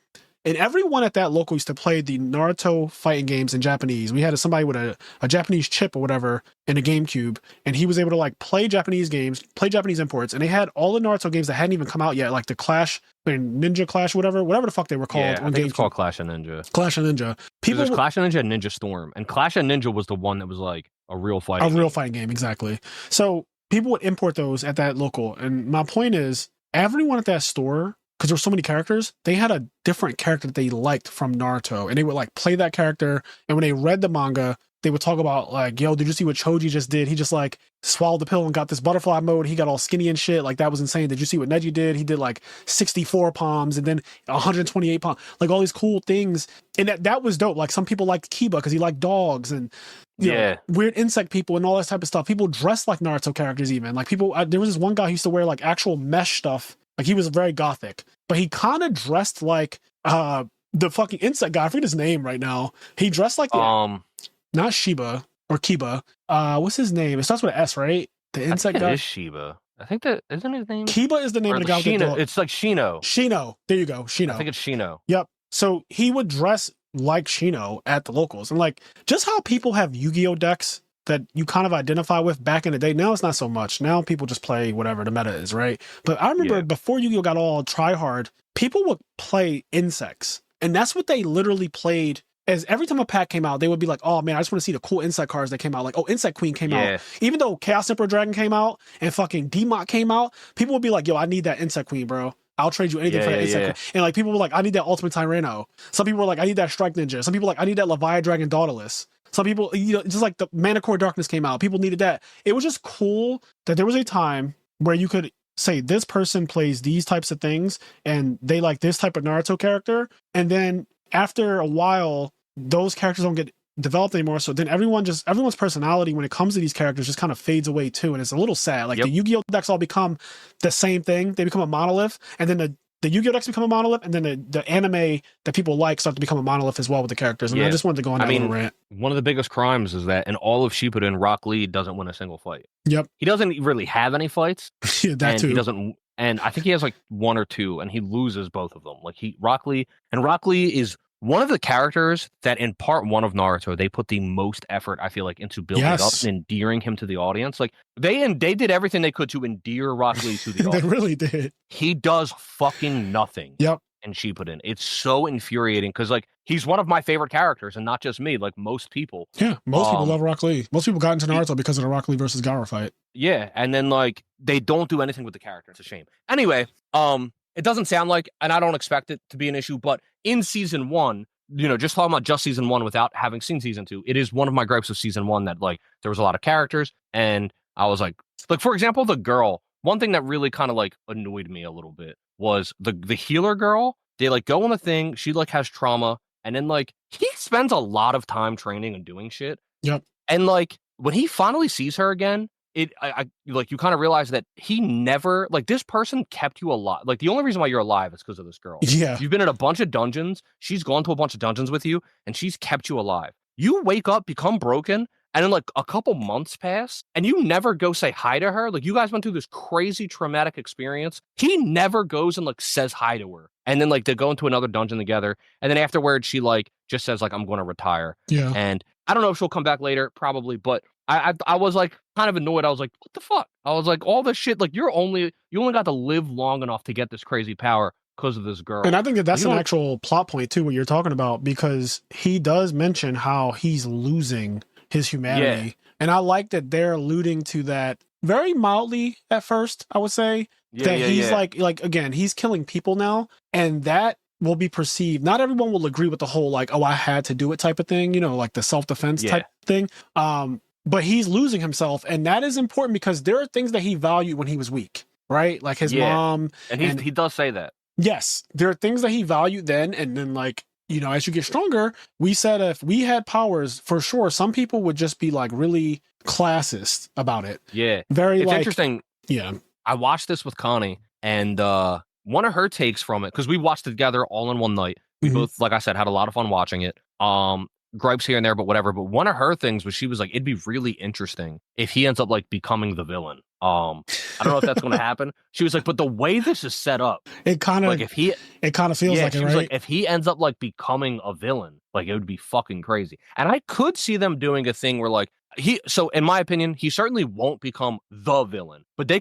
And everyone at that local used to play the Naruto fighting games in Japanese. We had somebody with a Japanese chip or whatever in a GameCube, and he was able to like play Japanese games, play Japanese imports, and they had all the Naruto games that hadn't even come out yet, like the Clash, Ninja Clash, whatever the fuck they were called. Yeah, I think it's called Clash of Ninja. Clash of Ninja. There's Clash of Ninja and Ninja Storm, and Clash of Ninja was the one that was like a real fighting game, exactly. So people would import those at that local, and my point is, everyone at that store, because there were so many characters, they had a different character that they liked from Naruto, and they would like play that character. And when they read the manga, they would talk about like, yo, did you see what Choji just did? He just like swallowed the pill and got this butterfly mode. He got all skinny and shit. Like that was insane. Did you see what Neji did? He did like 64 palms and then 128 palms, like all these cool things. And that was dope. Like some people liked Kiba because he liked dogs and you know, weird insect people and all that type of stuff. People dressed like Naruto characters even. Like people, there was this one guy who used to wear like actual mesh stuff. Like he was very gothic, but he kind of dressed like the fucking insect guy. I forget his name right now. He dressed like not Shiba or Kiba. What's his name? It starts with an S, right? The insect guy. It is Shiba. I think that isn't his name. Kiba is the name of the guy. It's like Shino. Shino. There you go. Shino. I think it's Shino. Yep. So he would dress like Shino at the locals, and like just how people have Yu-Gi-Oh decks that you kind of identify with back in the day. Now it's not so much. Now people just play whatever the meta is, right? But I remember before Yu-Gi-Oh got all try hard, people would play insects. And that's what they literally played. As every time a pack came out, they would be like, oh man, I just want to see the cool insect cards that came out. Like, oh, Insect Queen came out. Even though Chaos Emperor Dragon came out and fucking D-Mot came out, people would be like, yo, I need that Insect Queen, bro. I'll trade you anything for that Insect Queen. And like people were like, I need that Ultimate Tyranno. Some people were like, I need that Strike Ninja. Some people were like, I need that Leviathan Dragon Daughterless. Some people, just like the Mana Core Darkness came out. People needed that. It was just cool that there was a time where you could say this person plays these types of things and they like this type of Naruto character. And then after a while, those characters don't get developed anymore. So then everyone's personality when it comes to these characters just kind of fades away too. And it's a little sad. Like the Yu-Gi-Oh decks all become the same thing. They become a monolith. And then the Yu-Gi-Oh decks become a monolith, and then the anime that people like start to become a monolith as well with the characters. And I just wanted to go on that little rant. One of the biggest crimes is that in all of Shippuden, Rock Lee doesn't win a single fight. Yep. He doesn't really have any fights. That too. He doesn't, and I think he has like 1 or 2, and he loses both of them. Like Rock Lee is one of the characters that in part 1 of Naruto, they put the most effort, I feel like, into building up and endearing him to the audience. Like they did everything they could to endear Rock Lee to the audience. They really did. He does fucking nothing. Yep. and Shippuden. It's so infuriating because like he's one of my favorite characters, and not just me, like most people. Yeah, most people love Rock Lee. Most people got into Naruto because of the Rock Lee versus Gaara fight. Yeah, and then like they don't do anything with the character. It's a shame. Anyway, it doesn't sound like, and I don't expect it to be an issue, but in season 1, just talking about just season 1 without having seen season 2, it is one of my gripes of season 1 that like there was a lot of characters, and I was like for example, the girl. One thing that really kind of like annoyed me a little bit was the healer girl. They like go on the thing. She like has trauma, and then like he spends a lot of time training and doing shit. Yep. And like when he finally sees her again, I like you kind of realize that he never like this person kept you alive. Like the only reason why you're alive is because of this girl. Yeah. You've been in a bunch of dungeons. She's gone to a bunch of dungeons with you, and she's kept you alive. You wake up, become broken, and then like a couple months pass, and you never go say hi to her. Like you guys went through this crazy traumatic experience. He never goes and like says hi to her. And then like they go into another dungeon together, and then afterwards she like just says like I'm going to retire. Yeah. And I don't know if she'll come back later, probably, but I was like kind of annoyed. I was like, what the fuck? I was like, all this shit, like you only got to live long enough to get this crazy power because of this girl. And I think that's an actual plot point too, what you're talking about, because he does mention how he's losing his humanity. Yeah. And I like that they're alluding to that very mildly at first, I would say. That he's like again, he's killing people now, and that will be perceived. Not everyone will agree with the whole like, oh, I had to do it type of thing, like the self-defense type thing. But he's losing himself, and that is important because there are things that he valued when he was weak, right? Like his mom. And he does say that. Yes, there are things that he valued then, and then like, as you get stronger, we said if we had powers, for sure, some people would just be like really classist about it. Yeah. It's interesting. Yeah. I watched this with Connie, and one of her takes from it, because we watched it together all in one night. We both, like I said, had a lot of fun watching it. Gripes here and there, but whatever. But one of her things was she was like, it'd be really interesting if he ends up like becoming the villain. I don't know if that's going to happen. She was like, but the way this is set up, it kind of like feels like it, right? Like, if he ends up like becoming a villain, like it would be fucking crazy. And I could see them doing a thing where like so in my opinion, he certainly won't become the villain, but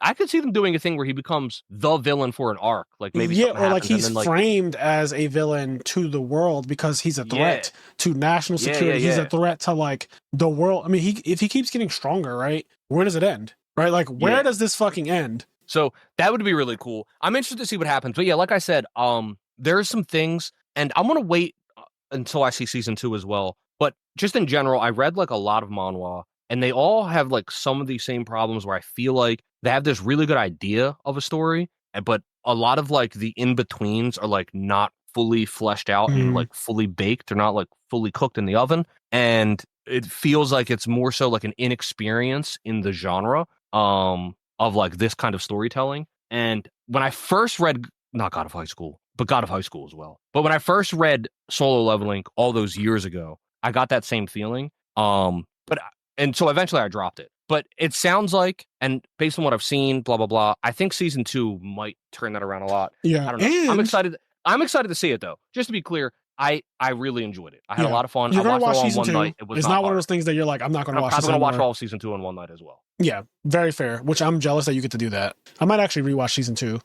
I could see them doing a thing where he becomes the villain for an arc, like maybe or like he's framed as a villain to the world because he's a threat to national security. He's a threat to like the world. I mean, if he keeps getting stronger, right? Where does it end? Right? Like where does this fucking end? So that would be really cool. I'm interested to see what happens. But yeah, like I said, there's some things, and I'm gonna wait until I see season 2 as well. But just in general, I read like a lot of manhwa, and they all have like some of these same problems where I feel like they have this really good idea of a story, but a lot of like the in-betweens are like not fully fleshed out and like fully baked. They're not like fully cooked in the oven. And it feels like it's more so like an inexperience in the genre of like this kind of storytelling. And when I first read, not God of High School, but God of High School as well. But when I first read Solo Leveling all those years ago, I got that same feeling. And so eventually I dropped it. But it sounds like, and based on what I've seen, blah, blah, blah, I think season 2 might turn that around a lot. Yeah. I don't know. I'm excited to see it, though. Just to be clear, I really enjoyed it. I had a lot of fun. You're I watched watch it all in season one 2. night. It's not one of those things that you're like, I'm not going to watch this. I'm going to watch all of season 2 in one night as well. Yeah, very fair, which I'm jealous that you get to do that. I might actually rewatch season 2,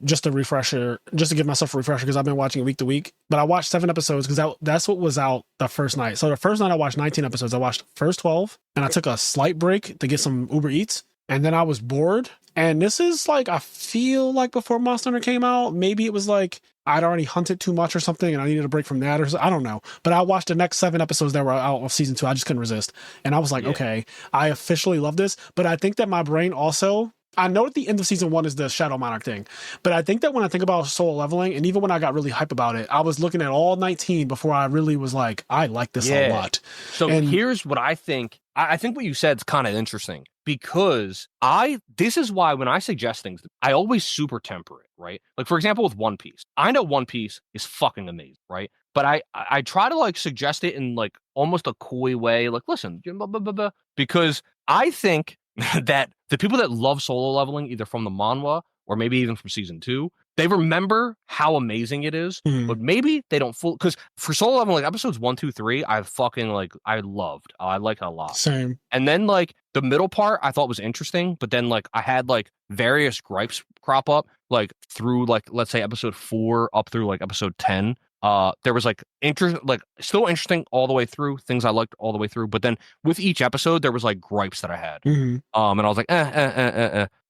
just a refresher, just to give myself a refresher, because I've been watching it week to week. But I watched 7 episodes because that's what was out the first night. So the first night I watched 19 episodes. I watched the first 12, and I took a slight break to get some Uber Eats, and then I was bored. And this is like, I feel like before Monster Hunter came out, maybe it was like I'd already hunted too much or something and I needed a break from that, or I don't know. But I watched the next 7 episodes that were out of season 2. I just couldn't resist. And I was like, okay, I officially love this. But I think that my brain also, I know at the end of season 1 is the Shadow Monarch thing, but I think that when I think about Solo Leveling, and even when I got really hype about it, I was looking at all 19 before I really was like, I like this a lot. So here's what I think. I think what you said is kind of interesting, because this is why when I suggest things, I always super temper it, right? Like, for example, with One Piece, I know One Piece is fucking amazing, right? But I try to like suggest it in like almost a coy way, like, listen, blah, blah, blah, blah, because I think that the people that love Solo Leveling, either from the manhwa or maybe even from season 2, they remember how amazing it is, but maybe they don't because for Solo Leveling, like episodes 1, 2, 3, I fucking I loved. I like it a lot. Same. And then like the middle part I thought was interesting, but then like I had like various gripes crop up like through like let's say episode 4 up through like episode 10. There was like still interesting all the way through, things I liked all the way through, but then with each episode there was like gripes that I had. And I was like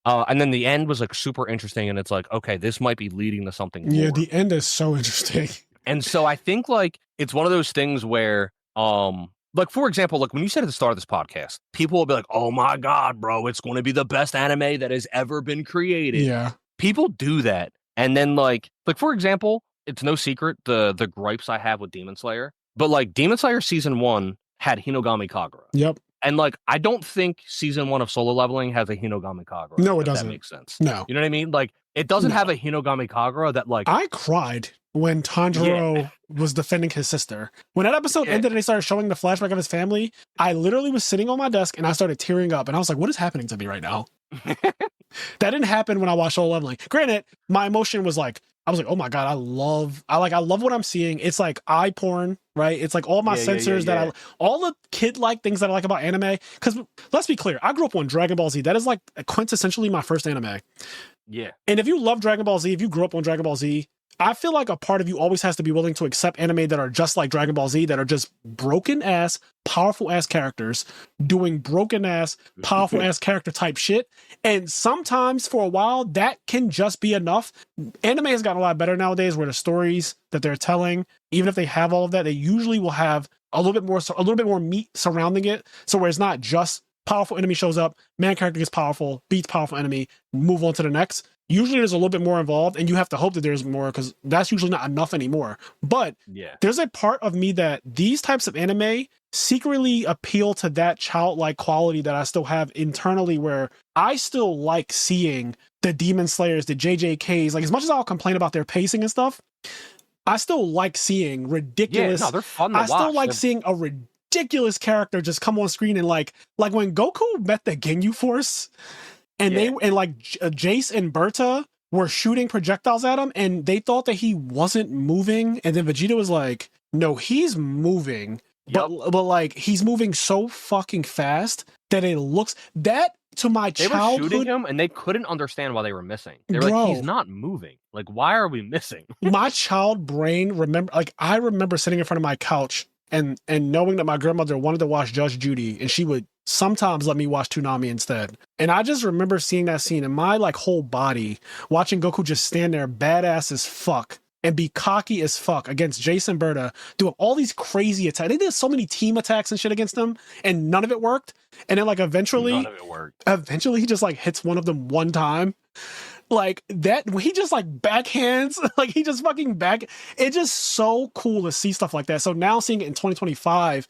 and then the end was like super interesting, and it's like, okay, this might be leading to something more. Yeah, the end is so interesting. And so I think like it's one of those things where like for example, like when you said at the start of this podcast, people will be like, oh my god, bro, it's going to be the best anime that has ever been created. Yeah. People do that. And then like for example, it's no secret the gripes I have with Demon Slayer, but like Demon Slayer season 1 had Hinogami Kagura. Yep. And like I don't think season 1 of Solo Leveling has a Hinogami Kagura. No, it doesn't. That makes sense. No. You know what I mean? Like it doesn't have a Hinogami Kagura that like I cried when Tanjiro was defending his sister. When that episode ended and they started showing the flashback of his family, I literally was sitting on my desk and I started tearing up and I was like, what is happening to me right now? That didn't happen when I watched Solo Leveling. Granted, my emotion was like, I was like, oh my God, I love what I'm seeing. It's like eye porn, right? It's like all my sensors that all the kid-like things that I like about anime. Because let's be clear, I grew up on Dragon Ball Z. That is like quintessentially my first anime. Yeah. And if you love Dragon Ball Z, if you grew up on Dragon Ball Z, I feel like a part of you always has to be willing to accept anime that are just like Dragon Ball Z, that are just broken ass, powerful ass characters doing broken ass, powerful ass character type shit. And sometimes for a while, that can just be enough. Anime has gotten a lot better nowadays where the stories that they're telling, even if they have all of that, they usually will have a little bit more meat surrounding it. So where it's not just powerful enemy shows up, main character gets powerful, beats powerful enemy, move on to the next. Usually there's a little bit more involved and you have to hope that there's more because that's usually not enough anymore. But there's a part of me that these types of anime secretly appeal to that childlike quality that I still have internally, where I still like seeing the Demon Slayers, the JJKs, like as much as I'll complain about their pacing and stuff, I still like seeing ridiculous. Yeah, no, they're fun to watch. Still like seeing a ridiculous character just come on screen and like when Goku met the Ginyu Force. And Jace and Berta were shooting projectiles at him and they thought that he wasn't moving. And then Vegeta was like, no, he's moving. But like he's moving so fucking fast that it looks that to my childhood. They were shooting him and they couldn't understand why they were missing. They were like, he's not moving. Like, why are we missing? My child brain I remember sitting in front of my couch and knowing that my grandmother wanted to watch Judge Judy and she would sometimes let me watch Toonami instead. And I just remember seeing that scene in my like whole body, watching Goku just stand there badass as fuck and be cocky as fuck against Jason Berta, doing all these crazy attacks. They did so many team attacks and shit against them and none of it worked. And then like eventually he just like hits one of them one time. Like that, he just like backhands, like he just fucking it's just so cool to see stuff like that. So now seeing it in 2025,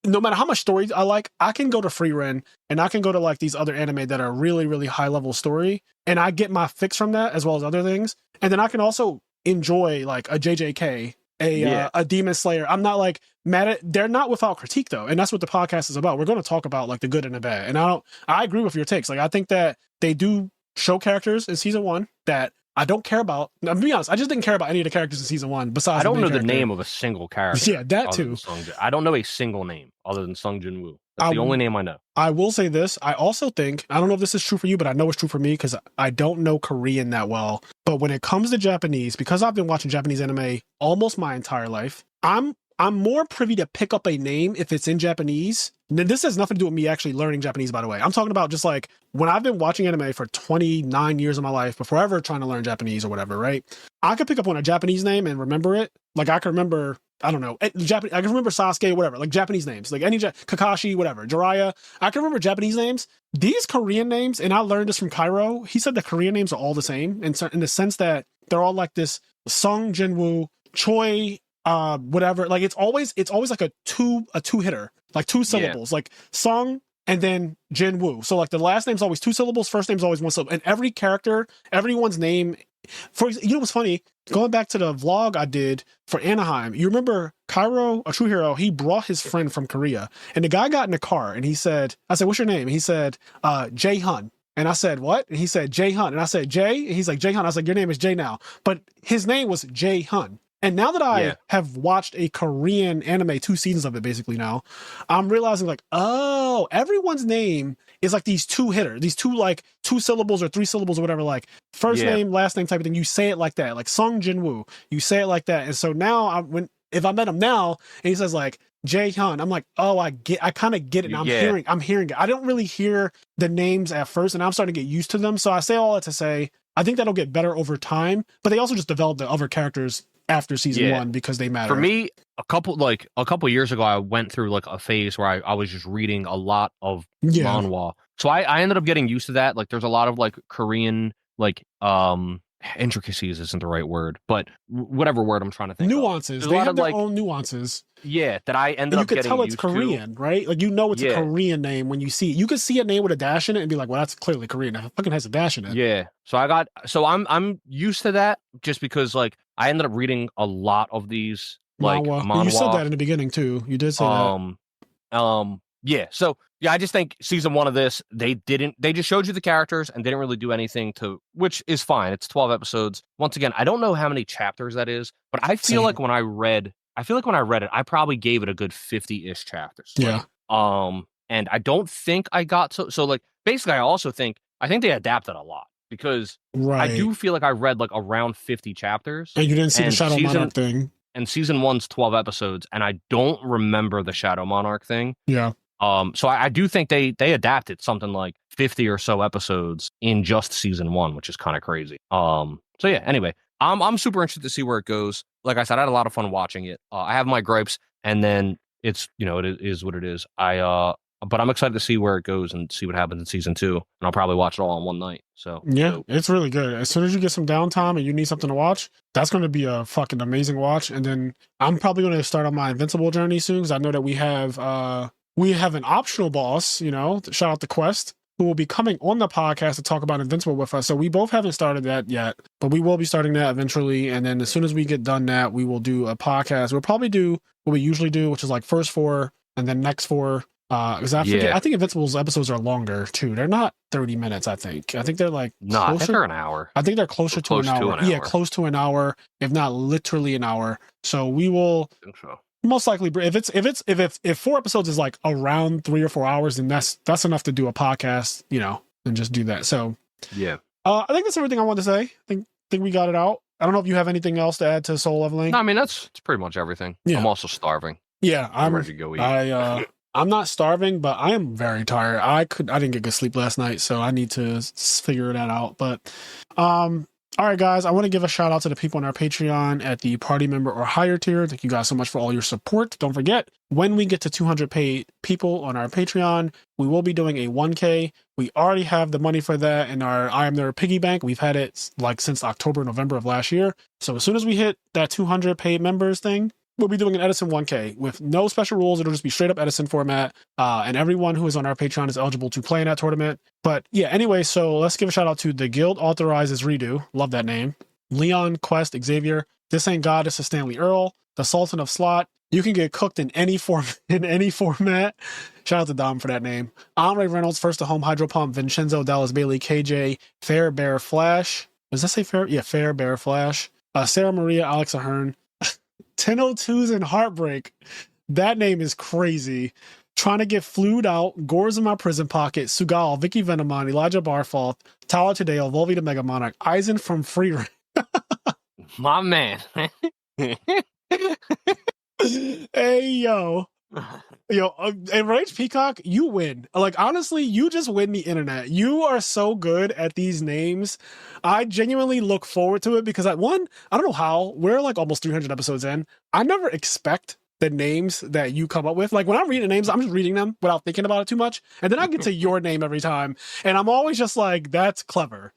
no matter how much story I like, I can go to Frieren and I can go to like these other anime that are really, really high level story. And I get my fix from that as well as other things. And then I can also enjoy like a JJK, a Demon Slayer. I'm not like mad at, they're not without critique though. And that's what the podcast is about. We're going to talk about like the good and the bad. And I agree with your takes. Like I think that they do show characters in season 1 that I don't care about. Now, to be honest, I just didn't care about any of the characters in season 1 besides I don't know the name of a single character. Yeah, that too. I don't know a single name other than Sung Jin-woo. That's the only name I know. I will say this. I also think, I don't know if this is true for you, but I know it's true for me because I don't know Korean that well. But when it comes to Japanese, because I've been watching Japanese anime almost my entire life, I'm more privy to pick up a name if it's in Japanese. Now, this has nothing to do with me actually learning Japanese, by the way. I'm talking about just like when I've been watching anime for 29 years of my life before ever trying to learn Japanese or whatever, right? I could pick up on a Japanese name and remember it. Like I can remember, I don't know, I can remember Sasuke, whatever, like Japanese names, like any Kakashi, whatever, Jiraiya. I can remember Japanese names. These Korean names, and I learned this from Cairo. He said the Korean names are all the same in the sense that they're all like this Sung Jinwoo, Choi, whatever. Like it's always like a two hitter, like 2 syllables, like Sung and then Jinwoo. So like the last name's always 2 syllables, first name's always 1 syllable. And every character, everyone's name, you know what's funny? Going back to the vlog I did for Anaheim, you remember Cairo, a true hero, he brought his friend from Korea. And the guy got in the car and he said, I said, what's your name? And he said, Jae-hun. And I said, what? And he said, Jay Hun. And I said, Jay? And he's like, Jay Hun. I was like, your name is Jay now. But his name was Jay Hun. And now that I have watched a Korean anime, 2 seasons of it basically now, I'm realizing like, oh, everyone's name is like these 2 hitters, these 2 like 2 syllables or 3 syllables or whatever, like first name, last name type of thing. You say it like that, like Sung Jinwoo. You say it like that. And so now if I met him now and he says like Jae Hyun, I'm like, oh, I kind of get it. Now I'm hearing it. I don't really hear the names at first, and I'm starting to get used to them. So I say all that to say, I think that'll get better over time. But they also just developed the other characters after season 1 because they matter. For me, a couple years ago, I went through like a phase where I was just reading a lot of manhwa. So I ended up getting used to that. Like there's a lot of like Korean like intricacies isn't the right word, but whatever word I'm trying to think nuances. Of. They have their own nuances. Yeah, that I ended up getting used to. You could tell it's Korean, right? Like you know it's a Korean name when you see it. You could see a name with a dash in it and be like, well, that's clearly Korean. It fucking has a dash in it. Yeah. So I'm used to that just because like I ended up reading a lot of these like manhwa. You said that in the beginning too. You did say that. Yeah. So I just think season 1 of this, they just showed you the characters and didn't really do anything which is fine. It's 12 episodes. Once again, I don't know how many chapters that is, but I feel like when I read it, I probably gave it a good 50-ish chapters. Yeah. And I don't think I got so like basically I think they adapted a lot because I do feel like I read like around 50 chapters. And you didn't see the Shadow Monarch thing. And season 1's 12 episodes, and I don't remember the Shadow Monarch thing. Yeah. So I do think they adapted something like 50 or so episodes in just season 1, which is kind of crazy. So yeah, anyway, I'm super interested to see where it goes. Like I said, I had a lot of fun watching it. I have my gripes, and then it's, it is what it is. But I'm excited to see where it goes and see what happens in season 2. And I'll probably watch it all in one night. So yeah, it's really good. As soon as you get some downtime and you need something to watch, that's going to be a fucking amazing watch. And then I'm probably going to start on my Invincible journey soon because I know that we have an optional boss, shout out to Quest, who will be coming on the podcast to talk about Invincible with us. So we both haven't started that yet, but we will be starting that eventually. And then as soon as we get done that, we will do a podcast. We'll probably do what we usually do, which is like first 4 and then next 4. Because I think Invincible's episodes are longer too. They're not 30 minutes. I think they're like I think they're an hour. I think they're closer to an hour. Yeah, close to an hour, if not literally an hour. So we will most likely, if 4 episodes is like around 3 or 4 hours, then that's enough to do a podcast, and just do that. So yeah, I think that's everything I want to say. I think we got it out. I don't know if you have anything else to add to Soul Leveling. No, I mean that's pretty much everything. Yeah. I'm also starving. Yeah, I'm ready to go eat. I'm not starving, but I am very tired. I didn't get good sleep last night, so I need to figure that out. But, all right, guys, I want to give a shout out to the people on our Patreon at the party member or higher tier. Thank you guys so much for all your support. Don't forget, when we get to 200 paid people on our Patreon, we will be doing a 1K. We already have the money for that in our IMNerd piggy bank. We've had it like since October, November of last year. So as soon as we hit that 200 paid members thing, we'll be doing an Edison 1K with no special rules. It'll just be straight up Edison format. And everyone who is on our Patreon is eligible to play in that tournament. But yeah, anyway, so let's give a shout out to The Guild Authorizes Redo. Love that name. Leon, Quest, Xavier. This Ain't God, This is Stanley Earl. The Sultan of Slot. You can get cooked in any format. Shout out to Dom for that name. Omri Reynolds, First to Home, Hydro Pump, Vincenzo, Dallas Bailey, KJ, Fair Bear Flash. Does that say Fair? Yeah, Fair Bear Flash. Sarah Maria, Alex Ahern. 1002s and Heartbreak. That name is crazy. Trying to get flued out. Gores in my prison pocket. Sugal, Vicky Venomon, Elijah Barfoth, Tyler Tadeo, Volvi the Mega Monarch, Eisen from Free Range. My man. Hey, yo, and Rage Peacock, you win. Like, honestly, you just win the internet. You are so good at these names. I genuinely look forward to it because I don't know how, we're like almost 300 episodes in. I never expect the names that you come up with. Like when I'm reading names, I'm just reading them without thinking about it too much. And then I get to your name every time. And I'm always just like, that's clever.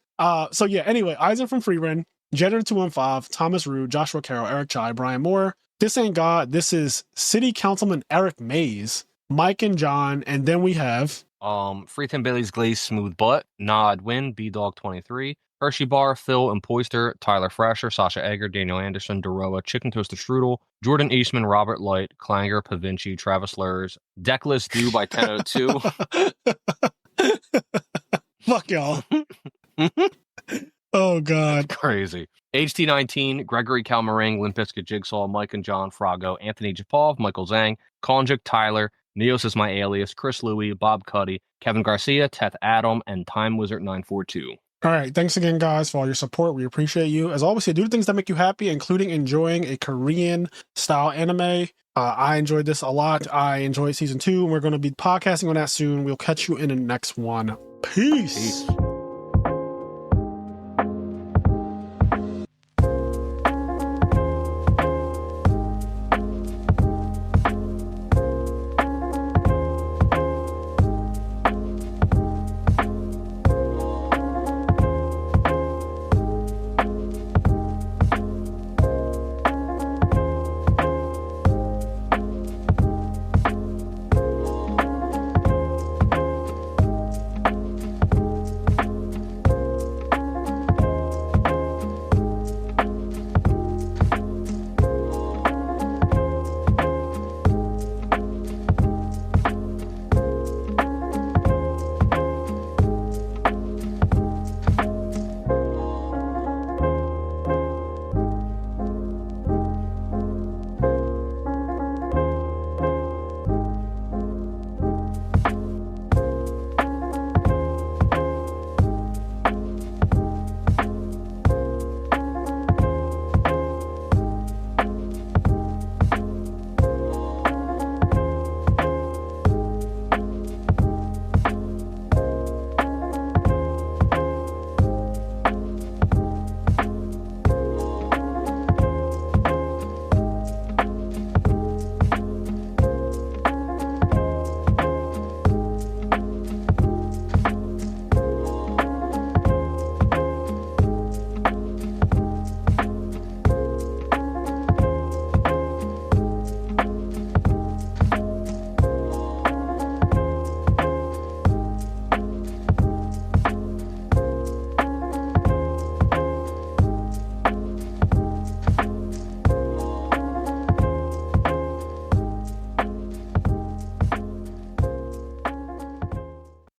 So yeah, anyway, Eisen from Freeran, Jenner 215, Thomas Rude, Joshua Carroll, Eric Chai, Brian Moore. This Ain't God. This is City Councilman Eric Mays, Mike and John. And then we have Freeton Bailey's Glaze Smooth Butt, Nod Win, B-Dog 23, Hershey Bar, Phil and Poyster, Tyler Frasher, Sasha Egger, Daniel Anderson, Daroa, Chicken Toasted Strudel, Jordan Eastman, Robert Light, Clanger, Pavinci, Travis Lurs, Deckless Due by 1002. Fuck y'all. Oh God. Crazy. HT19, Gregory Calmarang, Limp Bizkit Jigsaw, Mike and John, Frago, Anthony Japov, Michael Zhang, Konjik Tyler, Neos is my alias, Chris Louie, Bob Cuddy, Kevin Garcia, Teth Adam, and Time Wizard 942. All right. Thanks again, guys, for all your support. We appreciate you. As always, do the things that make you happy, including enjoying a Korean style anime. I enjoyed this a lot. I enjoyed season 2. We're going to be podcasting on that soon. We'll catch you in the next one. Peace.